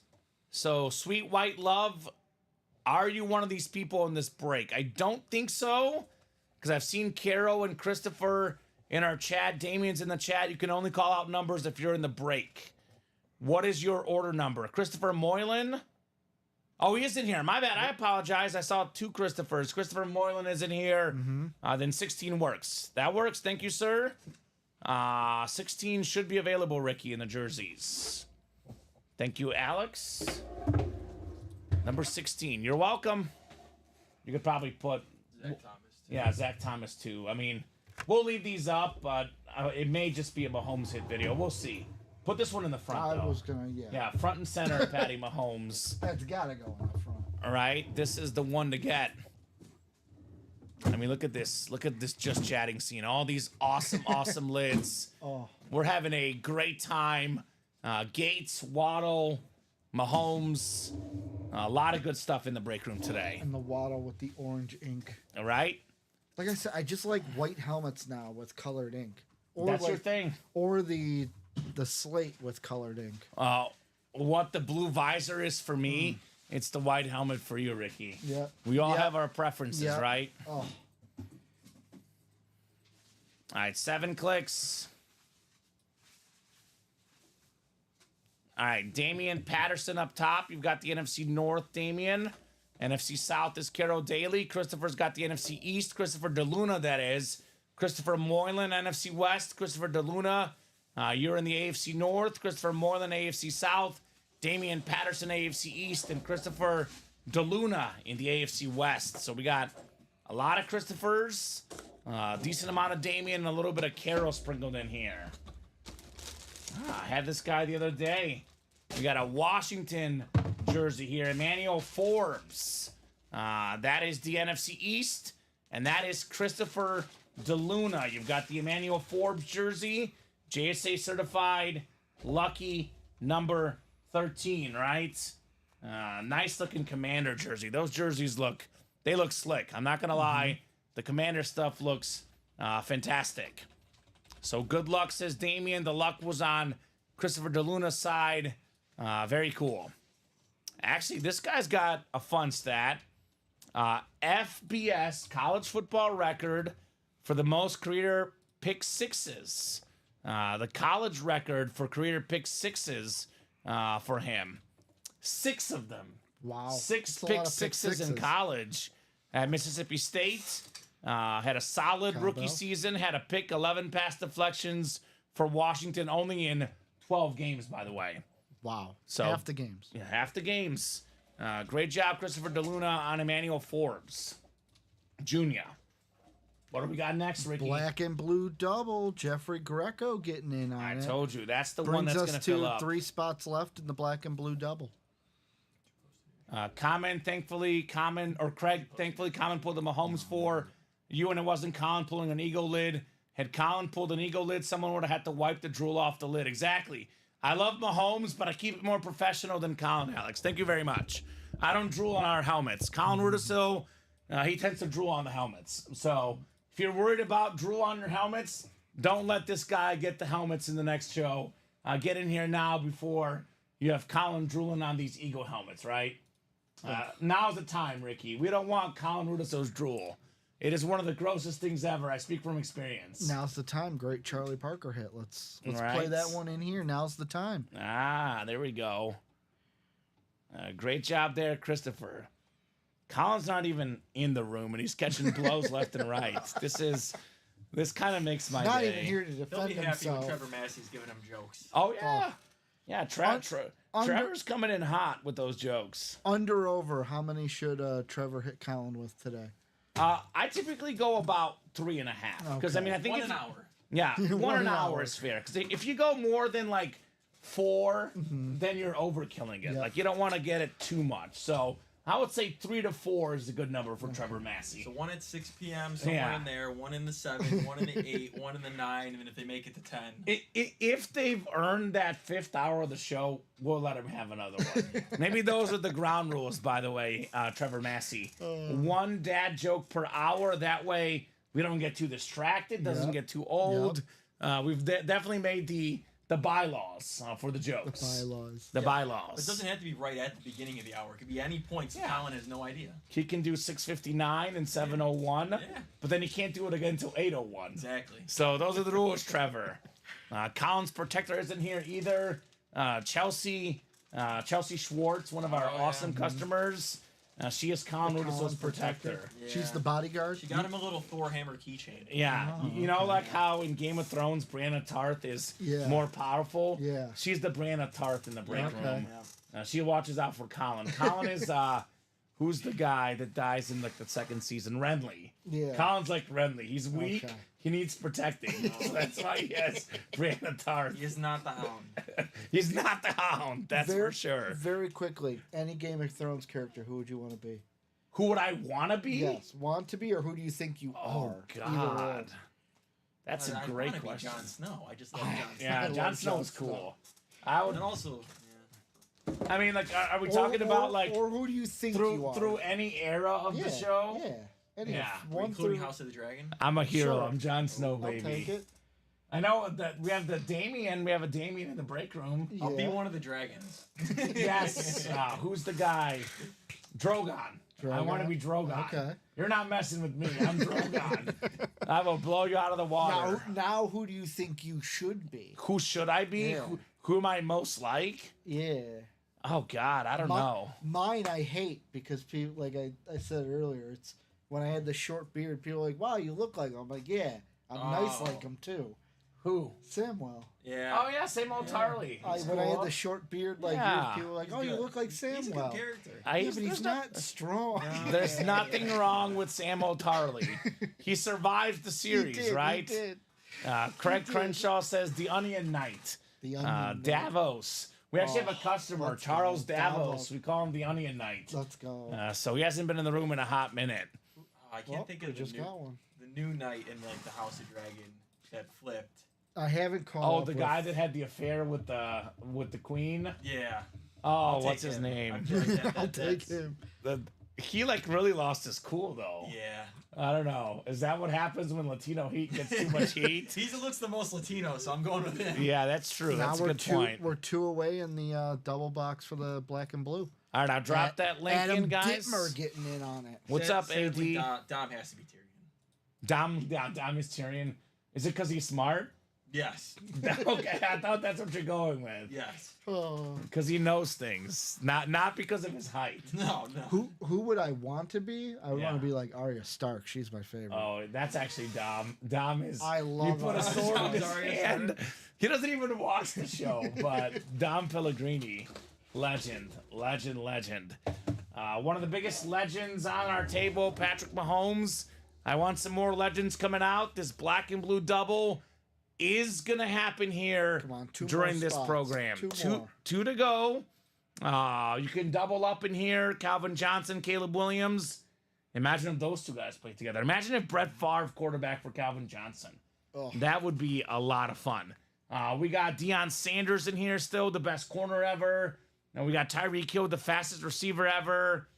So, Sweet White Love, are you one of these people in this break? I don't think so, because I've seen Caro and Christopher in our chat. Damien's in the chat. You can only call out numbers if you're in the break. What is your order number? Christopher Moylan? Oh, he is in here. My bad. I apologize. I saw 2 Christophers. Christopher Moylan is in here. Then 16 works. That works. Thank you, sir. 16 should be available, Ricky, in the jerseys. Thank you, Alex. Number 16. You're welcome. You could probably put... Zach Thomas. Yeah, Zach Thomas, too. I mean, we'll leave these up, but it may just be a Mahomes hit video. We'll see. Put this one in the front, I though. was going to, Yeah, front and center, Patty Mahomes. That's got to go in the front. All right, this is the one to get. I mean, look at this. Look at this just chatting scene. All these awesome, awesome lids. Oh. We're having a great time. Gates, Waddle, Mahomes, A lot of good stuff in the break room today. And the Waddle with the orange ink. All right? Like I said, I just like white helmets now with colored ink. Or That's like, your thing. Or the slate with colored ink. What the blue visor is for me, it's the white helmet for you, Ricky. Yeah. We all have our preferences, Yeah. right? Oh, All right, 7 clicks. All right, Damian Patterson up top. You've got the NFC North, Damian. NFC South is Carol Daly. Christopher's got the NFC East. Christopher DeLuna, that is. Christopher Moylan, NFC West. Christopher DeLuna, you're in the AFC North. Christopher Moylan, AFC South. Damian Patterson, AFC East. And Christopher DeLuna in the AFC West. So we got a lot of Christophers, decent amount of Damian, and a little bit of Carol sprinkled in here. I had this guy the other day. We got a Washington jersey here, Emmanuel Forbes. That is the NFC East, and that is Christopher DeLuna. You've got the Emmanuel Forbes jersey, JSA certified, lucky number 13, right? Nice looking Commander jersey. Those jerseys look slick. I'm not gonna lie, the Commander stuff looks fantastic. So good luck, says Damian. The luck was on Christopher DeLuna's side. Very cool. Actually, this guy's got a fun stat. FBS college football record for the most career pick sixes. The college record for career pick sixes for him. 6 of them. wow. 6 That's a lot pick of sixes in college at Mississippi State. Had a solid rookie season. Had a pick, 11 pass deflections for Washington, only in 12 games, by the way. Wow. So half the games. Yeah, half the games. Great job, Christopher DeLuna, on Emmanuel Forbes Jr. What do we got next, Ricky? Black and blue double. Jeffrey Greco getting in on I it. told you, that's the one Brings that's going us to fill to up. 3 spots left in the black and blue double. Kamen, thankfully, Craig, thankfully, Kamen pulled the Mahomes for you, and it wasn't Colin pulling an ego lid. Had Colin pulled an ego lid, someone would have had to wipe the drool off the lid. Exactly. I love Mahomes, but I keep it more professional than Colin, Alex. Thank you very much. I don't drool on our helmets. Colin Rudisil, he tends to drool on the helmets. So if you're worried about drool on your helmets, don't let this guy get the helmets in the next show. Get in here now before you have Colin drooling on these ego helmets, right? Now's the time, Ricky. We don't want Colin Rudisil's drool. It is one of the grossest things ever. I speak from experience. Now's the time. Great Charlie Parker hit. Let's play Right. that one in here. Now's the time. There we go. Great job there, Christopher. Colin's not even in the room, and he's catching blows left and right. This kind of makes my Not day. even here to He'll defend be happy himself. when Trevor Massey's giving him jokes. Oh yeah, yeah. Under- Trevor's coming in hot with those jokes. Under over, how many should Trevor hit Colin with today? I typically go about 3.5 because I mean I think 1 if an hour. Yeah, one an hour hour. is fair. Because if you go more than like 4, then you're overkilling it. Yeah. Like you don't want to get it too much. So I would say 3 to 4 is a good number for Trevor Massey. So 1 at 6 p.m., somewhere Yeah. in there, 1 in the 7, 1 in the 8, 1 in the 9, and then if they make it to 10. If they've earned that 5th hour of the show, we'll let them have another one. Maybe those are the ground rules, by the way, Trevor Massey. 1 dad joke per hour. That way we don't get too distracted, doesn't get too old. We've definitely made the bylaws for the jokes. Bylaws. The It bylaws. doesn't have to be right at the beginning of the hour. It could be any point, so Colin has no idea. He can do 6:59 and 7:01, but then he can't do it again until 8:01. Exactly. So those are the rules, Trevor. Colin's protector isn't here either. Chelsea Schwartz, one of our awesome customers. She is Colin Rudisil's protector. She's the bodyguard. She got him a little Thor hammer keychain. Yeah, you know, like how in Game of Thrones, Brianna Tarth is more powerful. Yeah. She's the Brianna Tarth in the break room. Yeah. She watches out for Colin. Colin is who's the guy that dies in like the 2nd season? Renly. Yeah. Colin's like Renly. He's weak. Okay. He needs protecting. So that's why he has Brianna Tarth. He is not the Hound. He's not the Hound. That's for sure. Very quickly, any Game of Thrones character, who would you want to be? Who would I want to be? Yes, want to be, or who do you think you Oh are? Either or. God, that's a I great wanna be question. Jon Snow. I just love Jon Snow. Yeah, I Jon love Snow Jon is Snow. cool. I would. And also, I mean, like, are we talking about like or who do you think you are? through any era of the show? Yeah. Any Yeah. one Including through. House of the Dragon. I'm a hero. Sure. I'm Jon Snow, I'll baby. take it. I know that we have the Damien. We have a Damien in the break room. Yeah. I'll be one of the dragons. Yes. Who's the guy? Drogon. I want to be Drogon. Okay. You're not messing with me. I'm Drogon. I will blow you out of the water. Now, who do you think you should be? Who should I be? Yeah. Who am I most like? Yeah. Oh God, I don't know. Mine I hate because people, like I said earlier, it's when I had the short beard, people are like, wow, you look like him. I'm like, yeah, I'm nice like him too. Who? Samwell. Yeah. Oh yeah, same old Tarly. When I had the short beard, like Yeah. people were like, He's oh, you good. look like He's a good Samwell. character. Yeah, but he's not strong. There's nothing wrong with Sam O'Tarley. He survived the series, right? He did. Craig Crenshaw says the Onion Knight. The Onion. Davos. We actually have a Oh, customer, let's Charles go. Davos. Davos. We call him the Onion Knight. Let's go. So he hasn't been in the room in a hot minute. I can't think we of just the got one. new knight in like the House of Dragon that flipped. I haven't caught Oh, up the with- guy that had the affair with the queen. Yeah. Oh, I'll what's take his him. name? I feel like I'll take him. He like really lost his cool though. Yeah. I don't know. Is that what happens when Latino heat gets too much heat? He looks the most Latino, so I'm going with him. Yeah, that's true. Now That's a we're good point. We're 2 away in the double box for the black and blue. All right, now drop that link Adam in, guys. Dittmer getting in on it. What's up, AD? Sadly, Dom has to be Tyrion. Dom is Tyrion. Is it because he's smart? Yes. Okay, I thought that's what you're going with. Yes. Oh. Because he knows things, not because of his height. No. Who would I want to be? I would Yeah. want to be like Arya Stark. She's my favorite. Oh, that's actually Dom. Dom is. I love You put a Arya sword in his Stark. hand. He doesn't even watch the show, but Dom Pellegrini, legend. One of the biggest legends on our table, Patrick Mahomes. I want some more legends coming out. This black and blue double is gonna happen here Come on, 2 during more this spots. program. 2 more. Two to go. You can double up in here. Calvin Johnson, Caleb Williams. Imagine if those two guys played together. Imagine if Brett Favre quarterback for Calvin Johnson. Oh. That would be a lot of fun. We got Deion Sanders in here still, the best corner ever. And we got Tyreek Hill, the fastest receiver ever.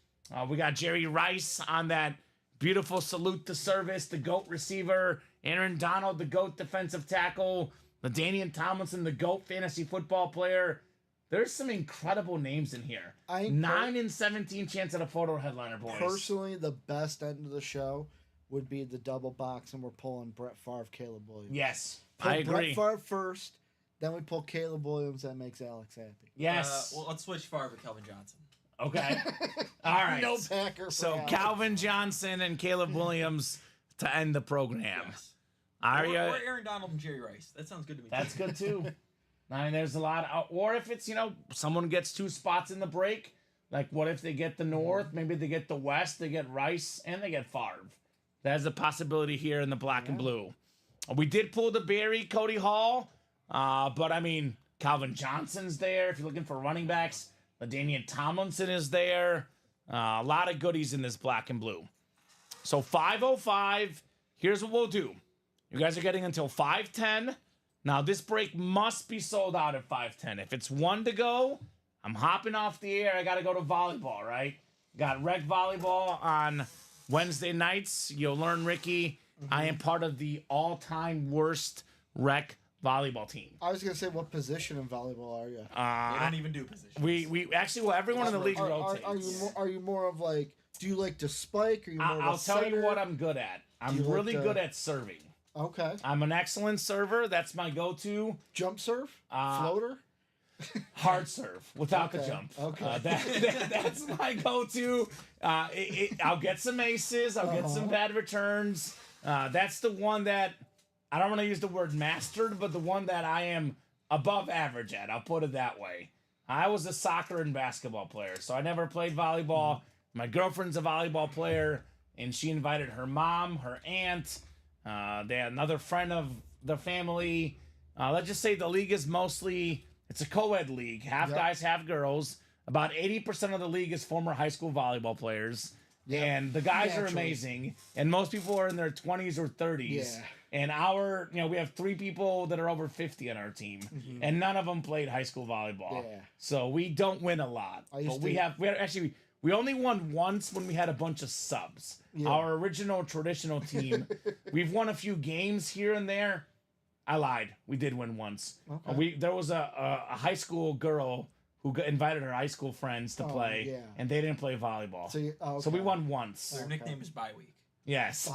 We got Jerry Rice on that beautiful salute to service, the GOAT receiver. Aaron Donald, the GOAT defensive tackle. LaDainian Tomlinson, the GOAT fantasy football player. There's some incredible names in here. 9 in 17 chance at a photo headliner, boys. Personally, the best end of the show would be the double box, and we're pulling Brett Favre, Caleb Williams. Yes, Pull I agree. Brett Favre first, then we pull Caleb Williams. That makes Alex happy. Yes. Well, let's switch Favre with Kelvin Johnson. Okay. All right. No Packer. For So Alex. Calvin Johnson and Caleb Williams to end the program. Yes. Arya, Or Aaron Donald and Jerry Rice. That sounds good to me. that's good too. I mean, there's a lot of, or if it's, someone gets 2 spots in the break, like what if they get the North, maybe they get the West, they get Rice, and they get Favre. That's a possibility here in the black and blue. We did pull the Barry, Cody Hall, but I mean, Calvin Johnson's there. If you're looking for running backs, LaDainian Tomlinson is there. A lot of goodies in this black and blue. So 5:05, here's what we'll do. You guys are getting until 5:10. Now, this break must be sold out at 5:10. If it's 1 to go, I'm hopping off the air. I got to go to volleyball, right? Got rec volleyball on Wednesday nights. You'll learn, Ricky, I am part of the all-time worst rec volleyball team. I was gonna say, what position in volleyball are you? They don't even do positions. We actually, well, everyone in the league rotates. Are you more of like? Do you like to spike? Are you more of a I'll tell you setter? what I'm good at. I'm you like really to- good at serving. Okay. I'm an excellent server. That's my go-to. Jump serve? Floater? Hard serve without the Okay, jump. okay. That's my go-to. I'll get some aces. I'll get some bad returns. That's the one that I don't want to use the word mastered, but the one that I am above average at. I'll put it that way. I was a soccer and basketball player, so I never played volleyball. My girlfriend's a volleyball player, and she invited her mom, her aunt, they had another friend of the family. Let's just say the league is mostly, it's a co-ed league. Half guys, half girls. About 80% of the league is former high school volleyball players. And the guys are Naturally. amazing. And most people are in their 20s or 30s. Yeah. And we have 3 people that are over 50 on our team, and none of them played high school volleyball. Yeah. So we don't win a lot. But we only won once when we had a bunch of subs. Yeah. Our original traditional team, we've won a few games here and there. I lied. We did win once. Okay. There was a high school girl who invited her high school friends to play, yeah. and they didn't play volleyball. So we won once. Their nickname is Bye Week. Yes.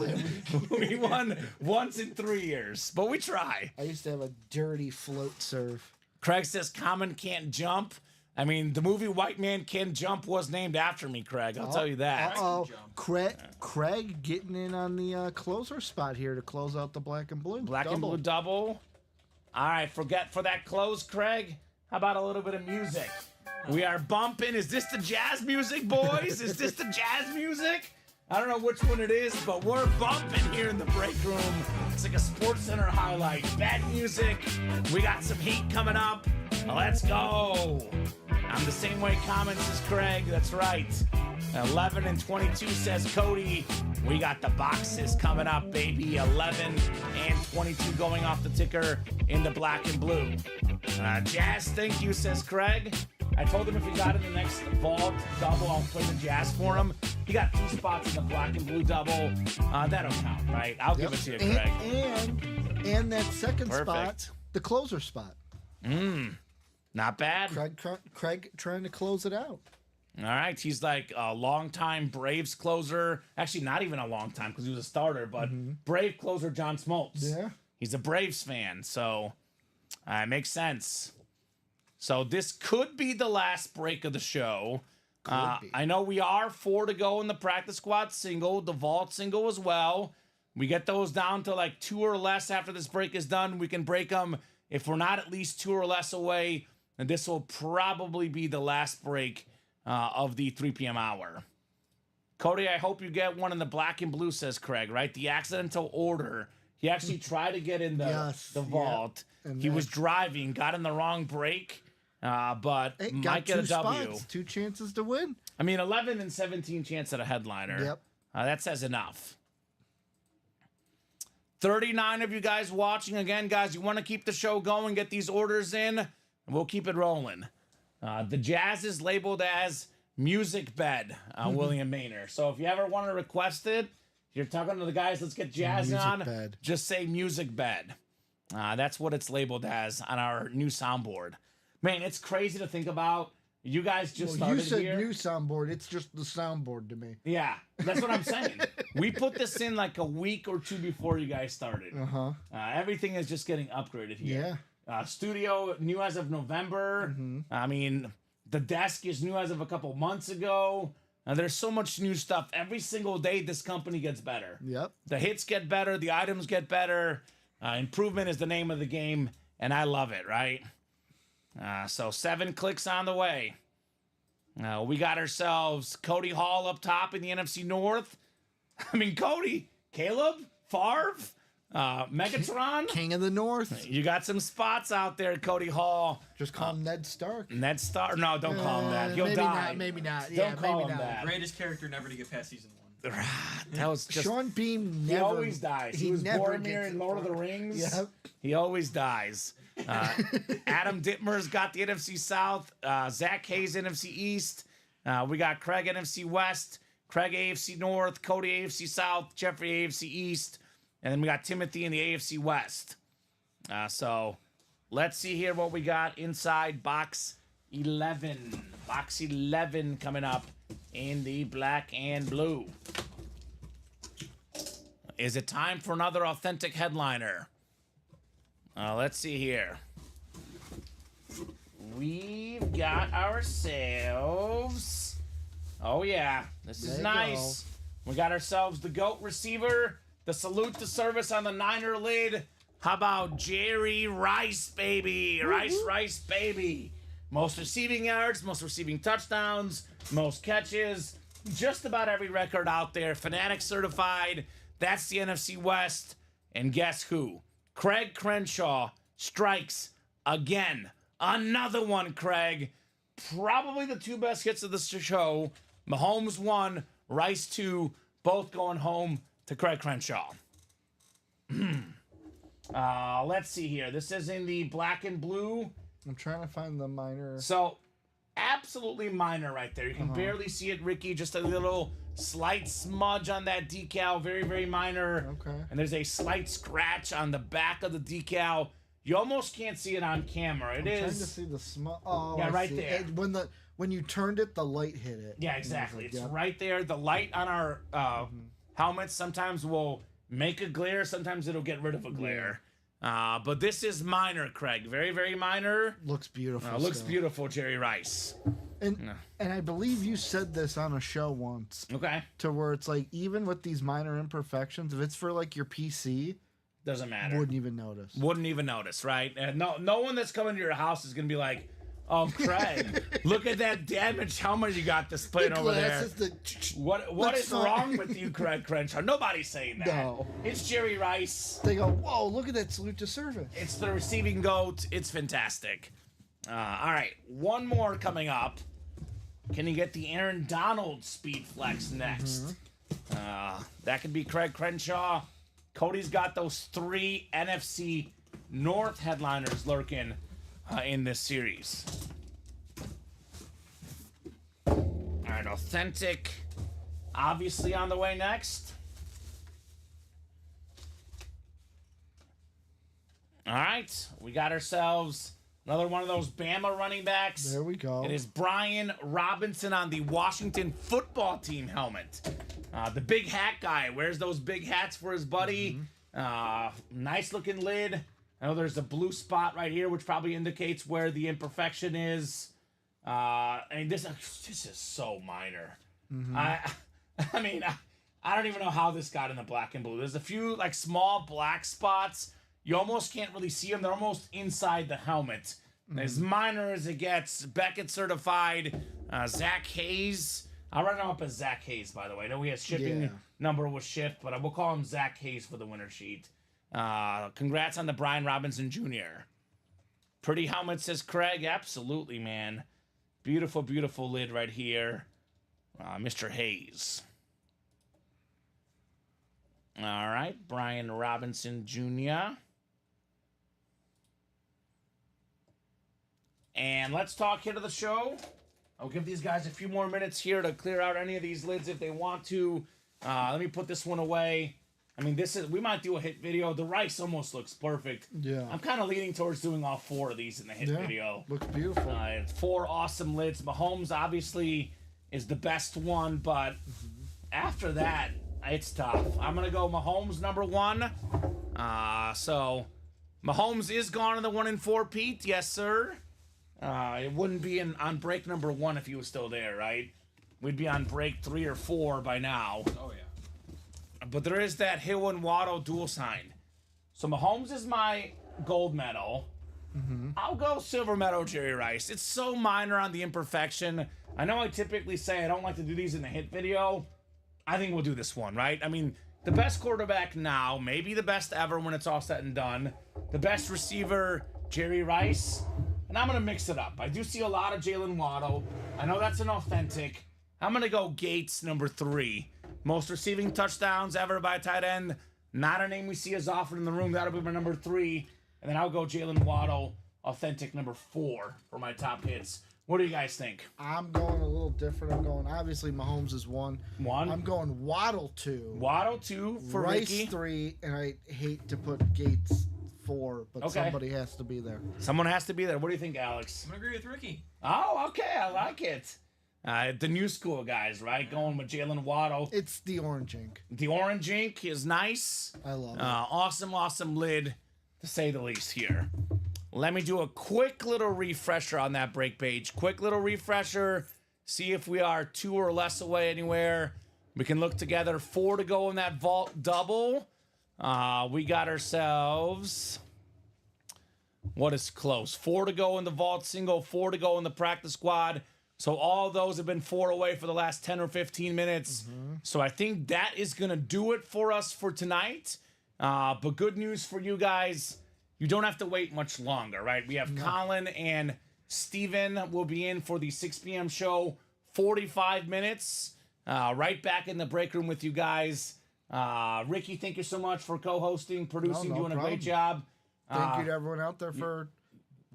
We won once in 3 years, but we try. I used to have a dirty float serve. Craig says Kamen can't jump. I mean, the movie White Man Can Jump was named after me, Craig. I'll tell you that. Uh-oh. Craig getting in on the closer spot here to close out the black and blue. Black and blue double. All right, for that close, Craig, how about a little bit of music? We are bumping. Is this the jazz music, boys? Is this the jazz music? I don't know which one it is, but we're bumping here in the break room. It's like a Sports Center highlight. Bad music. We got some heat coming up. Let's go. I'm the same way comments as Craig. That's right. 11 and 22 says Cody. We got the boxes coming up, baby. 11 and 22 going off the ticker in the black and blue. Jazz, thank you, says Craig. I told him if he got in the next vault double, I'll play the jazz for him. He got 2 spots in the black and blue double. That'll count, right? I'll give it to you, Craig. And that second Perfect. spot, the closer spot. Not bad. Craig trying to close it out. All right. He's like a longtime Braves closer. Actually, not even a long time because he was a starter, but Brave closer John Smoltz. Yeah. He's a Braves fan, so it makes sense. So this could be the last break of the show. I know we are 4 to go in the practice squad single, the vault single as well. We get those down to like 2 or less after this break is done. We can break them. If we're not at least 2 or less away, then this will probably be the last break of the 3 p.m. hour. Cody, I hope you get one in the black and blue, says Craig, right? The accidental order. He actually tried to get in the vault. Yeah. He was driving, got in the wrong break. But might get a W. Spots, 2 chances to win. I mean, 11 and 17 chance at a headliner. Yep. That says enough. 39 of you guys watching. Again, guys, you want to keep the show going, get these orders in, and we'll keep it rolling. The Jazz is labeled as Music Bed, William Maynard. So if you ever want to request it, if you're talking to the guys, let's get Jazz Music on, Bed. Just say Music Bed. That's what it's labeled as on our new soundboard. Man, it's crazy to think about. You guys just started you said here. new soundboard. It's just the soundboard to me. Yeah, that's what I'm saying. We put this in like a week or 2 before you guys started. Everything is just getting upgraded here. Yeah. Studio new as of November. I mean, the desk is new as of a couple months ago. There's so much new stuff. Every single day, this company gets better. Yep. The hits get better. The items get better. Improvement is the name of the game, and I love it, right? So 7 clicks on the way. We got ourselves Cody Hall up top in the NFC North. I mean, Cody, Caleb, Favre, Megatron. King of the North. You got some spots out there, Cody Hall. Just call him Ned Stark. Ned Stark. No, don't call him that. He'll maybe die. Not, maybe not. Don't Yeah, call maybe him not. that. Greatest character never to get past season 1. That was just... Sean Bean He never. always dies. He was never Boromir gets in it Lord of the far. Rings. Yep. He always dies. Adam Dittmer's got the NFC South. Zach Hayes, NFC East. We got Craig, NFC West. Craig, AFC North. Cody, AFC South. Jeffrey, AFC East. And then we got Timothy in the AFC West. So let's see here what we got inside box 11. Box 11 coming up in the black and blue. Is it time for another authentic headliner? Let's see here. We've got ourselves... Oh, yeah. This is There you nice. We got ourselves the GOAT receiver, the salute to service on the Niner lid. How about Jerry Rice, baby? Rice, baby. Most receiving yards, most receiving touchdowns, most catches. Just about every record out there. Fanatic certified. That's the NFC West. And guess who? Craig Crenshaw strikes again. Another one, Craig. Probably the 2 best hits of the show. Mahomes 1, Rice 2, both going home to Craig Crenshaw. Let's see here. This is in the black and blue. I'm trying to find the minor. So, absolutely minor right there. You can barely see it, Ricky. Just a little slight smudge on that decal. Very, very minor. Okay. And there's a slight scratch on the back of the decal. You almost can't see it on camera. I'm trying to see the smudge. Oh, Yeah, I right see. there. When you turned it, the light hit it. Yeah, exactly. It's Yep. right there. The light on our helmets sometimes will make a glare. Sometimes it'll get rid of a glare. But this is minor, Craig. Very, very minor. Looks beautiful. Looks still. beautiful, Jerry Rice. And I believe you said this on a show once, Okay. to where it's like, even with these minor imperfections, if it's for like your PC, Doesn't matter. wouldn't even notice. Wouldn't even notice, right? And no one that's coming to your house is gonna be like, "Oh, Craig, look at that damaged helmet you got displayed over there." What That's is fine. wrong with you, Craig Crenshaw? Nobody's saying that. No. It's Jerry Rice. They go, whoa, look at that salute to service. It's the receiving goat. It's fantastic. All right, one more coming up. Can you get the Aaron Donald Speed Flex next? That could be Craig Crenshaw. Cody's got those 3 NFC North headliners lurking in this series. All right, Authentic, obviously on the way next. All right, we got ourselves another one of those Bama running backs. There we go. It is Brian Robinson on the Washington football team helmet. The big hat guy wears those big hats for his buddy. Nice looking lid. I know there's a blue spot right here, which probably indicates where the imperfection is. And this is so minor. I mean, I don't even know how this got in the black and blue. There's a few like small black spots. You almost can't really see them. They're almost inside the helmet. As minor as it gets. Beckett certified. Zach Hayes. I'll run him up as Zach Hayes, by the way. I know he has shipping number was shipped, but I will call him Zach Hayes for the winner sheet. Congrats on the Brian Robinson Jr. Pretty helmet, says Craig. Absolutely, man. Beautiful, beautiful lid right here. Mr. Hayes. All right, Brian Robinson Jr. And let's talk here to the show. I'll give these guys a few more minutes here to clear out any of these lids if they want to. Let me put this one away. I mean, we might do a hit video. The rice almost looks perfect. Yeah. I'm kind of leaning towards doing all 4 of these in the hit video. Looks beautiful. It's 4 awesome lids. Mahomes obviously is the best one, but after that, it's tough. I'm going to go Mahomes number 1. So Mahomes is gone in the 1 and 4, Pete. Yes, sir. It wouldn't be on break number 1 if he was still there, right? We'd be on break 3 or 4 by now. Oh, yeah. But there is that Hill and Waddle dual sign. So Mahomes is my gold medal. I'll go silver medal, Jerry Rice. It's so minor on the imperfection. I know I typically say I don't like to do these in the hit video. I think we'll do this one, right? I mean, the best quarterback now, maybe the best ever when it's all said and done. The best receiver, Jerry Rice. And I'm going to mix it up. I do see a lot of Jalen Waddle. I know that's an authentic. I'm going to go Gates number 3. Most receiving touchdowns ever by a tight end. Not a name we see as often in the room. That'll be my number 3. And then I'll go Jalen Waddle, authentic number 4 for my top hits. What do you guys think? I'm going a little different. I'm going, obviously, Mahomes is 1. 1. I'm going Waddle 2. Waddle 2 for Rice Ricky. 3, and I hate to put Gates 4, but Okay. somebody has to be there. Someone has to be there. What do you think, Alex? I'm gonna agree with Ricky. Oh, okay. I like it. The new school guys, right? Going with Jalen Waddle. It's the orange ink. The orange ink is nice. I love it. Awesome, awesome lid, to say the least here. Let me do a quick little refresher on that break page. Quick little refresher. See if we are 2 or less away anywhere. We can look together. 4 to go in that vault double. We got ourselves... What is close? 4 to go in the vault single, 4 to go in the practice squad. So all those have been 4 away for the last 10 or 15 minutes. So I think that is going to do it for us for tonight. But good news for you guys. You don't have to wait much longer, right? We have Colin and Steven will be in for the 6 p.m. show. 45 minutes. Right back in the break room with you guys. Ricky, thank you so much for co-hosting, producing, No doing a great problem. job. Thank you to everyone out there for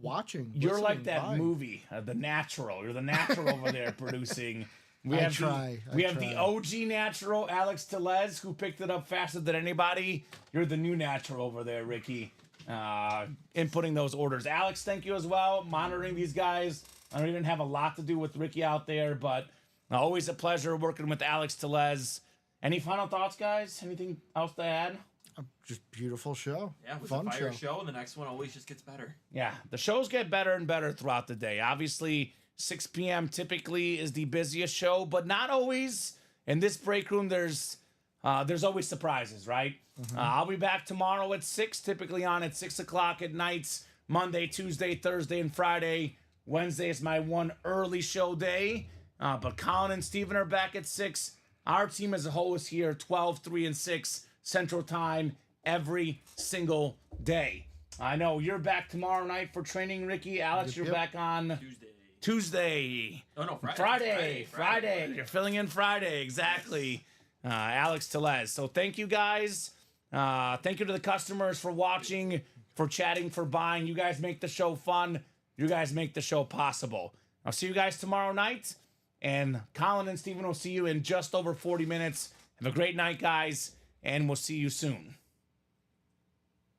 watching. You're like listening, that buying. movie, The Natural. You're the natural over there producing. We I have try. the OG natural, Alex Telez, who picked it up faster than anybody. You're the new natural over there, Ricky, inputting those orders. Alex, thank you as well, monitoring these guys. I don't even have a lot to do with Ricky out there, but always a pleasure working with Alex Telez. Any final thoughts, guys? Anything else to add? Just beautiful show. Yeah, it was Fun a fire show. show, and the next one always just gets better. Yeah, the shows get better and better throughout the day. Obviously, 6 p.m. typically is the busiest show, but not always. In this break room, there's always surprises, right? I'll be back tomorrow at 6, typically on at 6 o'clock at nights, Monday, Tuesday, Thursday, and Friday. Wednesday is my one early show day, but Colin and Steven are back at 6. Our team as a whole is here 12, 3, and 6 Central Time every single day. I know you're back tomorrow night for training, Ricky. Alex, you're back on Tuesday. Oh, no, Friday. You're filling in Friday, exactly. Alex Telez. So thank you guys. Thank you to the customers for watching, for chatting, for buying. You guys make the show fun. You guys make the show possible. I'll see you guys tomorrow night. And Colin and Steven will see you in just over 40 minutes. Have a great night, guys, and we'll see you soon.